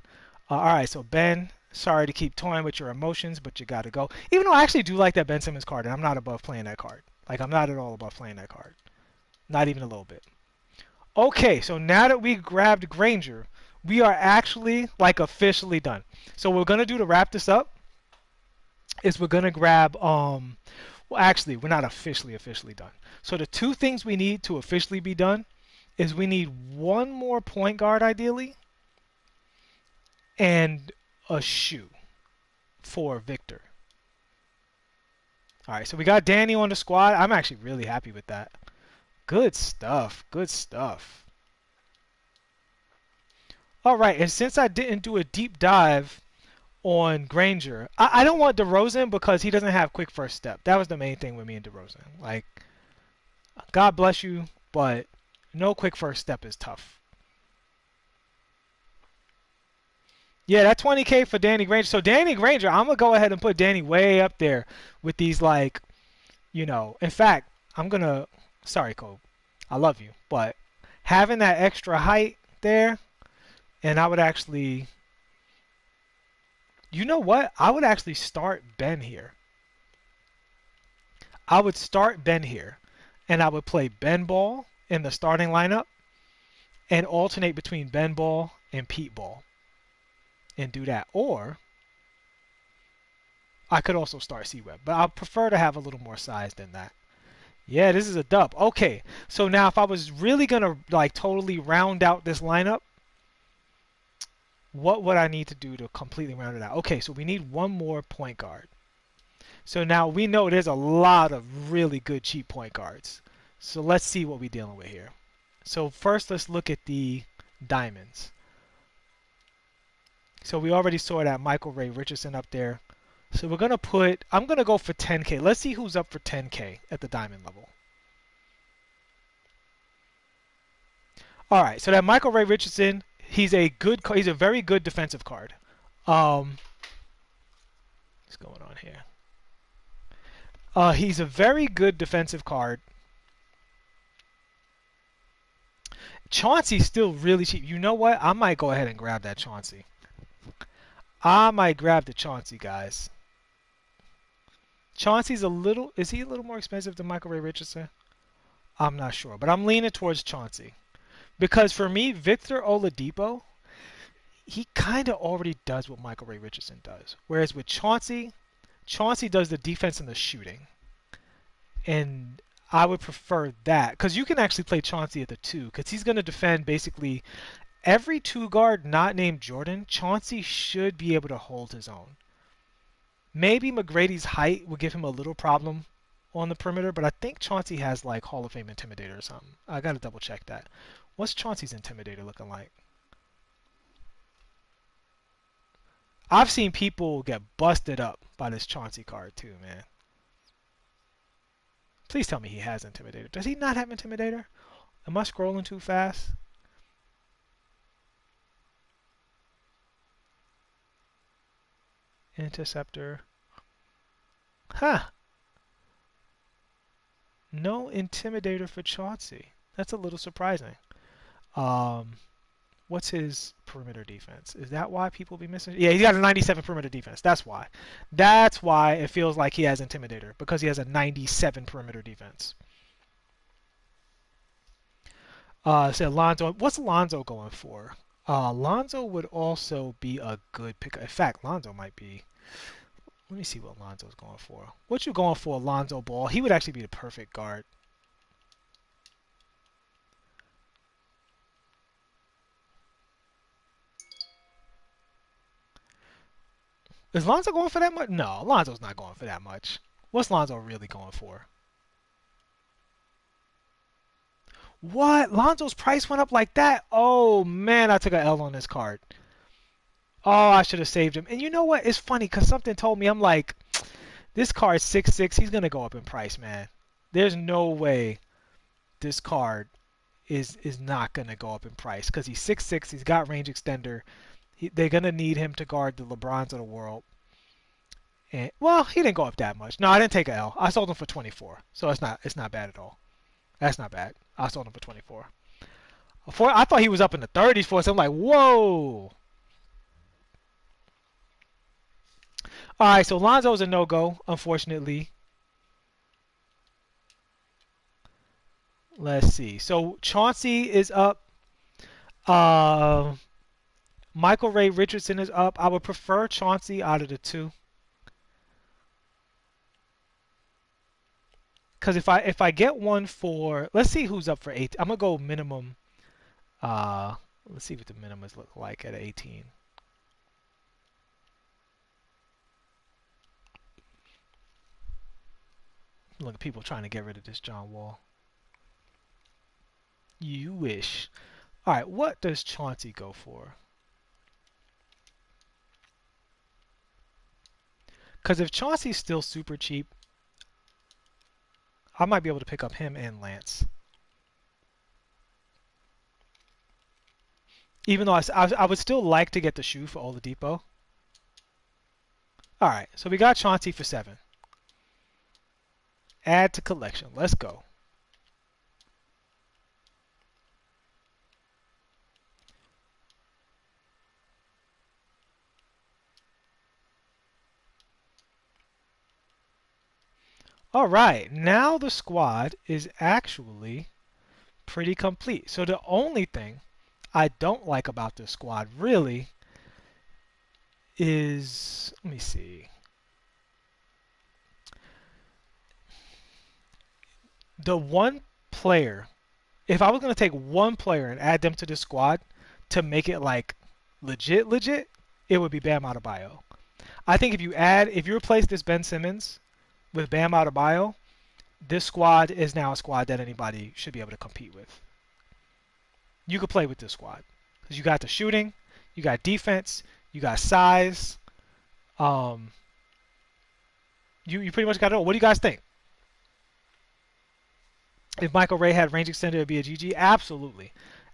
All right, so Ben, sorry to keep toying with your emotions, but you got to go. Even though I actually do like that Ben Simmons card, and I'm not above playing that card. Like, I'm not at all above playing that card. Not even a little bit. Okay, so now that we grabbed Granger, we are actually, like, officially done. So what we're going to do to wrap this up is we're going to grab, well, actually, we're not officially done. So the 2 things we need to officially be done is we need 1 more point guard, ideally, and a shoe for Victor. All right, so we got Danny on the squad. I'm actually really happy with that. Good stuff. Good stuff. All right, and since I didn't do a deep dive on Granger, I don't want DeRozan because he doesn't have quick first step. That was the main thing with me and DeRozan. Like, God bless you, but no quick first step is tough. Yeah, that 20K for Danny Granger. So Danny Granger, I'm going to go ahead and put Danny way up there with these, like, you know. In fact, I'm going to, sorry, Cole, I love you, but having that extra height there, and I would actually, you know what? I would actually start Ben here. I would start Ben here, and I would play Ben Ball in the starting lineup and alternate between Ben Ball and Pete Ball and do that. Or I could also start C-Web, but I prefer to have a little more size than that. Yeah, this is a dub. Okay, so now if I was really going to like totally round out this lineup, what would I need to do to completely round it out? Okay, so we need 1 more point guard. So now we know there's a lot of really good cheap point guards. So let's see what we're dealing with here. So first let's look at the diamonds. So we already saw that Michael Ray Richardson up there. So we're going to put, I'm going to go for 10K. Let's see who's up for 10K at the diamond level. All right, so that Michael Ray Richardson, he's a very good defensive card. What's going on here? He's a very good defensive card. Chauncey's still really cheap. You know what? I might go ahead and grab that Chauncey. I might grab the Chauncey, guys. Chauncey's is he a little more expensive than Michael Ray Richardson? I'm not sure, but I'm leaning towards Chauncey. Because for me, Victor Oladipo, he kind of already does what Michael Ray Richardson does. Whereas with Chauncey, Chauncey does the defense and the shooting. And I would prefer that. Because you can actually play Chauncey at the 2. Because he's going to defend basically every two guard not named Jordan, Chauncey should be able to hold his own. Maybe McGrady's height will give him a little problem on the perimeter, but I think Chauncey has like Hall of Fame Intimidator or something. I gotta double check that. What's Chauncey's Intimidator looking like? I've seen people get busted up by this Chauncey card too, man. Please tell me he has Intimidator. Does he not have Intimidator? Am I scrolling too fast? Interceptor. Huh. No Intimidator for Chauncey. That's a little surprising. What's his perimeter defense? Is that why people be missing? Yeah, he's got a 97 perimeter defense. That's why. That's why it feels like he has Intimidator, because he has a 97 perimeter defense. So Lonzo, what's Lonzo going for? Lonzo would also be a good pick. In fact, Lonzo might be. Let me see what Lonzo's going for. What you going for, Lonzo Ball? He would actually be the perfect guard. Is Lonzo going for that much? No, Lonzo's not going for that much. What's Lonzo really going for? What? Lonzo's price went up like that? Oh, man, I took an L on this card. Oh, I should have saved him. And you know what? It's funny because something told me, I'm like, this card's 6'6". He's going to go up in price, man. There's no way this card is not going to go up in price because he's 6'6". He's got range extender. They're going to need him to guard the LeBrons of the world. And, well, he didn't go up that much. No, I didn't take an L. I sold him for 24. So it's not bad at all. That's not bad. I sold him for 24. I thought he was up in the 30s for us. I'm like, whoa. All right, so Lonzo's a no-go, unfortunately. Let's see. So Chauncey is up. Michael Ray Richardson is up. I would prefer Chauncey out of the two. Because if I get one for, let's see who's up for 8. I'm gonna go minimum. Let's see what the minimums look like at 18. Look at people trying to get rid of this John Wall. You wish. All right, what does Chauncey go for? Because if Chauncey's still super cheap, I might be able to pick up him and Lance. Even though I would still like to get the shoe for Oladipo. All right, so we got Chauncey for 7. Add to collection. Let's go. All right, now the squad is actually pretty complete. So the only thing I don't like about this squad really is, let me see. The one player, if I was going to take one player and add them to the squad to make it like legit, it would be Bam Adebayo. I think if you replace this Ben Simmons with Bam Adebayo, this squad is now a squad that anybody should be able to compete with. You could play with this squad because you got the shooting, you got defense, you got size. You pretty much got it all. What do you guys think? If Michael Ray had range extender, it would be a GG. Absolutely,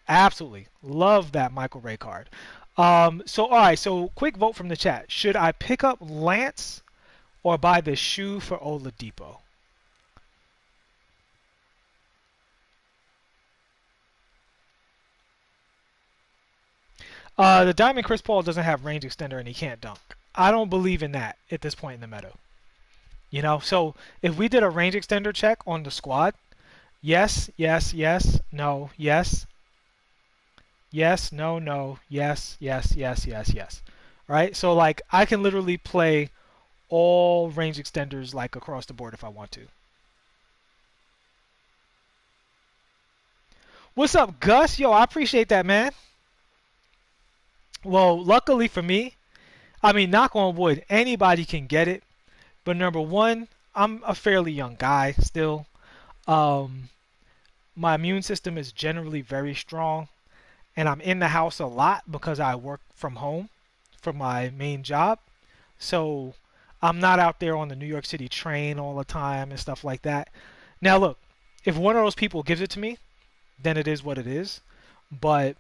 absolutely. Love that Michael Ray card. So all right. So quick vote from the chat. Should I pick up Lance or buy the shoe for Oladipo? The Diamond Chris Paul doesn't have range extender and he can't dunk. I don't believe in that at this point in the meta. You know, so if we did a range extender check on the squad, yes, yes, yes, no, yes, yes, no, no, yes, yes, yes, yes, yes. Right? So like I can literally play all range extenders like across the board if I want to. What's up, Gus? Yo, I appreciate that, man. Well, luckily for me, I mean, knock on wood, anybody can get it. But number one, I'm a fairly young guy still. Um, my immune system is generally very strong, and I'm in the house a lot because I work from home for my main job. So I'm not out there on the New York City train all the time and stuff like that. Now, look, if one of those people gives it to me, then it is what it is. But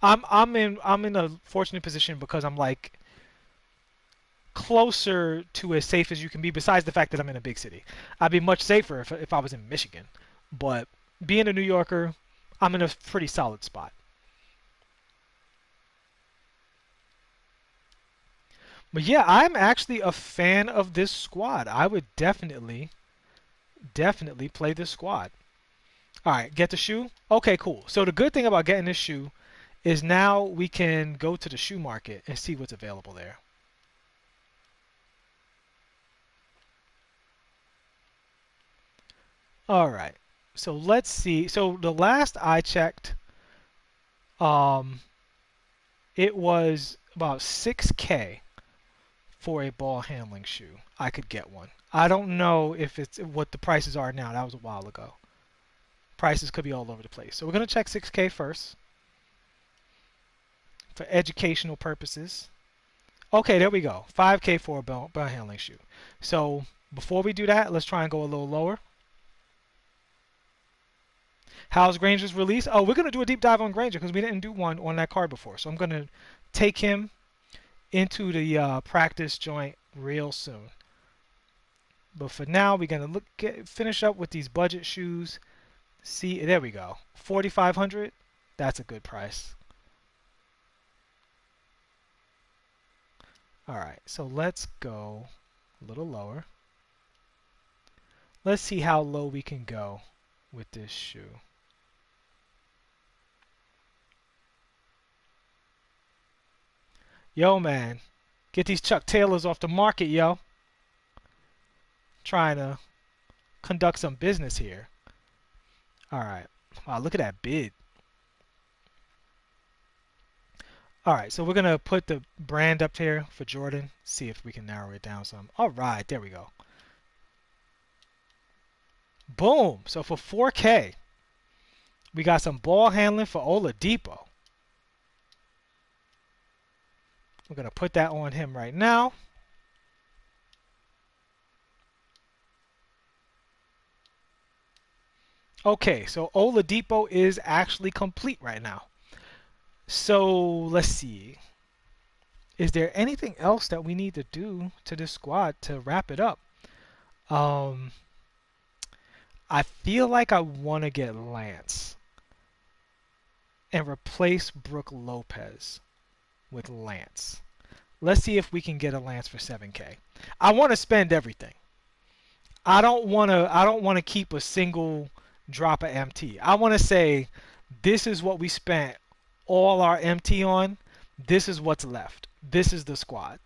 I'm in a fortunate position because I'm like closer to as safe as you can be. Besides the fact that I'm in a big city, I'd be much safer if I was in Michigan. But being a New Yorker, I'm in a pretty solid spot. But yeah, I'm actually a fan of this squad. I would definitely play this squad. All right, get the shoe. Okay, cool. So the good thing about getting this shoe is now we can go to the shoe market and see what's available there. All right. So let's see. So the last I checked, um, it was about 6K for a ball handling shoe. I could get one. I don't know if it's what the prices are now. That was a while ago. Prices could be all over the place. So we're gonna check 6K first for educational purposes. Okay, there we go. 5K for a ball handling shoe. So before we do that, let's try and go a little lower. How's Granger's release? Oh, we're going to do a deep dive on Granger because we didn't do one on that card before. So I'm going to take him into the practice joint real soon. But for now, we're going to finish up with these budget shoes. See, there we go. 4,500. That's a good price. All right, so let's go a little lower. Let's see how low we can go with this shoe. Yo, man, get these Chuck Taylors off the market, yo. Trying to conduct some business here. All right. Wow, look at that bid. All right, so we're going to put the brand up here for Jordan. See if we can narrow it down some. All right, there we go. Boom. So for 4K, we got some ball handling for Oladipo. We're going to put that on him right now. Okay, so Oladipo is actually complete right now. So let's see. Is there anything else that we need to do to this squad to wrap it up? I feel like I want to get Lance and replace Brook Lopez with Lance. Let's see if we can get a Lance for 7K. I want to spend everything. I don't want to keep a single drop of MT. I want to say this is what we spent all our MT on. This is what's left. This is the squad.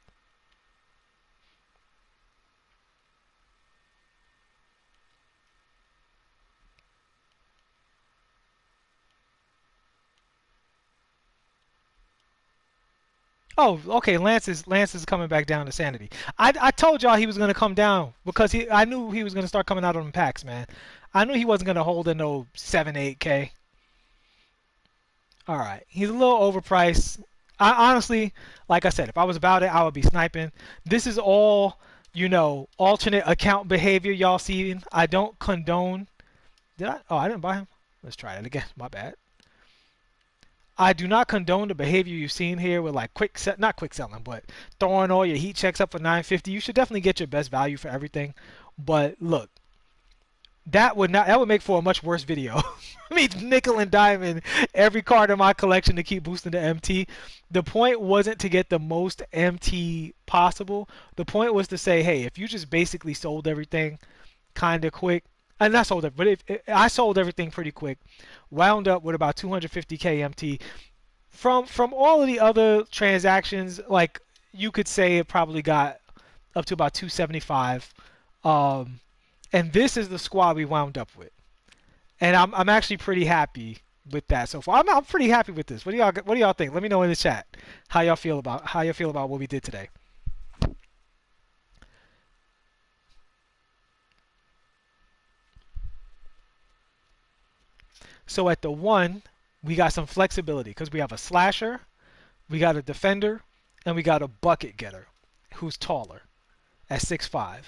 Oh, okay. Lance is coming back down to sanity. I told y'all he was gonna come down because I knew he was gonna start coming out on packs, man. I knew he wasn't gonna hold in no 7 8K. All right, he's a little overpriced. I honestly, like I said, if I was about it, I would be sniping. This is all alternate account behavior y'all seen. I don't condone. Did I? Oh, I didn't buy him. Let's try that again. My bad. I do not condone the behavior you've seen here with like not quick selling, but throwing all your heat checks up for 950. You should definitely get your best value for everything. But look, that would make for a much worse video. I mean, nickel and diamond every card in my collection to keep boosting the MT. The point wasn't to get the most MT possible. The point was to say, hey, if you just basically sold everything kind of quick, and not sold it, but if I sold everything pretty quick, wound up with about 250K MT from all of the other transactions. Like you could say, it probably got up to about 275. Um, and this is the squad we wound up with, and I'm actually pretty happy with that so far. I'm pretty happy with this. What do y'all think? Let me know in the chat how y'all feel about what we did today. So at the 1, we got some flexibility because we have a slasher, we got a defender, and we got a bucket getter who's taller at 6'5".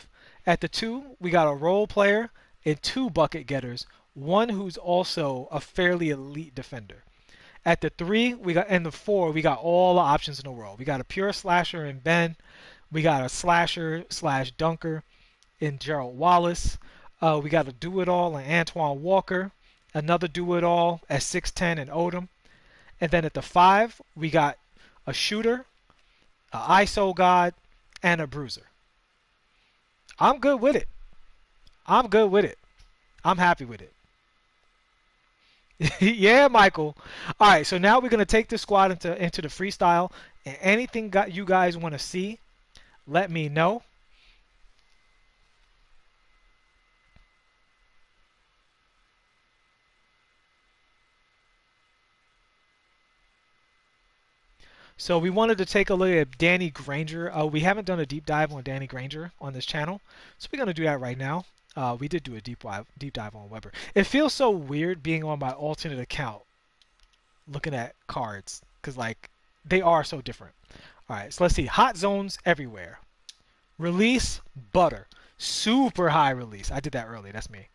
At the 2, we got a role player and 2 bucket getters, one who's also a fairly elite defender. At the 3, we got and the 4, we got all the options in the world. We got a pure slasher in Ben. We got a slasher slash dunker in Gerald Wallace. We got a do-it-all in Antoine Walker. Another do-it-all at 6'10" in Odom. And then at the 5, we got a shooter, a ISO god, and a bruiser. I'm good with it. I'm good with it. I'm happy with it. Yeah, Michael. All right, so now we're gonna take this squad into the freestyle, and anything you guys want to see, let me know. So we wanted to take a look at Danny Granger. We haven't done a deep dive on Danny Granger on this channel, so we're gonna do that right now. We did do a deep dive on Weber. It feels so weird being on my alternate account, looking at cards, because like they are so different. All right, so let's see. Hot zones everywhere. Release butter. Super high release. I did that early. That's me.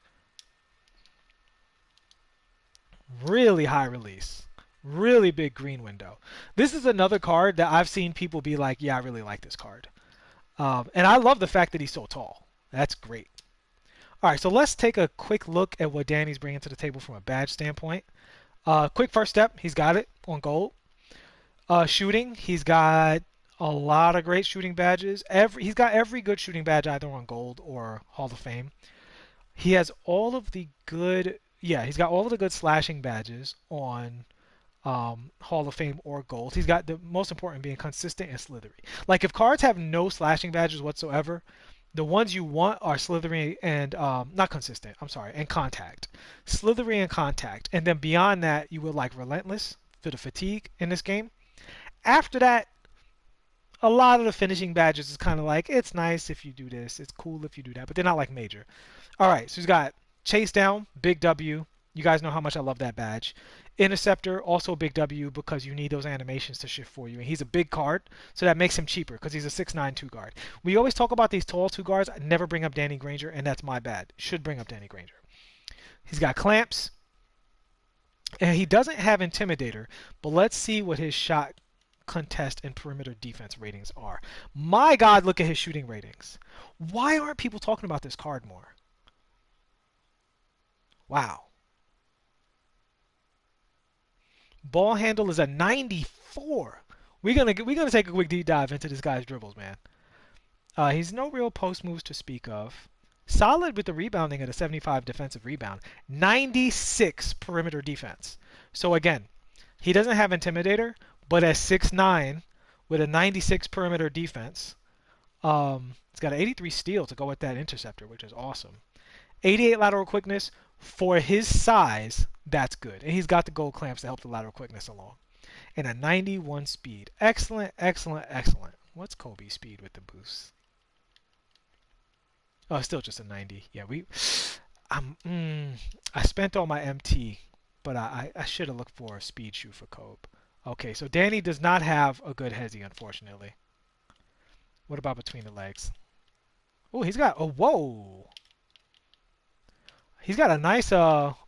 Really high release. Really big green window. This is another card that I've seen people be like, yeah, I really like this card. And I love the fact that he's so tall. That's great. All right, so let's take a quick look at what Danny's bringing to the table from a badge standpoint. Quick first step, he's got it on gold. Shooting, he's got a lot of great shooting badges. He's got every good shooting badge either on gold or Hall of Fame. He has all of the good, yeah, he's got all of the good slashing badges on Hall of Fame or gold. He's got the most important being consistent and slithery. Like if cards have no slashing badges whatsoever, the ones you want are slithery and not consistent. I'm sorry, and contact. Slithery and contact, and then beyond that, you would like relentless for the fatigue in this game. After that, a lot of the finishing badges is kind of like it's nice if you do this, it's cool if you do that, but they're not like major. All right, so he's got chase down, big W. You guys know how much I love that badge. Interceptor, also a big W because you need those animations to shift for you. And he's a big card, so that makes him cheaper because he's a 6'9" 2 guard. We always talk about these tall 2 guards. I never bring up Danny Granger, and that's my bad. Should bring up Danny Granger. He's got clamps, and he doesn't have Intimidator, but let's see what his shot contest and perimeter defense ratings are. My God, look at his shooting ratings. Why aren't people talking about this card more? Wow. Ball handle is a 94. We're gonna take a quick deep dive into this guy's dribbles, man. He's no real post moves to speak of. Solid with the rebounding at a 75 defensive rebound. 96 perimeter defense. So again, he doesn't have Intimidator, but at 6'9", with a 96 perimeter defense, it's got an 83 steal to go with that interceptor, which is awesome. 88 lateral quickness. For his size, that's good. And he's got the gold clamps to help the lateral quickness along. And a 91 speed. Excellent, excellent, excellent. What's Kobe's speed with the boost? Oh, still just a 90. Yeah, I spent all my MT, but I should have looked for a speed shoe for Kobe. Okay, so Danny does not have a good hezzy, unfortunately. What about between the legs? Oh, he's got, oh, whoa. He's got a nice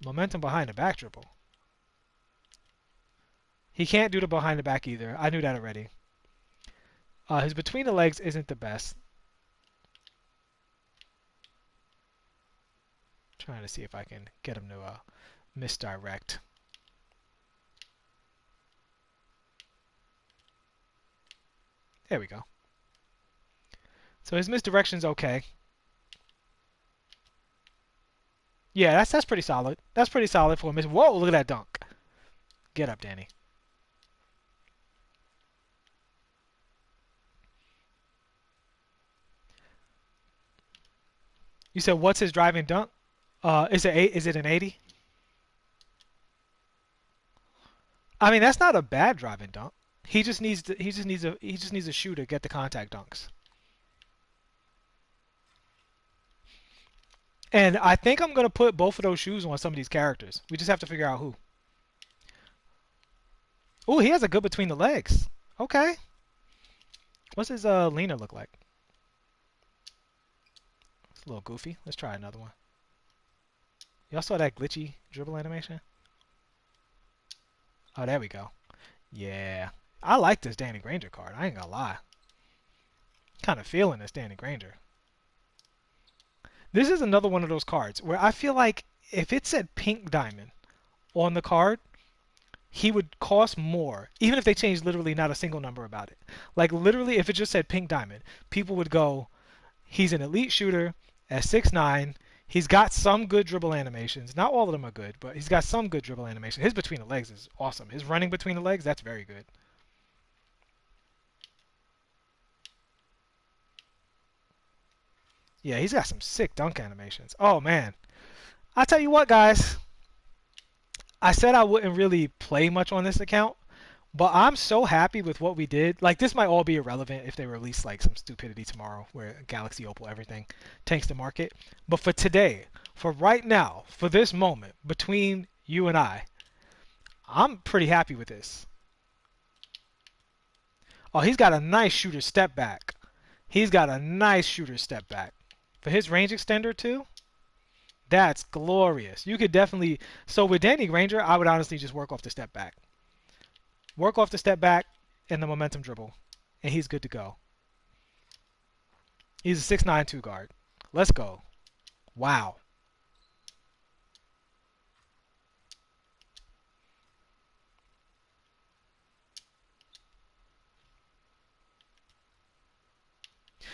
momentum behind the back dribble. He can't do the behind the back either. I knew that already. His between the legs isn't the best. Trying to see if I can get him to misdirect. There we go. So his misdirection's okay. Yeah, that's pretty solid. That's pretty solid for a miss. Whoa, look at that dunk. Get up, Danny. You said what's his driving dunk? Is it an 80? I mean, that's not a bad driving dunk. He just needs a shooter to get the contact dunks. And I think I'm gonna put both of those shoes on some of these characters. We just have to figure out who. Oh, he has a good between the legs. Okay. What's his leaner look like? It's a little goofy. Let's try another one. Y'all saw that glitchy dribble animation? Oh, there we go. Yeah. I like this Danny Granger card. I ain't gonna lie. Kind of feeling this Danny Granger. This is another one of those cards where I feel like if it said pink diamond on the card, he would cost more, even if they changed literally not a single number about it. Like literally, if it just said pink diamond, people would go, he's an elite shooter at 6'9". He's got some good dribble animations. Not all of them are good, but he's got some good dribble animation. His between the legs is awesome. His running between the legs, that's very good. Yeah, he's got some sick dunk animations. Oh man. I tell you what, guys. I said I wouldn't really play much on this account, but I'm so happy with what we did. Like, this might all be irrelevant if they release like some stupidity tomorrow where Galaxy Opal everything tanks the market. But for today, for right now, for this moment between you and I'm pretty happy with this. Oh, he's got a nice shooter step back. He's got a nice shooter step back. For his range extender too, that's glorious. You could definitely. So with Danny Granger, I would honestly just work off the step back. Work off the step back and the momentum dribble, and he's good to go. He's a 6'9" 2 guard. Let's go. Wow.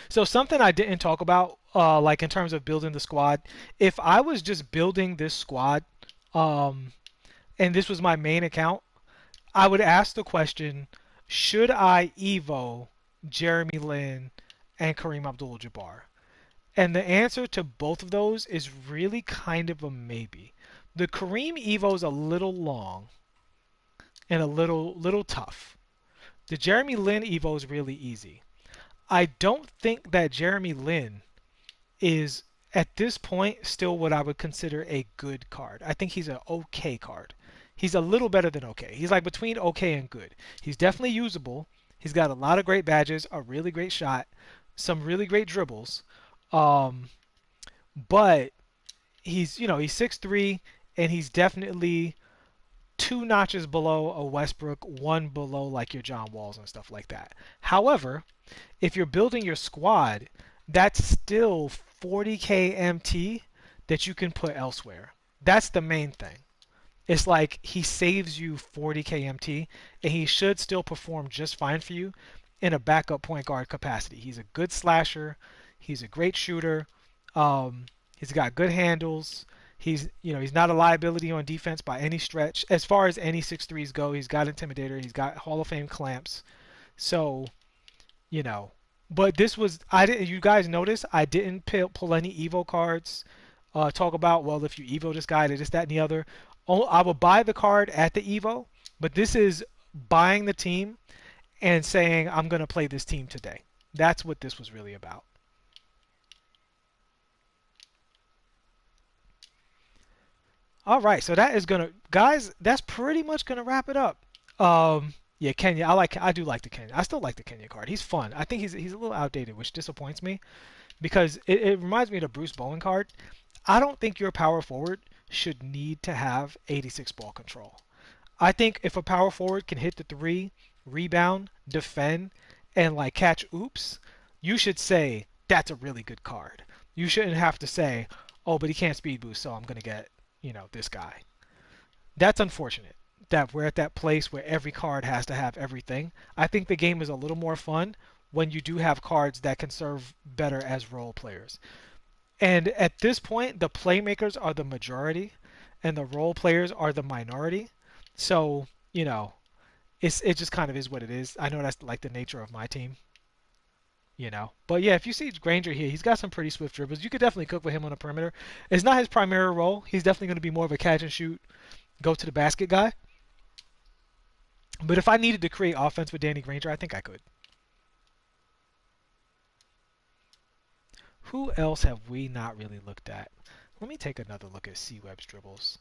So something I didn't talk about, like in terms of building the squad, if I was just building this squad, um, and this was my main account, I would ask the question, should I Evo Jeremy Lin and Kareem Abdul-Jabbar? And the answer to both of those is really kind of a maybe. The Kareem Evo is a little long and a little tough. The Jeremy Lin Evo is really easy. I don't think that Jeremy Lin is at this point still what I would consider a good card. I think he's an okay card. He's a little better than okay. He's like between okay and good. He's definitely usable. He's got a lot of great badges, a really great shot, some really great dribbles. Um, but he's 6'3", and he's definitely two notches below a Westbrook, one below like your John Walls and stuff like that. However, if you're building your squad, that's still 40k MT that you can put elsewhere. That's the main thing. It's like he saves you 40k MT, and he should still perform just fine for you in a backup point guard capacity. He's a good slasher. He's a great shooter. He's got good handles. He's not a liability on defense by any stretch. As far as any 6'3s go, he's got Intimidator. He's got Hall of Fame clamps. So, you know, but this was I didn't. You guys notice I didn't pull any Evo cards. Talk about, well, if you Evo this guy, this, that, and the other. Oh, I will buy the card at the Evo, but this is buying the team and saying I'm going to play this team today. That's what this was really about. All right, so that is gonna, guys. That's pretty much gonna wrap it up. Yeah, Kenya. I do like the Kenya. I still like the Kenya card. He's fun. I think he's a little outdated, which disappoints me because it reminds me of the Bruce Bowen card. I don't think your power forward should need to have 86 ball control. I think if a power forward can hit the three, rebound, defend, and like catch oops, you should say that's a really good card. You shouldn't have to say, oh, but he can't speed boost, so I'm gonna get this guy. That's unfortunate that we're at that place where every card has to have everything. I think the game is a little more fun when you do have cards that can serve better as role players. And at this point, the playmakers are the majority and the role players are the minority. So, it just kind of is what it is. I know that's like the nature of my team. But yeah, if you see Granger here, he's got some pretty swift dribbles. You could definitely cook with him on the perimeter. It's not his primary role. He's definitely going to be more of a catch and shoot, go to the basket guy. But if I needed to create offense with Danny Granger, I think I could. Who else have we not really looked at? Let me take another look at C-Web's dribbles.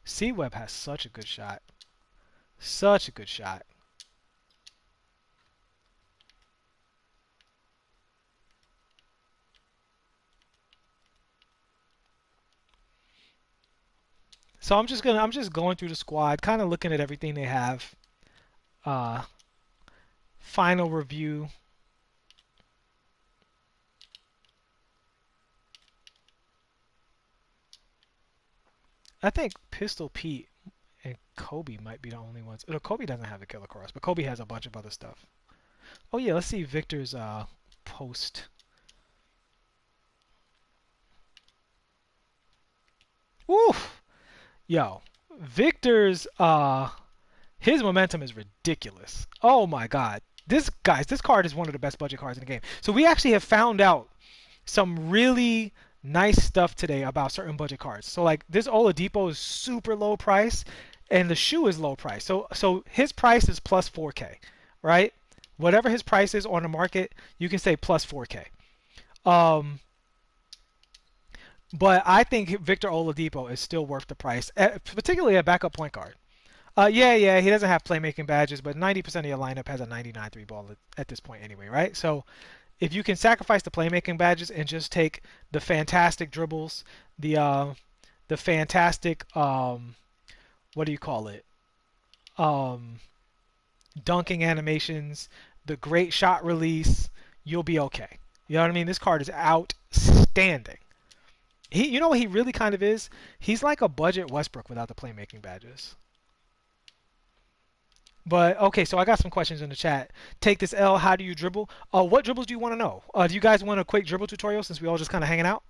C-Web has such a good shot. Such a good shot. So I'm just going through the squad, kind of looking at everything they have. Uh, Final review. I think Pistol Pete and Kobe might be the only ones. No, Kobe doesn't have the killer cross, but Kobe has a bunch of other stuff. Oh yeah, let's see Victor's post. Woof! Yo, Victor's his momentum is ridiculous. Oh my god. This card is one of the best budget cards in the game. So we actually have found out some really nice stuff today about certain budget cards. So like this Oladipo is super low price and the shoe is low price. So his price is plus 4K, right? Whatever his price is on the market, you can say plus 4K. Um, but I think Victor Oladipo is still worth the price, particularly a backup point guard. Yeah, he doesn't have playmaking badges, but 90% of your lineup has a 99 three ball at this point anyway, right? So if you can sacrifice the playmaking badges and just take the fantastic dribbles, the fantastic what do you call it? Um, Dunking animations, the great shot release, you'll be okay. You know what I mean? This card is outstanding. You know what he really kind of is? He's like a budget Westbrook without the playmaking badges. But okay, so I got some questions in the chat. Take this L. How do you dribble? What dribbles do you want to know? Do you guys want a quick dribble tutorial since we all just kind of hanging out?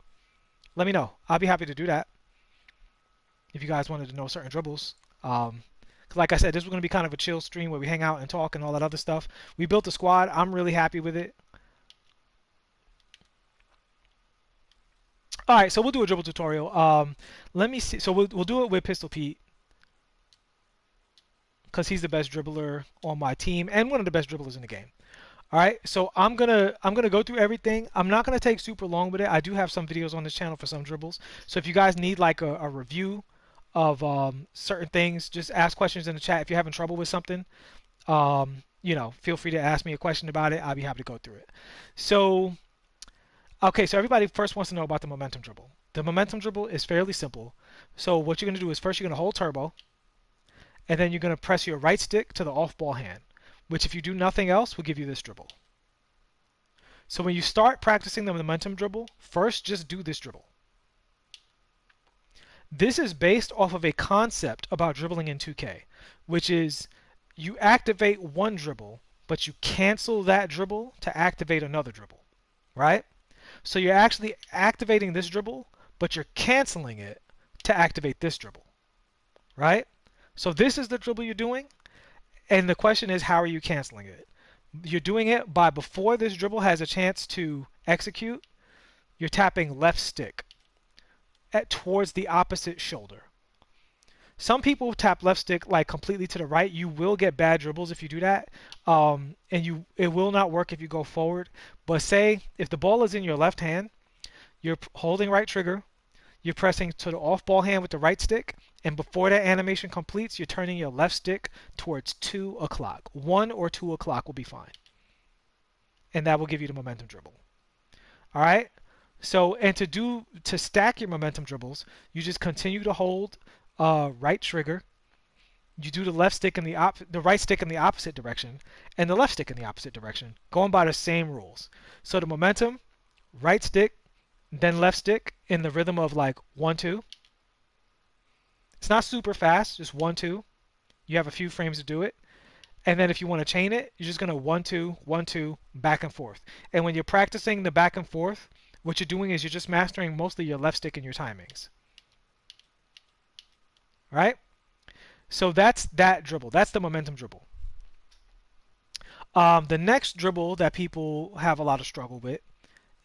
Let me know. I'll be happy to do that if you guys wanted to know certain dribbles. 'Cause like I said, this was going to be kind of a chill stream where we hang out and talk and all that other stuff. We built a squad. I'm really happy with it. All right, so we'll do a dribble tutorial. Let me see. So we'll do it with Pistol Pete because he's the best dribbler on my team and one of the best dribblers in the game. All right, so I'm gonna go through everything. I'm not gonna take super long with it. I do have some videos on this channel for some dribbles. So if you guys need like a review of certain things, just ask questions in the chat. If you're having trouble with something, feel free to ask me a question about it. I'll be happy to go through it. So, okay, so everybody first wants to know about the momentum dribble. The momentum dribble is fairly simple. So what you're gonna do is first you're gonna hold turbo, and then you're gonna press your right stick to the off ball hand, which if you do nothing else will give you this dribble. So when you start practicing the momentum dribble, first just do this dribble. This is based off of a concept about dribbling in 2K, which is you activate one dribble, but you cancel that dribble to activate another dribble, right? So you're actually activating this dribble, but you're canceling it to activate this dribble, right? So this is the dribble you're doing, and the question is, how are you canceling it? You're doing it by before this dribble has a chance to execute, you're tapping left stick towards the opposite shoulder. Some people tap left stick like completely to the right. You will get bad dribbles if you do that, and it will not work if you go forward. But say if the ball is in your left hand, you're holding right trigger, you're pressing to the off ball hand with the right stick, and before that animation completes, you're turning your left stick towards 2 o'clock. 1 or 2 o'clock will be fine. And that will give you the momentum dribble. All right? So, and to stack your momentum dribbles, you just continue to hold right trigger. You do the left stick in the right stick in the opposite direction, and the left stick in the opposite direction, going by the same rules. So the momentum, right stick, then left stick in the rhythm of like 1, 2. It's not super fast, just 1, 2. You have a few frames to do it. And then if you want to chain it, you're just going to 1, 2, 1, 2, back and forth. And when you're practicing the back and forth, what you're doing is you're just mastering mostly your left stick and your timings. Right? So that's that dribble. That's the momentum dribble. The next dribble that people have a lot of struggle with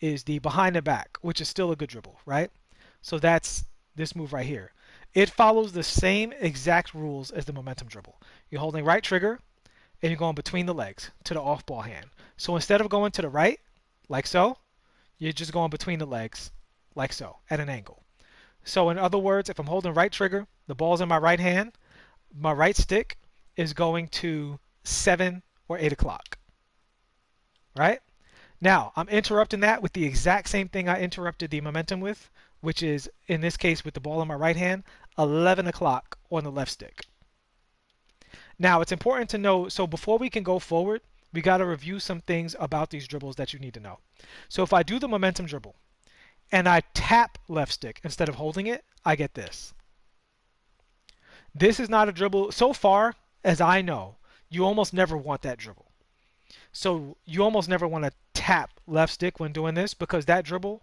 is the behind the back, which is still a good dribble, right? So that's this move right here. It follows the same exact rules as the momentum dribble. You're holding right trigger and you're going between the legs to the off ball hand. So instead of going to the right, like so, you're just going between the legs, like so, at an angle. So in other words, if I'm holding right trigger, the ball's in my right hand, my right stick is going to 7 or 8 o'clock, right? Now, I'm interrupting that with the exact same thing I interrupted the momentum with, which is, in this case, with the ball in my right hand, 11 o'clock on the left stick. Now, it's important to know, so before we can go forward, we got to review some things about these dribbles that you need to know. So if I do the momentum dribble and I tap left stick instead of holding it, I get this. This is not a dribble. So far as I know, you almost never want that dribble. So you almost never want to tap left stick when doing this because that dribble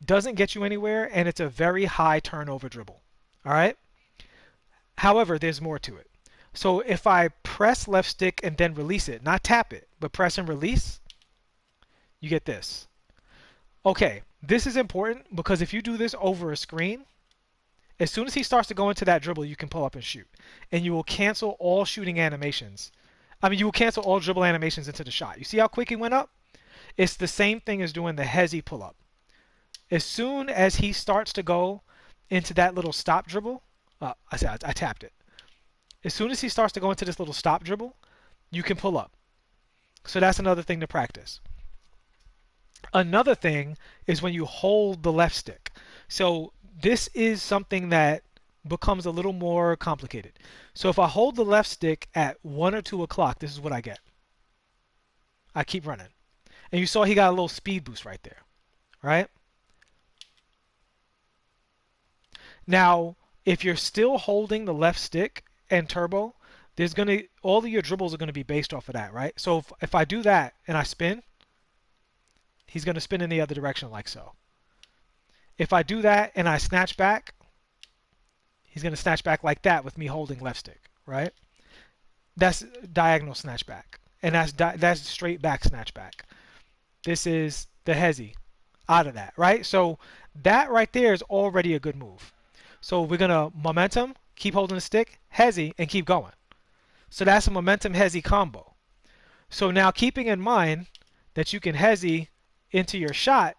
doesn't get you anywhere and it's a very high turnover dribble. All right? However, there's more to it. So if I press left stick and then release it, not tap it, but press and release, you get this. Okay, this is important because if you do this over a screen, as soon as he starts to go into that dribble, you can pull up and shoot. And you will cancel all shooting animations. I mean, you will cancel all dribble animations into the shot. You see how quick he went up? It's the same thing as doing the hezzy pull-up. As soon as he starts to go into that little stop dribble, I tapped it. As soon as he starts to go into this little stop dribble, you can pull up. So that's another thing to practice. Another thing is when you hold the left stick. So this is something that becomes a little more complicated. So if I hold the left stick at 1 or 2 o'clock, this is what I get. I keep running. And you saw he got a little speed boost right there, right? Now, if you're still holding the left stick and turbo, all of your dribbles are going to be based off of that, right? So if I do that and I spin, he's going to spin in the other direction like so. If I do that and I snatch back, he's going to snatch back like that with me holding left stick, right? That's diagonal snatch back. And that's straight back snatch back. This is the hezzy out of that, right? So that right there is already a good move. So we're going to momentum, keep holding the stick, hezzy, and keep going. So that's a momentum hezzy combo. So now keeping in mind that you can hezzy into your shot,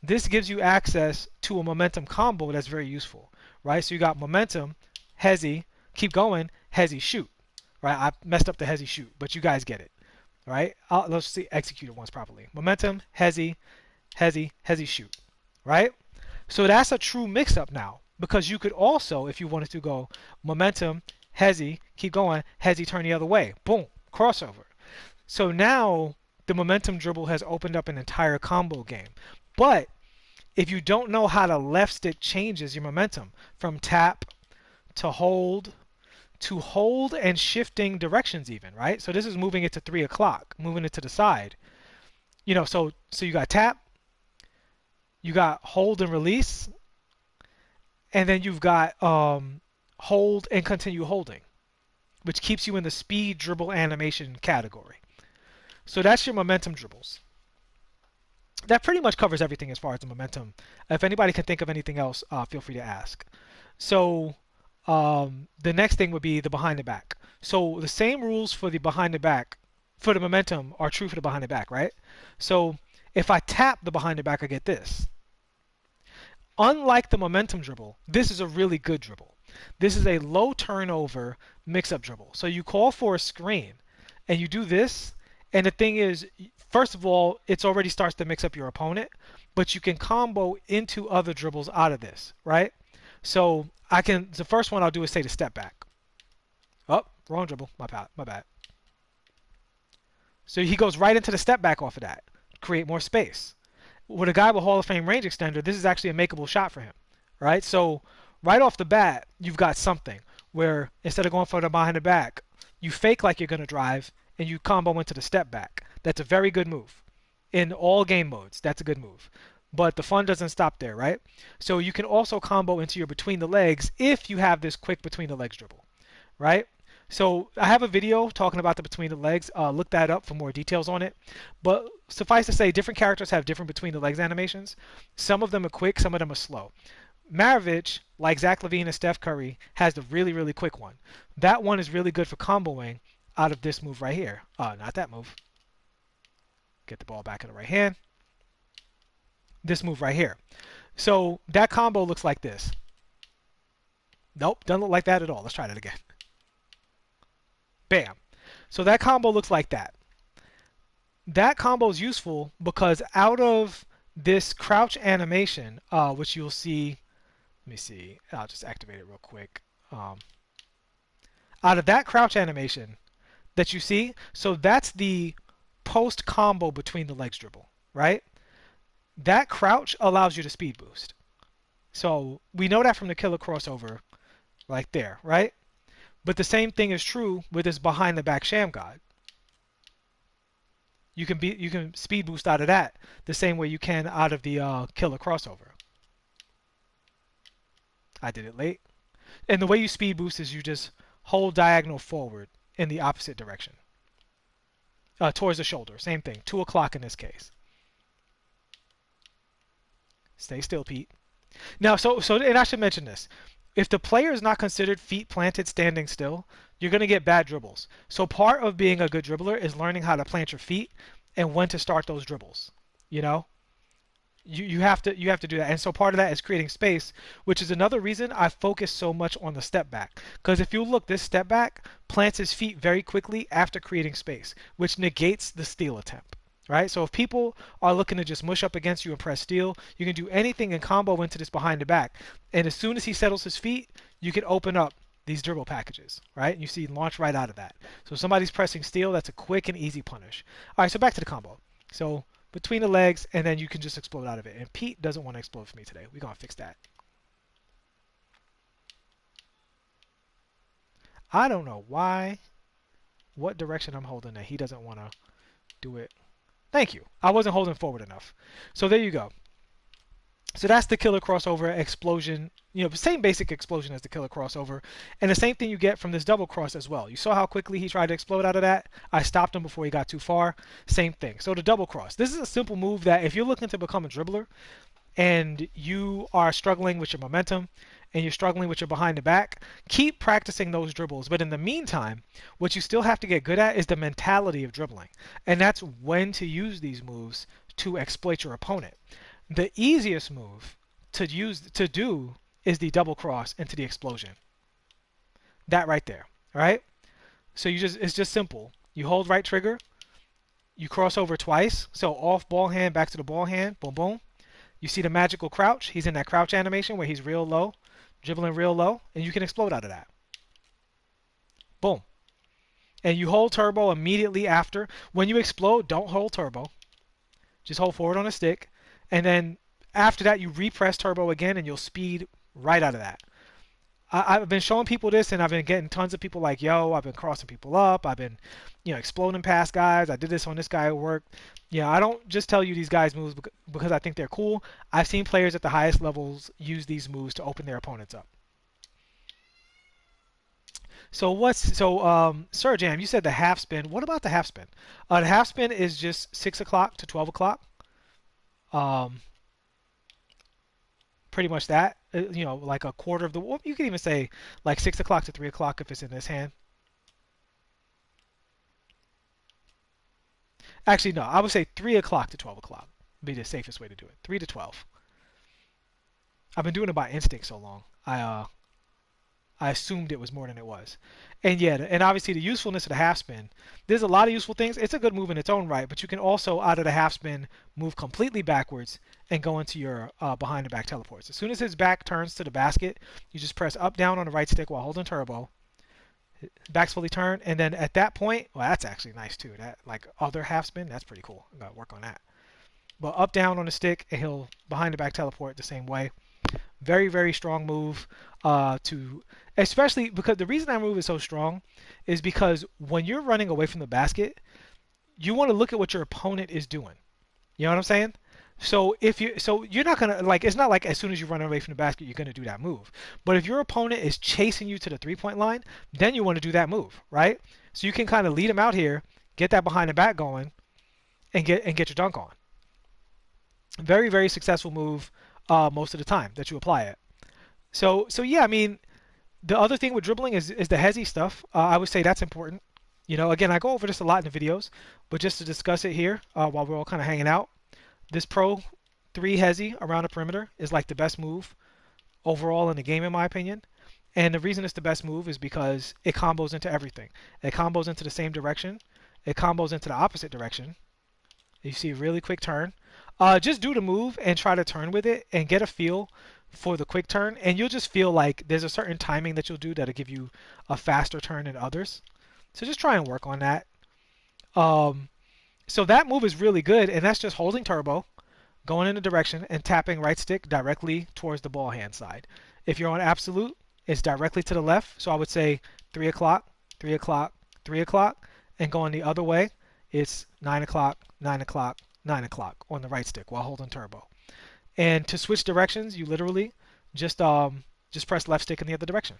this gives you access to a momentum combo that's very useful, right? So you got momentum, hezzy, keep going, hezzy, shoot, right? I messed up the hezzy shoot, but you guys get it, right? Let's see, execute it once properly. Momentum, hezzy, hezzy, hezzy, shoot, right? So that's a true mix-up now because you could also, if you wanted to go momentum, hezzy, keep going, hezzy, turn the other way, boom, crossover. So now the momentum dribble has opened up an entire combo game. But if you don't know how the left stick changes your momentum from tap to hold and shifting directions even, right? So this is moving it to 3 o'clock, moving it to the side. You know, so you got tap, you got hold and release, and then you've got hold and continue holding, which keeps you in the speed dribble animation category. So that's your momentum dribbles. That pretty much covers everything as far as the momentum. If anybody can think of anything else, feel free to ask. So the next thing would be the behind the back. So the same rules for the behind the back, for the momentum, are true for the behind the back, right? So if I tap the behind the back, I get this. Unlike the momentum dribble, this is a really good dribble. This is a low turnover mix-up dribble. So you call for a screen, and you do this, and the thing is, first of all, it already starts to mix up your opponent, but you can combo into other dribbles out of this, right? So the first one I'll do is say the step back. Oh, wrong dribble, my bad. So he goes right into the step back off of that, create more space. With a guy with Hall of Fame range extender, this is actually a makeable shot for him, right? So right off the bat, you've got something where instead of going for the behind the back, you fake like you're going to drive, and you combo into the step back. That's a very good move. In all game modes, that's a good move. But the fun doesn't stop there, right? So you can also combo into your between the legs if you have this quick between the legs dribble, right? So I have a video talking about the between the legs. Look that up for more details on it. But suffice to say, different characters have different between the legs animations. Some of them are quick, some of them are slow. Maravich, like Zach LaVine and Steph Curry, has the really, really quick one. That one is really good for comboing out of this move right here. Not that move. Get the ball back in the right hand. This move right here. So that combo looks like this. Nope, doesn't look like that at all. Let's try that again. Bam. So that combo looks like that. That combo is useful because out of this crouch animation, which you'll see, let me see, I'll just activate it real quick. Out of that crouch animation that you see, so that's the post combo between the legs dribble, right? That crouch allows you to speed boost. So we know that from the killer crossover right there, right? But the same thing is true with this behind the back sham god. You can speed boost out of that the same way you can out of the killer crossover. I did it late. And the way you speed boost is you just hold diagonal forward in the opposite direction. Towards the shoulder. Same thing. 2 o'clock in this case. Stay still, Pete. Now, and I should mention this. If the player is not considered feet planted standing still, you're going to get bad dribbles. So part of being a good dribbler is learning how to plant your feet and when to start those dribbles. You know? You have to do that. And so part of that is creating space, which is another reason I focus so much on the step back. Because if you look, this step back plants his feet very quickly after creating space, which negates the steal attempt. Right? So if people are looking to just mush up against you and press steal, you can do anything and combo into this behind the back. And as soon as he settles his feet, you can open up these dribble packages, right? And you see launch right out of that. So if somebody's pressing steal, that's a quick and easy punish. All right, so back to the combo. So between the legs, and then you can just explode out of it. And Pete doesn't want to explode for me today. We're going to fix that. I don't know what direction I'm holding that he doesn't want to do it. Thank you. I wasn't holding forward enough. So there you go. So that's the killer crossover explosion. You know, same basic explosion as the killer crossover. And the same thing you get from this double cross as well. You saw how quickly he tried to explode out of that. I stopped him before he got too far. Same thing. So the double cross. This is a simple move that if you're looking to become a dribbler and you are struggling with your momentum and you're struggling with your behind the back, keep practicing those dribbles. But in the meantime, what you still have to get good at is the mentality of dribbling. And that's when to use these moves to exploit your opponent. The easiest move to do is the double cross into the explosion. That right there, all right? So it's just simple. You hold right trigger, you cross over twice. So off ball hand, back to the ball hand, boom, boom. You see the magical crouch. He's in that crouch animation where he's real low, dribbling real low, and you can explode out of that. Boom. And you hold turbo immediately after. When you explode, don't hold turbo. Just hold forward on a stick. And then after that, you repress turbo again, and you'll speed right out of that. I've been showing people this, and I've been getting tons of people like, yo, I've been crossing people up. I've been, exploding past guys. I did this on this guy at work. I don't just tell you these guys' moves because I think they're cool. I've seen players at the highest levels use these moves to open their opponents up. So Sir Jam, you said the half spin. What about the half spin? The half spin is just 6 o'clock to 12 o'clock. Pretty much that. Like a quarter of the. You can even say like 6 o'clock to 3 o'clock if it's in this hand. Actually, no. I would say 3 o'clock to 12 o'clock would be the safest way to do it. 3 to 12. I've been doing it by instinct so long. I assumed it was more than it was. And yeah, and obviously the usefulness of the half spin. There's a lot of useful things. It's a good move in its own right, but you can also, out of the half spin, move completely backwards and go into your behind the back teleports. As soon as his back turns to the basket, you just press up down on the right stick while holding turbo. Back's fully turned, and then at that point, well, that's actually nice too. That like other half spin, that's pretty cool. I gotta work on that. But up down on the stick, and he'll behind the back teleport the same way. Very, very strong move especially because the reason that move is so strong is because when you're running away from the basket, you want to look at what your opponent is doing. You know what I'm saying? So you're not gonna like it's not like as soon as you run away from the basket you're gonna do that move. But if your opponent is chasing you to the 3-point line, then you want to do that move, right? So you can kind of lead them out here, get that behind the back going, and get your dunk on. Very very successful move most of the time that you apply it. So yeah, I mean the other thing with dribbling is the hezzy stuff. I would say that's important. You know, again I go over this a lot in the videos, but just to discuss it here while we're all kind of hanging out. This Pro 3 hezzy around the perimeter is like the best move overall in the game in my opinion. And the reason it's the best move is because it combos into everything. It combos into the same direction. It combos into the opposite direction. You see a really quick turn. Just do the move and try to turn with it and get a feel for the quick turn. And you'll just feel like there's a certain timing that you'll do that'll give you a faster turn than others. So just try and work on that. So that move is really good, and that's just holding turbo, going in a direction, and tapping right stick directly towards the ball hand side. If you're on absolute, it's directly to the left. So I would say 3 o'clock, 3 o'clock, 3 o'clock, and going the other way, it's 9 o'clock, 9 o'clock, 9 o'clock on the right stick while holding turbo. And to switch directions, you literally just press left stick in the other direction.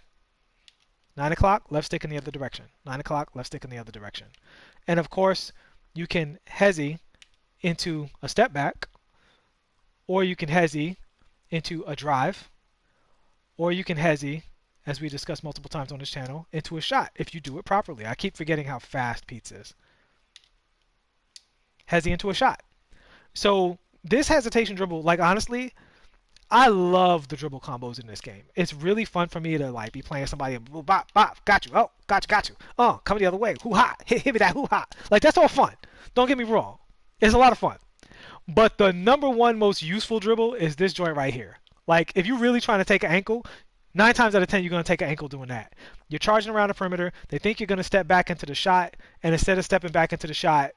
9 o'clock, left stick in the other direction. 9 o'clock, left stick in the other direction. And of course, you can hezzy into a step back, or you can hezzy into a drive, or you can hezzy, as we discussed multiple times on this channel, into a shot if you do it properly. I keep forgetting how fast Pete's is. Hezzy into a shot. So this hesitation dribble, like honestly, I love the dribble combos in this game. It's really fun for me to like be playing somebody and bop, bop, got you, oh, got you. Oh, coming the other way, hoo ha, hit me that hoo ha. Like that's all fun. Don't get me wrong. It's a lot of fun. But the number one most useful dribble is this joint right here. Like if you're really trying to take an ankle, 9 times out of 10 you're going to take an ankle doing that. You're charging around the perimeter. They think you're going to step back into the shot, and instead of stepping back into the shot,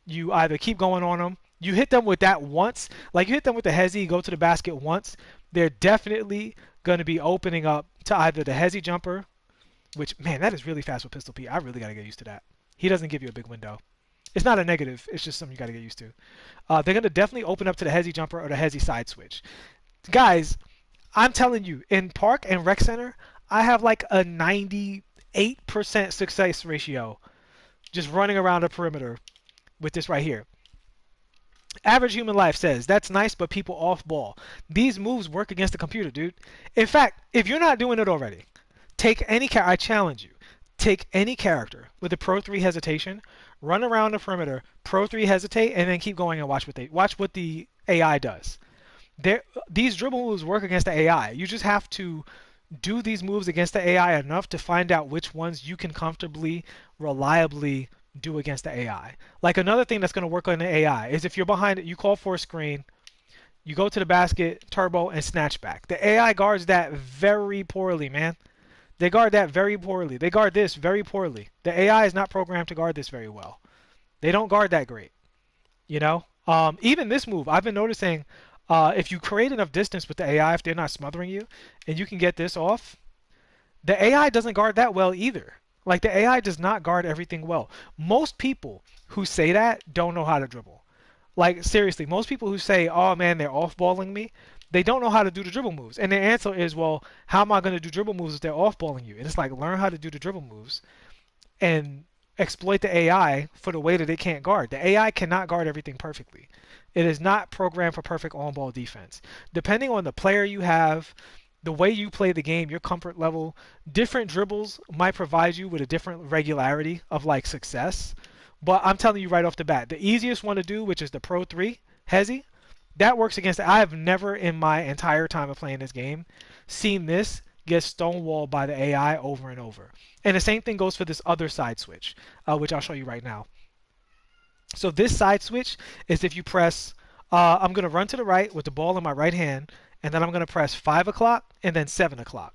you either keep going on them. You hit them with that once, like you hit them with the hezzy, go to the basket once, they're definitely going to be opening up to either the hezzy jumper, which, man, that is really fast with Pistol Pete. I really got to get used to that. He doesn't give you a big window. It's not a negative. It's just something you got to get used to. They're going to definitely open up to the hezzy jumper or the hezzy side switch. Guys, I'm telling you, in Park and Rec Center, I have like a 98% success ratio just running around the perimeter with this right here. Average Human Life says, that's nice, but people off ball. These moves work against the computer, dude. In fact, if you're not doing it already, take any character. I challenge you. Take any character with a Pro 3 hesitation, run around the perimeter, Pro 3 hesitate, and then keep going and watch what the AI does. These dribble moves work against the AI. You just have to do these moves against the AI enough to find out which ones you can comfortably, reliably do against the AI. Like another thing that's going to work on the AI is if you're behind it, you call for a screen, you go to the basket, turbo, and snatch back. The AI guards that very poorly, man. They guard that very poorly. They guard this very poorly. The AI is not programmed to guard this very well. They don't guard that great. You know? Even this move, I've been noticing if you create enough distance with the AI, if they're not smothering you, and you can get this off, the AI doesn't guard that well either. Like the AI does not guard everything well. Most people who say that don't know how to dribble. Like seriously, most people who say, "Oh man, they're off-balling me," they don't know how to do the dribble moves. And their answer is, "Well, how am I going to do dribble moves if they're off-balling you?" And it's like, learn how to do the dribble moves and exploit the AI for the way that it can't guard. The AI cannot guard everything perfectly. It is not programmed for perfect on-ball defense. Depending on the player you have, the way you play the game, your comfort level, different dribbles might provide you with a different regularity of like success. But I'm telling you right off the bat, the easiest one to do, which is the Pro 3 hezzy, that works against it. I have never in my entire time of playing this game seen this get stonewalled by the AI over and over. And the same thing goes for this other side switch, which I'll show you right now. So this side switch is if you press, I'm going to run to the right with the ball in my right hand, and then I'm going to press 5 o'clock and then 7 o'clock.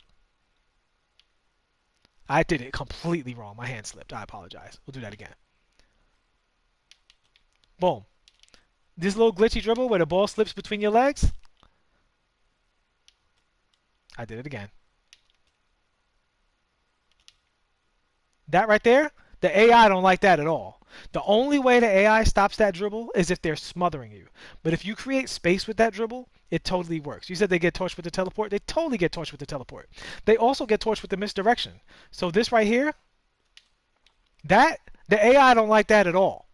I did it completely wrong. My hand slipped. I apologize. We'll do that again. Boom. This little glitchy dribble where the ball slips between your legs. I did it again. That right there, the AI don't like that at all. The only way the AI stops that dribble is if they're smothering you. But if you create space with that dribble, it totally works. You said they get torched with the teleport. They totally get torched with the teleport. They also get torched with the misdirection. So this right here, that the AI don't like that at all.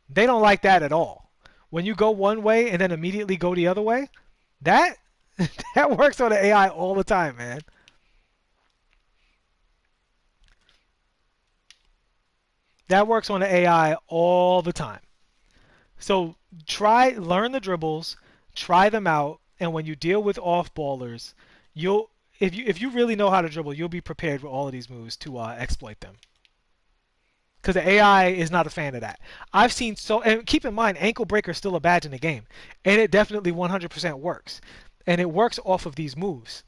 They don't like that at all. When you go one way and then immediately go the other way, that that works on the AI all the time, man. That works on the AI all the time. So learn the dribbles, try them out, and when you deal with off ballers, you'll if you really know how to dribble, you'll be prepared with all of these moves to exploit them. Because the AI is not a fan of that. I've seen and keep in mind, ankle breaker is still a badge in the game, and it definitely 100% works, and it works off of these moves.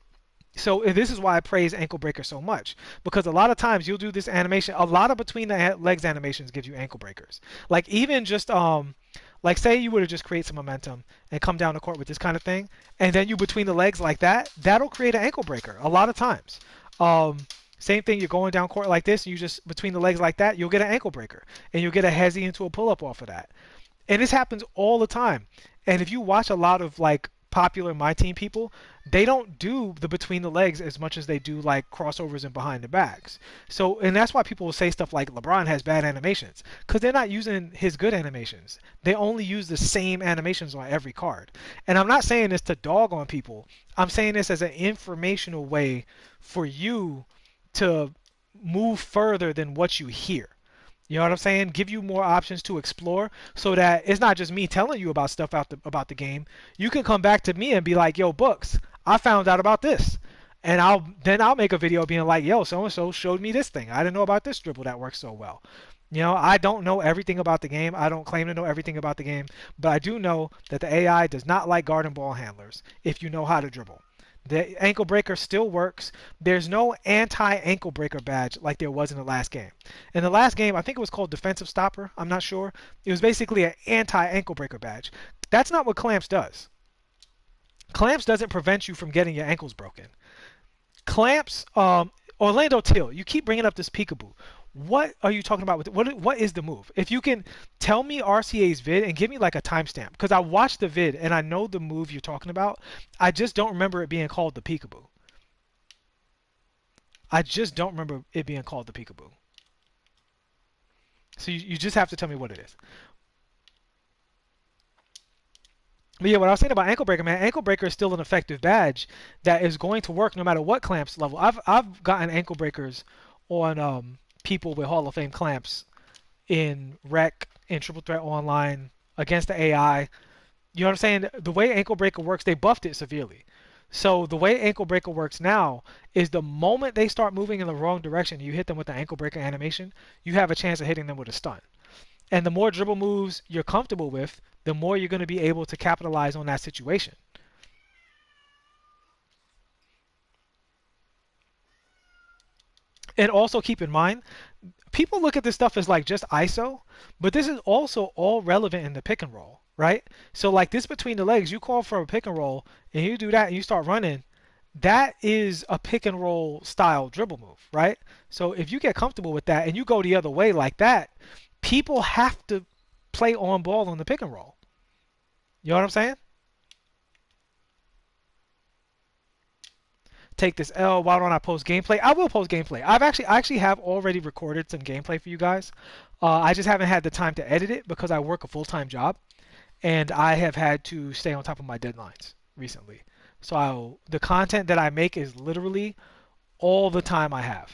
So this is why I praise ankle breaker so much, because a lot of times you'll do this animation. A lot of between the legs animations gives you ankle breakers. Like even just like say you were to just create some momentum and come down the court with this kind of thing, and then you between the legs like that, that'll create an ankle breaker a lot of times. Same thing, you're going down court like this, and you just between the legs like that, you'll get an ankle breaker, and you'll get a hezzy into a pull up off of that. And this happens all the time. And if you watch a lot of like popular MyTeam people, they don't do the between the legs as much as they do like crossovers and behind the backs. So, and that's why people will say stuff like LeBron has bad animations, because they're not using his good animations. They only use the same animations on every card. And I'm not saying this to dog on people. I'm saying this as an informational way for you to move further than what you hear. You know what I'm saying? Give you more options to explore, so that it's not just me telling you about stuff about the game. You can come back to me and be like, "Yo, Books, I found out about this," and I'll make a video being like, "Yo, so and so showed me this thing. I didn't know about this dribble that works so well." You know, I don't know everything about the game. I don't claim to know everything about the game, but I do know that the AI does not like guard and ball handlers if you know how to dribble. The ankle breaker still works. There's no anti-ankle breaker badge like there was in the last game. In the last game, I think it was called defensive stopper. I'm not sure. It was basically an anti-ankle breaker badge. That's not what clamps does. Clamps doesn't prevent you from getting your ankles broken. Clamps, Orlando Till, you keep bringing up this peekaboo. What are you talking about? What is the move? If you can tell me RCA's vid and give me like a timestamp, because I watched the vid and I know the move you're talking about. I just don't remember it being called the peekaboo. I just don't remember it being called the peekaboo. So you just have to tell me what it is. But yeah, what I was saying about ankle breaker, man, ankle breaker is still an effective badge that is going to work no matter what clamps level. I've gotten ankle breakers on people with Hall of Fame clamps in Rec, in Triple Threat Online, against the AI. You know what I'm saying? The way ankle breaker works, they buffed it severely. So the way ankle breaker works now is the moment they start moving in the wrong direction, you hit them with the ankle breaker animation, you have a chance of hitting them with a stun. And the more dribble moves you're comfortable with, the more you're going to be able to capitalize on that situation. And also keep in mind, people look at this stuff as like just ISO, but this is also all relevant in the pick and roll, right? So like this between the legs, you call for a pick and roll, and you do that and you start running, that is a pick and roll style dribble move, right? So if you get comfortable with that and you go the other way like that, people have to play on ball on the pick and roll. You know what I'm saying? Take this L. Why don't I post gameplay? I will post gameplay. I actually have already recorded some gameplay for you guys. I just haven't had the time to edit it because I work a full-time job, and I have had to stay on top of my deadlines recently. So the content that I make is literally all the time I have.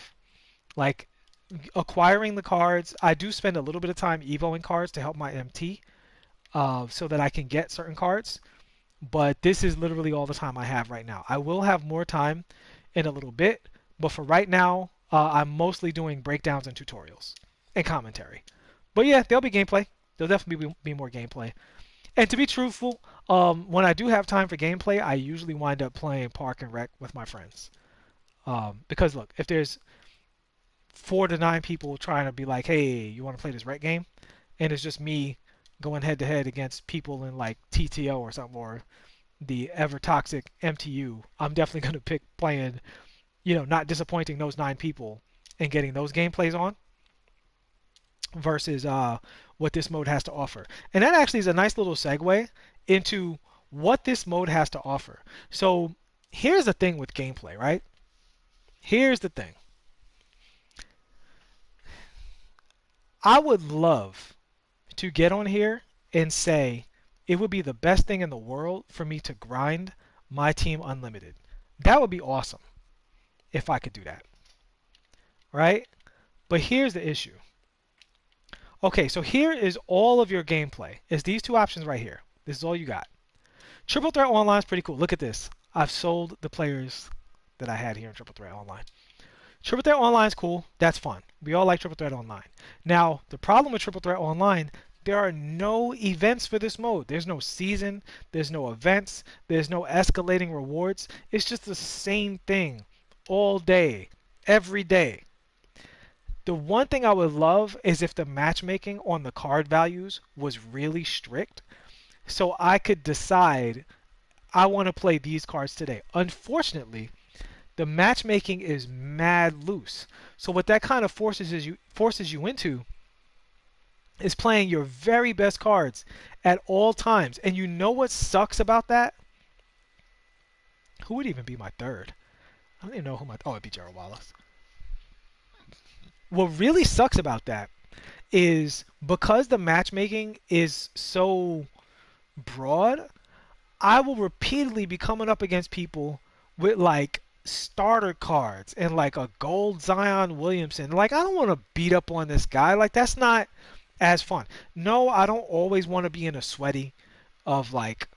Like acquiring the cards, I do spend a little bit of time evoing cards to help my MT, so that I can get certain cards. But this is literally all the time I have right now. I will have more time in a little bit, but for right now, I'm mostly doing breakdowns and tutorials and commentary. But yeah, there'll be gameplay. There'll definitely be more gameplay. And to be truthful, when I do have time for gameplay, I usually wind up playing Park and Rec with my friends. Because look, if there's 4 to 9 people trying to be like, hey, you want to play this Rec game? And it's just me going head to head against people in like TTO or something, or the ever toxic MTU, I'm definitely going to pick playing, not disappointing those 9 people and getting those gameplays on. versus what this mode has to offer. And that actually is a nice little segue into what this mode has to offer. So here's the thing with gameplay, right? Here's the thing. I would love to get on here and say it would be the best thing in the world for me to grind my team unlimited. That would be awesome if I could do that, right? But here's the issue. Okay, so here is all of your gameplay. It's these two options right here. This is all you got. Triple Threat Online is pretty cool. Look at this. I've sold the players that I had here in Triple Threat Online. Triple Threat Online is cool. That's fun. We all like Triple Threat Online. Now, the problem with Triple Threat Online, there are no events for this mode. There's no season. There's no events. There's no escalating rewards. It's just the same thing all day, every day. The one thing I would love is if the matchmaking on the card values was really strict, so I could decide I want to play these cards today. Unfortunately, the matchmaking is mad loose. So what that kind of forces you into is playing your very best cards at all times. And you know what sucks about that? Who would even be my third? I don't even know who my... Oh, it'd be Gerald Wallace. What really sucks about that is because the matchmaking is so broad, I will repeatedly be coming up against people with like starter cards and like a gold Zion Williamson. Like, I don't want to beat up on this guy. Like, that's not as fun. No, I don't always want to be in a sweaty of like,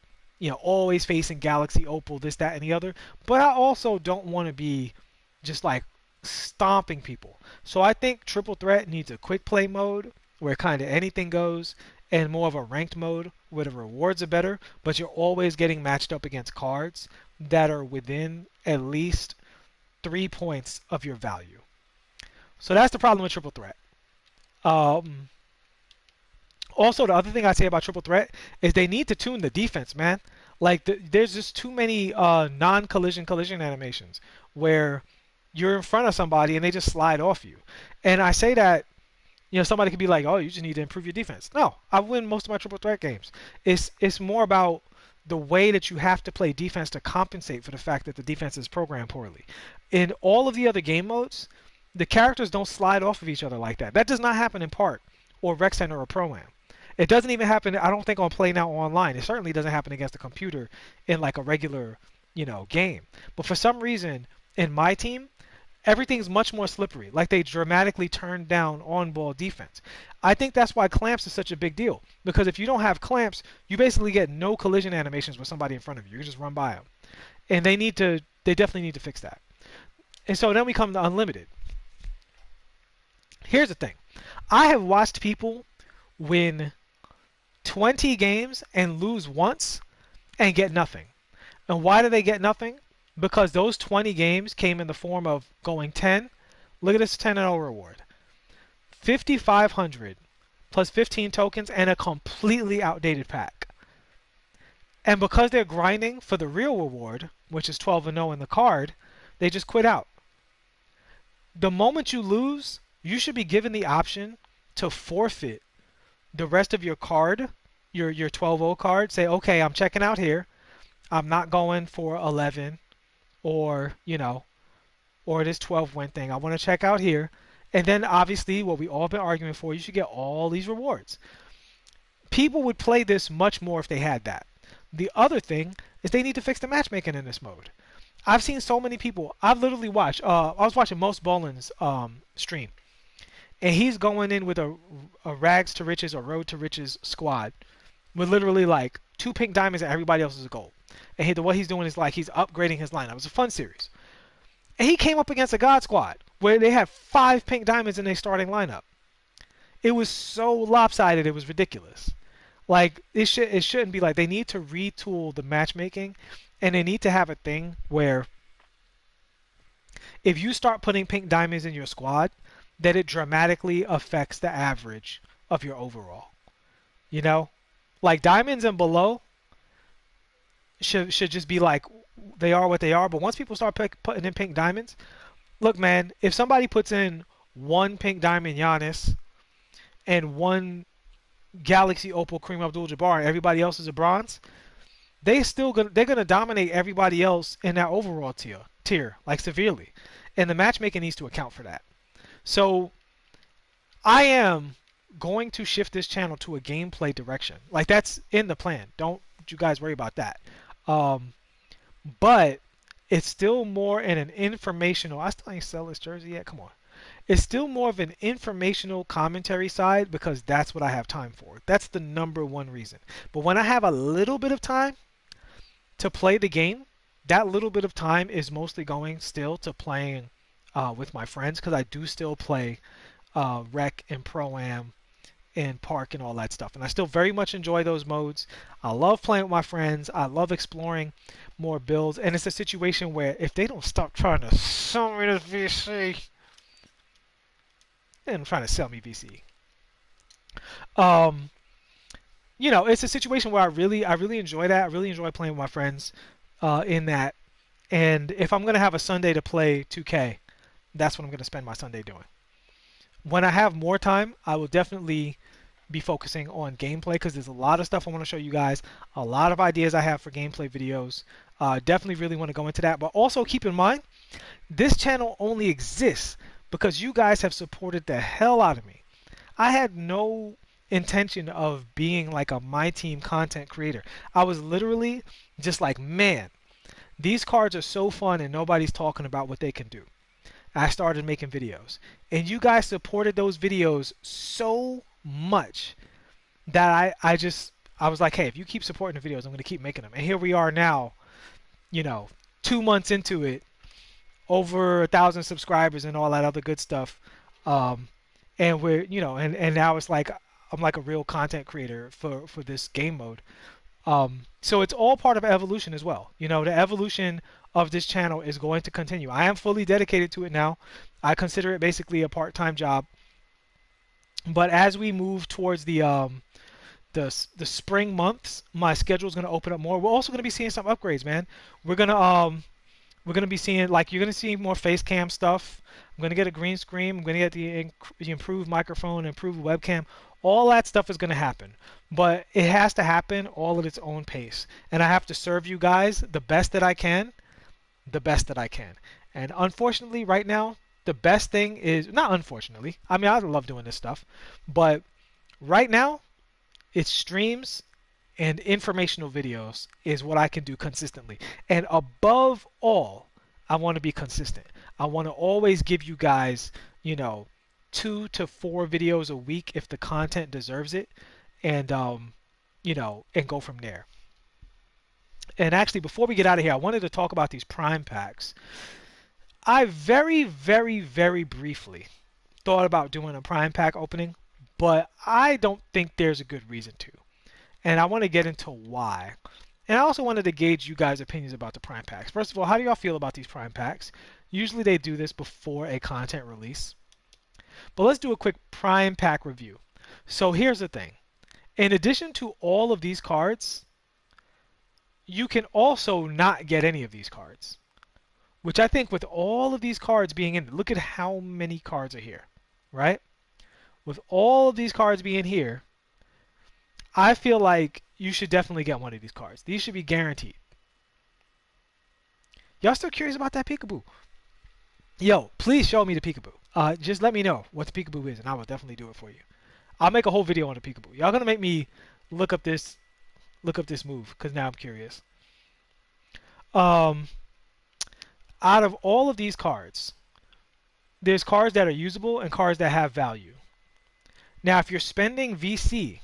always facing Galaxy Opal, this, that, and the other. But I also don't want to be just like stomping people. So I think Triple Threat needs a quick play mode where kind of anything goes, and more of a ranked mode where the rewards are better, but you're always getting matched up against cards that are within at least 3 points of your value. So that's the problem with Triple Threat. Also, the other thing I say about Triple Threat is they need to tune the defense, man. Like, there's just too many non-collision collision animations where you're in front of somebody and they just slide off you. And I say that, somebody could be like, oh, you just need to improve your defense. No, I win most of my Triple Threat games. It's more about the way that you have to play defense to compensate for the fact that the defense is programmed poorly. In all of the other game modes, the characters don't slide off of each other like that. That does not happen in Part or Rec Center or Pro-Am. It doesn't even happen, I don't think, on Play Now Online. It certainly doesn't happen against a computer in like a regular, game. But for some reason, in my team, everything's much more slippery. Like, they dramatically turned down on-ball defense. I think that's why clamps is such a big deal. Because if you don't have clamps, you basically get no collision animations with somebody in front of you. You just run by them. And they definitely need to fix that. And so then we come to unlimited. Here's the thing. I have watched people win 20 games and lose once and get nothing. And why do they get nothing? Because those 20 games came in the form of going 10. Look at this 10-0 reward. 5,500 plus 15 tokens and a completely outdated pack. And because they're grinding for the real reward, which is 12-0 in the card, they just quit out. The moment you lose, you should be given the option to forfeit the rest of your card, your 12-0 card. Say, okay, I'm checking out here. I'm not going for 11 or, or this 12-win thing. I want to check out here. And then, obviously, what we all been arguing for, you should get all these rewards. People would play this much more if they had that. The other thing is they need to fix the matchmaking in this mode. I've seen so many people. I've literally watched. I was watching Most Ballin's stream, and he's going in with a rags to riches or road to riches squad with literally like 2 pink diamonds and everybody else is a gold. And what he's doing is like he's upgrading his lineup. It was a fun series. And he came up against a God Squad where they had 5 pink diamonds in their starting lineup. It was so lopsided, it was ridiculous. Like, it shouldn't be like. They need to retool the matchmaking, and they need to have a thing where if you start putting pink diamonds in your squad, that it dramatically affects the average of your overall. Like, diamonds and below should just be like, they are what they are. But once people start putting in pink diamonds, look, man, if somebody puts in 1 pink diamond Giannis and one Galaxy Opal Kareem Abdul-Jabbar and everybody else is a bronze, they're gonna dominate everybody else in that overall tier like severely, and the matchmaking needs to account for that. So I am going to shift this channel to a gameplay direction. Like that's in the plan. Don't you guys worry about that. Um, but it's still more in an informational. I still ain't sell this jersey yet. Come on. It's still more of an informational commentary side because that's what I have time for. That's the number one reason. But when I have a little bit of time to play the game, that little bit of time is mostly going still to playing with my friends because I do still play Rec and Pro-Am and Park and all that stuff. And I still very much enjoy those modes. I love playing with my friends. I love exploring more builds. And it's a situation where if they don't stop trying to sell me this VC, and trying to sell me VC. It's a situation where I really enjoy that. I really enjoy playing with my friends in that. And if I'm gonna have a Sunday to play 2K, that's what I'm gonna spend my Sunday doing. When I have more time, I will definitely be focusing on gameplay because there's a lot of stuff I want to show you guys, a lot of ideas I have for gameplay videos. Definitely really want to go into that. But also keep in mind, this channel only exists because you guys have supported the hell out of me. I had no intention of being like a MyTeam content creator. I was literally just like, man, these cards are so fun and nobody's talking about what they can do. I started making videos. And you guys supported those videos so much that I was like, hey, if you keep supporting the videos, I'm going to keep making them. And here we are now, 2 months into it, over 1,000 subscribers and all that other good stuff. And we're, and now it's like I'm like a real content creator for this game mode. So it's all part of evolution as well. The evolution of this channel is going to continue. I am fully dedicated to it now. I consider it basically a part-time job. But as we move towards the spring months, my schedule is going to open up more. We're also going to be seeing some upgrades, man. We're gonna be seeing, like, you're gonna see more face cam stuff. I'm gonna get a green screen. I'm gonna get the improved microphone, improved webcam. All that stuff is gonna happen, but it has to happen all at its own pace. And I have to serve you guys the best that I can, And unfortunately, right now, the best thing is not unfortunately. I mean, I love doing this stuff, but right now, it's streams and informational videos is what I can do consistently. And above all, I want to be consistent. I want to always give you guys, 2 to 4 videos a week if the content deserves it, and and go from there. And actually, before we get out of here, I wanted to talk about these prime packs. I very, very, very briefly thought about doing a prime pack opening, but I don't think there's a good reason to. And I want to get into why. And I also wanted to gauge you guys' opinions about the prime packs. First of all, how do y'all feel about these prime packs? Usually they do this before a content release. But let's do a quick prime pack review. So here's the thing. In addition to all of these cards, you can also not get any of these cards. Which I think with all of these cards being in, look at how many cards are here, right? With all of these cards being here, I feel like you should definitely get one of these cards. These should be guaranteed. Y'all still curious about that peekaboo? Yo, please show me the peekaboo. Just let me know what the peekaboo is, and I will definitely do it for you. I'll make a whole video on the peekaboo. Y'all gonna make me look up this move, because now I'm curious. Out of all of these cards, there's cards that are usable and cards that have value. Now, if you're spending VC,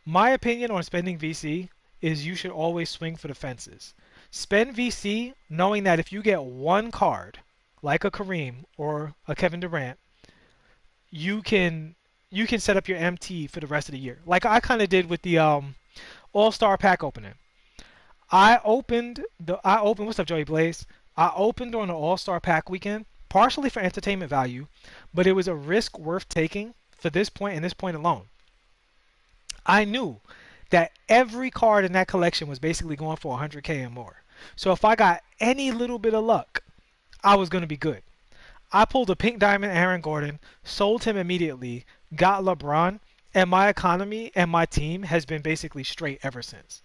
my opinion on spending VC is you should always swing for the fences. Spend VC knowing that if you get one card, like a Kareem or a Kevin Durant, you can set up your MT for the rest of the year. Like I kind of did with the All-Star pack opening. I opened, what's up, Joey Blaze? I opened on an All-Star pack weekend, partially for entertainment value, but it was a risk worth taking for this point and this point alone. I knew that every card in that collection was basically going for 100K and more. So if I got any little bit of luck, I was going to be good. I pulled a pink diamond Aaron Gordon, sold him immediately, got LeBron, and my economy and my team has been basically straight ever since.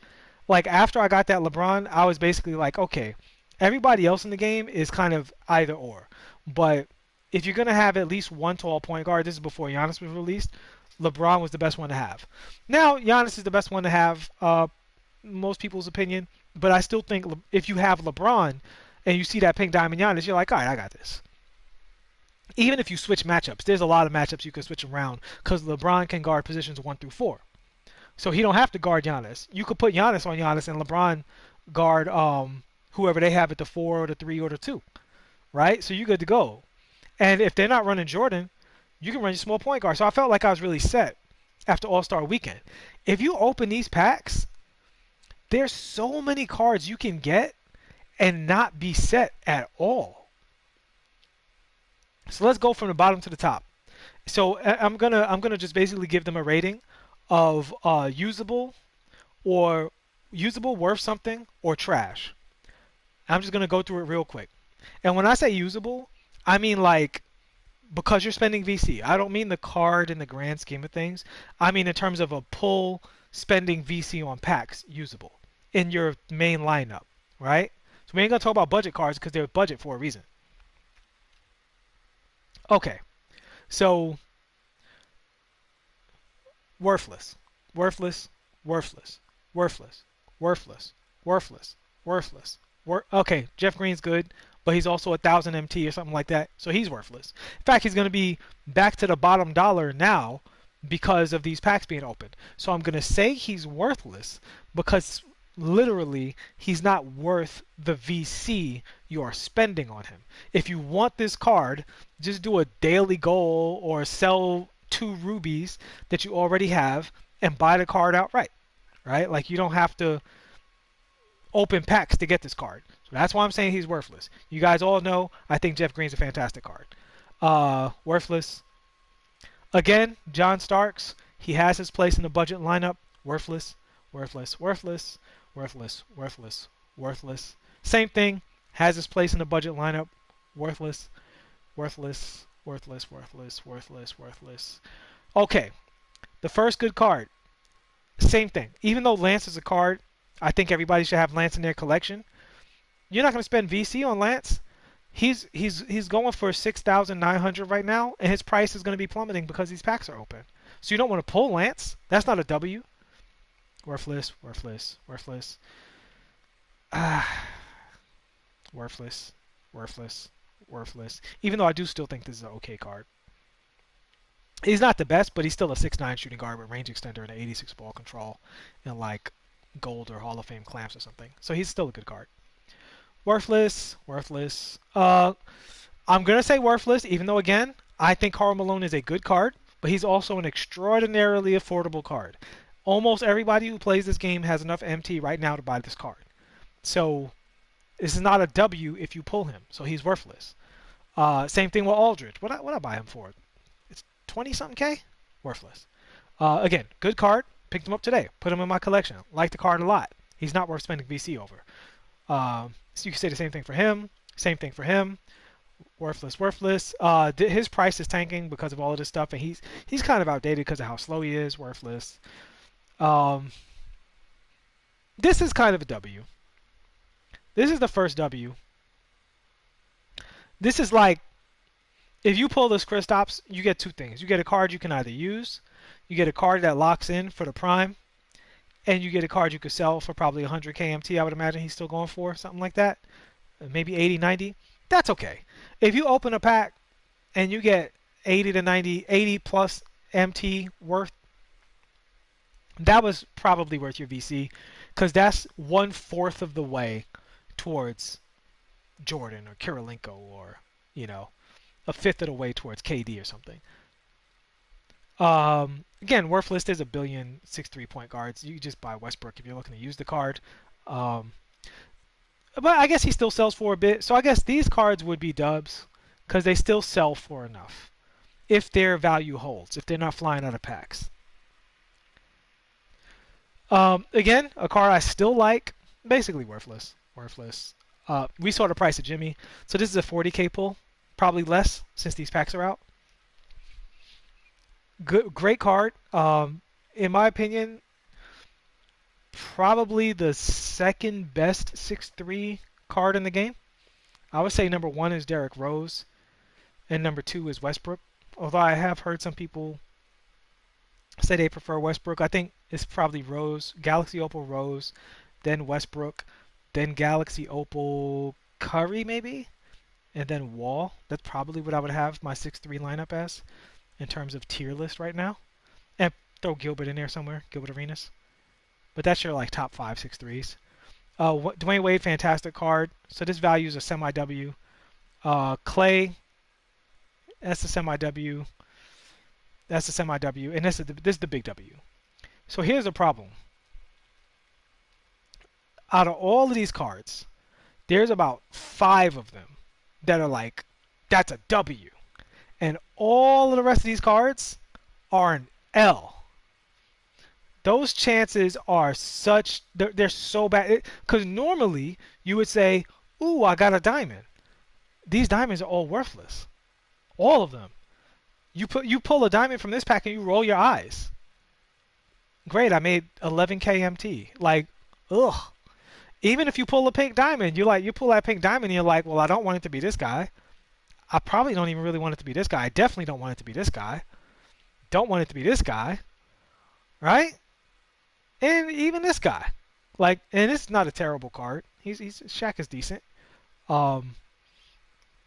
Like after I got that LeBron, I was basically like, okay, everybody else in the game is kind of either or. But if you're gonna have at least one tall point guard, this is before Giannis was released, LeBron was the best one to have. Now Giannis is the best one to have, most people's opinion. But I still think if you have LeBron and you see that pink diamond Giannis, you're like, all right, I got this. Even if you switch matchups, there's a lot of matchups you can switch around because LeBron can guard positions 1 through 4. So he don't have to guard Giannis. You could put Giannis on Giannis and LeBron guard whoever they have at the 4 or the 3 or the 2, right? So you're good to go. And if they're not running Jordan, you can run your small point guard. So I felt like I was really set after All-Star Weekend. If you open these packs, there's so many cards you can get and not be set at all. So let's go from the bottom to the top. So I'm gonna just basically give them a rating of usable, or usable, worth something, or trash. I'm just gonna go through it real quick. And when I say usable, I mean like because you're spending VC. I don't mean the card in the grand scheme of things. I mean in terms of a pull spending VC on packs usable in your main lineup, right? So we ain't gonna talk about budget cards because they're budget for a reason. Okay, so worthless, worthless, worthless, worthless, worthless, worthless, worthless. Okay, Jeff Green's good, but he's also 1,000 MT or something like that, so he's worthless. In fact, he's going to be back to the bottom dollar now because of these packs being opened. So I'm going to say he's worthless because literally he's not worth the VC you are spending on him. If you want this card, just do a daily goal or sell 2 rubies that you already have and buy the card outright, right? Like you don't have to open packs to get this card. So that's why I'm saying he's worthless. You guys all know I think Jeff Green's a fantastic card. Worthless. Again, John Starks, he has his place in the budget lineup. Worthless, worthless, worthless, worthless, worthless, worthless. Same thing, has his place in the budget lineup. Worthless, worthless, worthless, worthless, worthless, worthless. Okay, the first good card. Same thing. Even though Lance is a card, I think everybody should have Lance in their collection. You're not going to spend VC on Lance. He's going for 6,900 right now, and his price is going to be plummeting because these packs are open. So you don't want to pull Lance. That's not a W. Worthless, worthless, worthless. Worthless, worthless, worthless. Even though I do still think this is an okay card. He's not the best, but he's still a 6'9" shooting guard with range extender and 86 ball control and like gold or Hall of Fame clamps or something. So he's still a good card. Worthless, worthless. I'm gonna say worthless, even though again I think Karl Malone is a good card, but he's also an extraordinarily affordable card. Almost everybody who plays this game has enough MT right now to buy this card. So this is not a W if you pull him. So he's worthless. Same thing with Aldridge. What I buy him for? It's 20 something K. Worthless. Again, good card. Picked him up today. Put him in my collection. Like the card a lot. He's not worth spending VC over. So you can say the same thing for him. Same thing for him. Worthless, worthless. His price is tanking because of all of this stuff, and he's kind of outdated because of how slow he is. Worthless. This is kind of a W. This is the first W. This is like, if you pull this Kristaps, you get 2 things. You get a card you can either use, you get a card that locks in for the prime, and you get a card you could sell for probably 100 KMT. I would imagine he's still going for something like that. Maybe 80, 90. That's okay. If you open a pack and you get 80 to 90, 80 plus MT worth, that was probably worth your VC because that's 1/4 of the way towards Jordan or Kirilenko or, you know, 1/5 of the way towards KD or something. Again, worthless. There's a billion 6'3" point guards. You just buy Westbrook if you're looking to use the card. But I guess he still sells for a bit. So I guess these cards would be dubs because they still sell for enough if their value holds, if they're not flying out of packs. Again, a card I still like. Basically worthless. Worthless. We saw the price of Jimmy. So this is a 40K pull. Probably less since these packs are out. Good, great card. In my opinion, probably the second best 6'3" card in the game. I would say number one is Derrick Rose, and number two is Westbrook. Although I have heard some people say they prefer Westbrook. I think it's probably Rose, Galaxy Opal Rose, then Westbrook, then Galaxy Opal Curry maybe, and then Wall. That's probably what I would have my 6'3" lineup as in terms of tier list right now. And throw Gilbert in there somewhere, Gilbert Arenas. But that's your like top five 6'3s. Dwayne Wade, fantastic card. So this value is a semi W. Clay, that's a semi W. That's a semi W, and this is the big W. So here's the problem. Out of all of these cards, there's about five of them that are like, that's a W. And all of the rest of these cards are an L. Those chances are they're so bad. Because normally you would say, ooh, I got a diamond. These diamonds are all worthless. All of them. You pull a diamond from this pack and you roll your eyes. Great, I made 11k MT. Like, ugh. Even if you pull a pink diamond, you pull that pink diamond and you're like, well, I don't want it to be this guy. I probably don't even really want it to be this guy. I definitely don't want it to be this guy. Don't want it to be this guy. Right? And even this guy. Like, and it's not a terrible card. Shaq is decent. Um,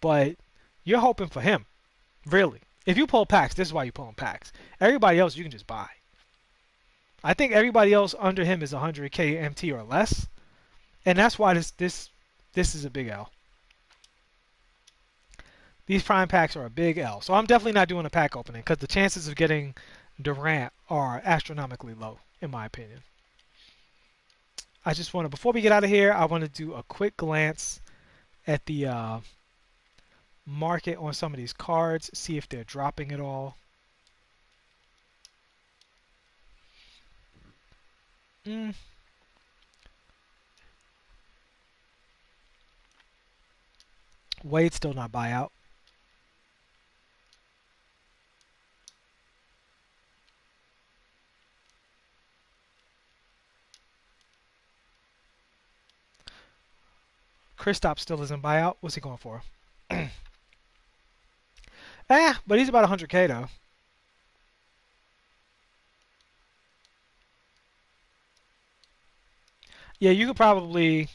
but you're hoping for him. Really. If you pull packs, this is why you pull packs. Everybody else you can just buy. I think everybody else under him is 100k MT or less, and that's why this is a big L. These prime packs are a big L, so I'm definitely not doing a pack opening because the chances of getting Durant are astronomically low, in my opinion. I just want to, before we get out of here, I want to do a quick glance at the market on some of these cards, see if they're dropping at all. Wade still not buyout. Kristaps still isn't buyout. What's he going for? But he's about 100k though. Yeah, you could probably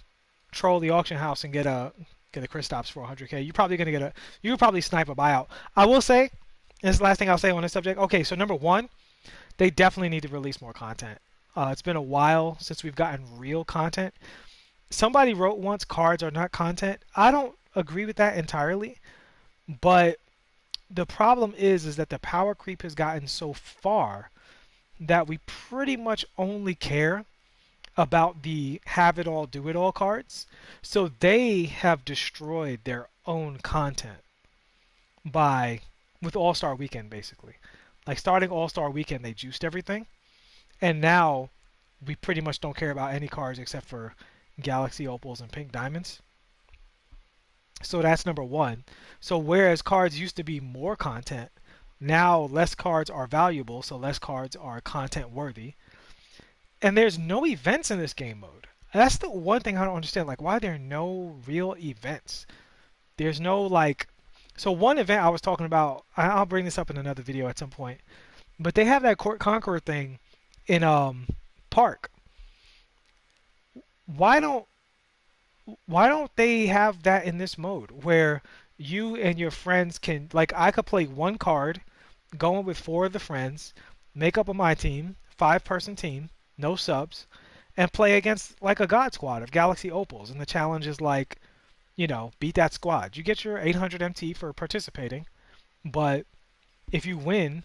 troll the auction house and get a Kristaps for 100k. You could probably snipe a buyout. I will say, and this is the last thing I'll say on this subject. Okay, so number one, they definitely need to release more content. It's been a while since we've gotten real content. Somebody wrote once, cards are not content. I don't agree with that entirely, but the problem is that the power creep has gotten so far that we pretty much only care about the have it all, do it all cards. So they have destroyed their own content with All Star Weekend basically. Like starting All Star Weekend, they juiced everything, and now we pretty much don't care about any cards except for Galaxy Opals and Pink Diamonds. So that's number one. So whereas cards used to be more content, now less cards are valuable, so less cards are content worthy. And there's no events in this game mode. That's the one thing I don't understand. Like, why are there no real events? There's no, like... So one event I was talking about, I'll bring this up in another video at some point, but they have that Court Conqueror thing in Park. Why don't they have that in this mode where you and your friends can, like, I could play one card, going with four of the friends, make up a my team, 5-person team, no subs, and play against like a god squad of Galaxy Opals. And the challenge is like, beat that squad. You get your 800 MT for participating, but if you win,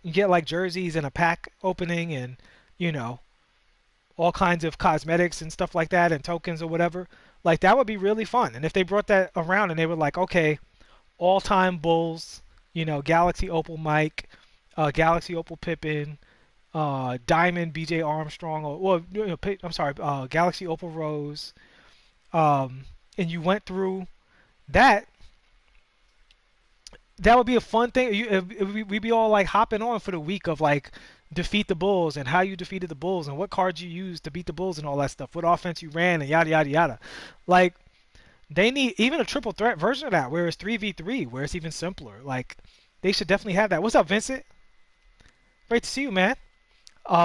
you get like jerseys and a pack opening and, all kinds of cosmetics and stuff like that and tokens or whatever. Like that would be really fun. And if they brought that around and they were like, okay, all-time Bulls, Galaxy Opal Mike, Galaxy Opal Pippen, Diamond BJ Armstrong, I'm sorry, Galaxy Opal Rose, and you went through that, That would be a fun thing. We'd be all like hopping on for the week of like defeat the Bulls and how you defeated the Bulls and what cards you used to beat the Bulls and all that stuff. What offense you ran and yada yada yada. Like they need even a triple threat version of that where it's 3v3, where it's even simpler. Like they should definitely have that. What's up, Vincent? Great to see you, man.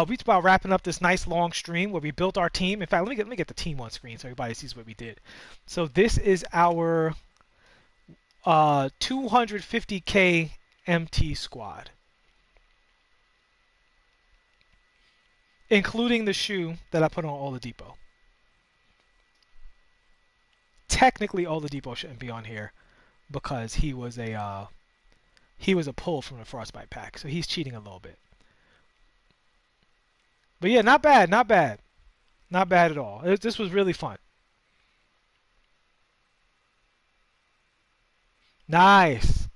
We just about wrapping up this nice long stream where we built our team. In fact, let me get the team on screen so everybody sees what we did. So this is our 250k MT squad, including the shoe that I put on Oladipo. Technically, Oladipo shouldn't be on here because he was a pull from the Frostbite pack, so he's cheating a little bit. But yeah, not bad, not bad, not bad at all. This was really fun. Nice.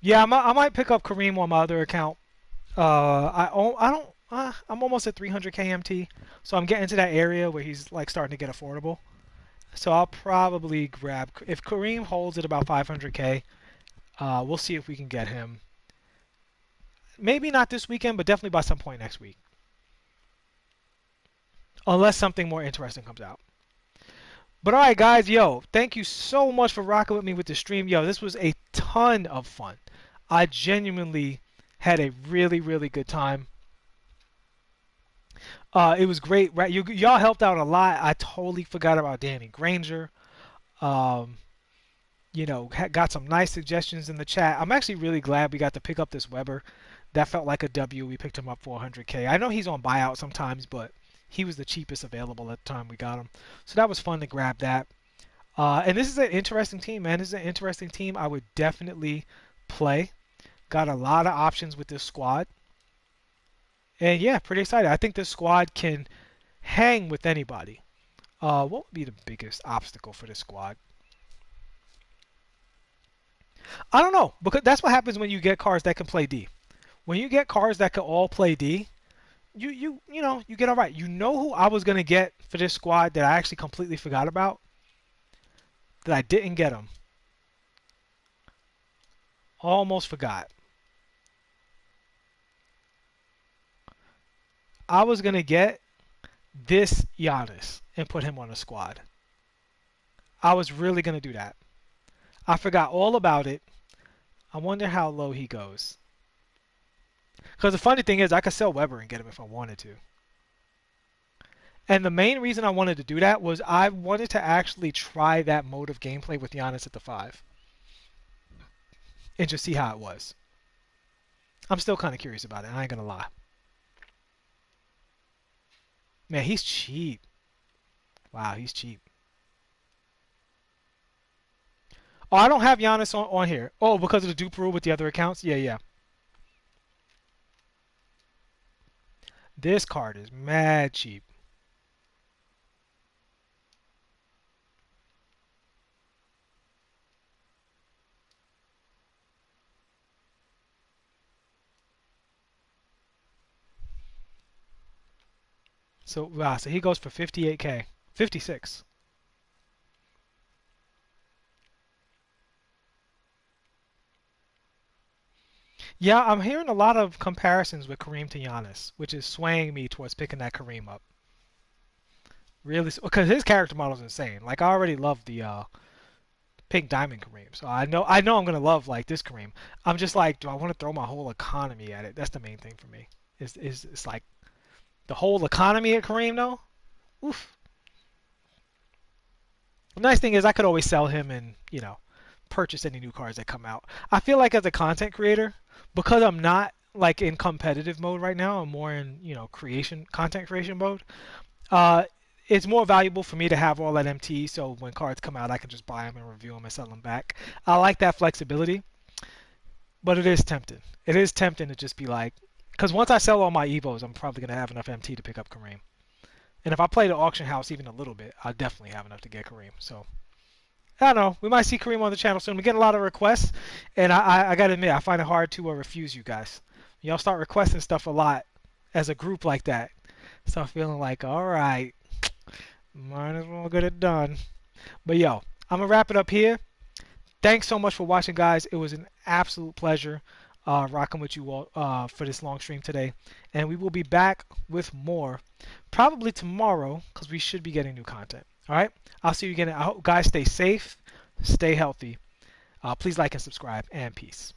Yeah, I might pick up Kareem on my other account. I don't. I'm almost at 300k MT, so I'm getting to that area where he's like starting to get affordable. So I'll probably grab if Kareem holds at about 500k. We'll see if we can get him. Maybe not this weekend, but definitely by some point next week, unless something more interesting comes out. But all right, guys, yo, thank you so much for rocking with me with the stream. Yo, this was a ton of fun. I genuinely had a really, really good time. It was great. Right? Y'all helped out a lot. I totally forgot about Danny Granger. Um, got some nice suggestions in the chat. I'm actually really glad we got to pick up this Weber. That felt like a W. We picked him up for 100k. I know he's on buyout sometimes, but he was the cheapest available at the time we got him. So that was fun to grab that. And this is an interesting team, man. This is an interesting team. I would definitely play. Got a lot of options with this squad. And yeah, pretty excited. I think this squad can hang with anybody. What would be the biggest obstacle for this squad? I don't know, because that's what happens when you get cards that can play D. When you get cards that can all play D, you get all right. You know who I was gonna get for this squad that I actually completely forgot about? That I didn't get him. Almost forgot. I was gonna get this Giannis and put him on a squad. I was really gonna do that. I forgot all about it. I wonder how low he goes. Because the funny thing is, I could sell Weber and get him if I wanted to. And the main reason I wanted to do that was I wanted to actually try that mode of gameplay with Giannis at the 5. And just see how it was. I'm still kind of curious about it, I ain't gonna lie. Man, he's cheap. Wow, he's cheap. Oh, I don't have Giannis on here. Oh, because of the dupe rule with the other accounts? Yeah, yeah. This card is mad cheap. So, wow, so he goes for 58k. 56. Yeah, I'm hearing a lot of comparisons with Kareem to Giannis, which is swaying me towards picking that Kareem up. Really, because his character model is insane. Like I already love the Pink Diamond Kareem, so I know I'm gonna love like this Kareem. I'm just like, do I want to throw my whole economy at it? That's the main thing for me. It's like the whole economy at Kareem though. Oof. The nice thing is I could always sell him and purchase any new cards that come out. I feel like as a content creator, because I'm not like in competitive mode right now, I'm more in content creation mode. Uh, it's more valuable for me to have all that MT, so when cards come out, I can just buy them and review them and sell them back. I like that flexibility, but it is tempting. It is tempting to just be like, because once I sell all my Evos, I'm probably gonna have enough MT to pick up Kareem. And if I play the auction house even a little bit, I'll definitely have enough to get Kareem. So I don't know. We might see Kareem on the channel soon. We get a lot of requests, and I gotta admit, I find it hard to refuse you guys. Y'all start requesting stuff a lot as a group like that. So I'm feeling like, all right, might as well get it done. But yo, I'm gonna wrap it up here. Thanks so much for watching, guys. It was an absolute pleasure rocking with you all for this long stream today. And we will be back with more probably tomorrow because we should be getting new content. All right? I'll see you again. I hope guys stay safe, stay healthy. Please like and subscribe, and peace.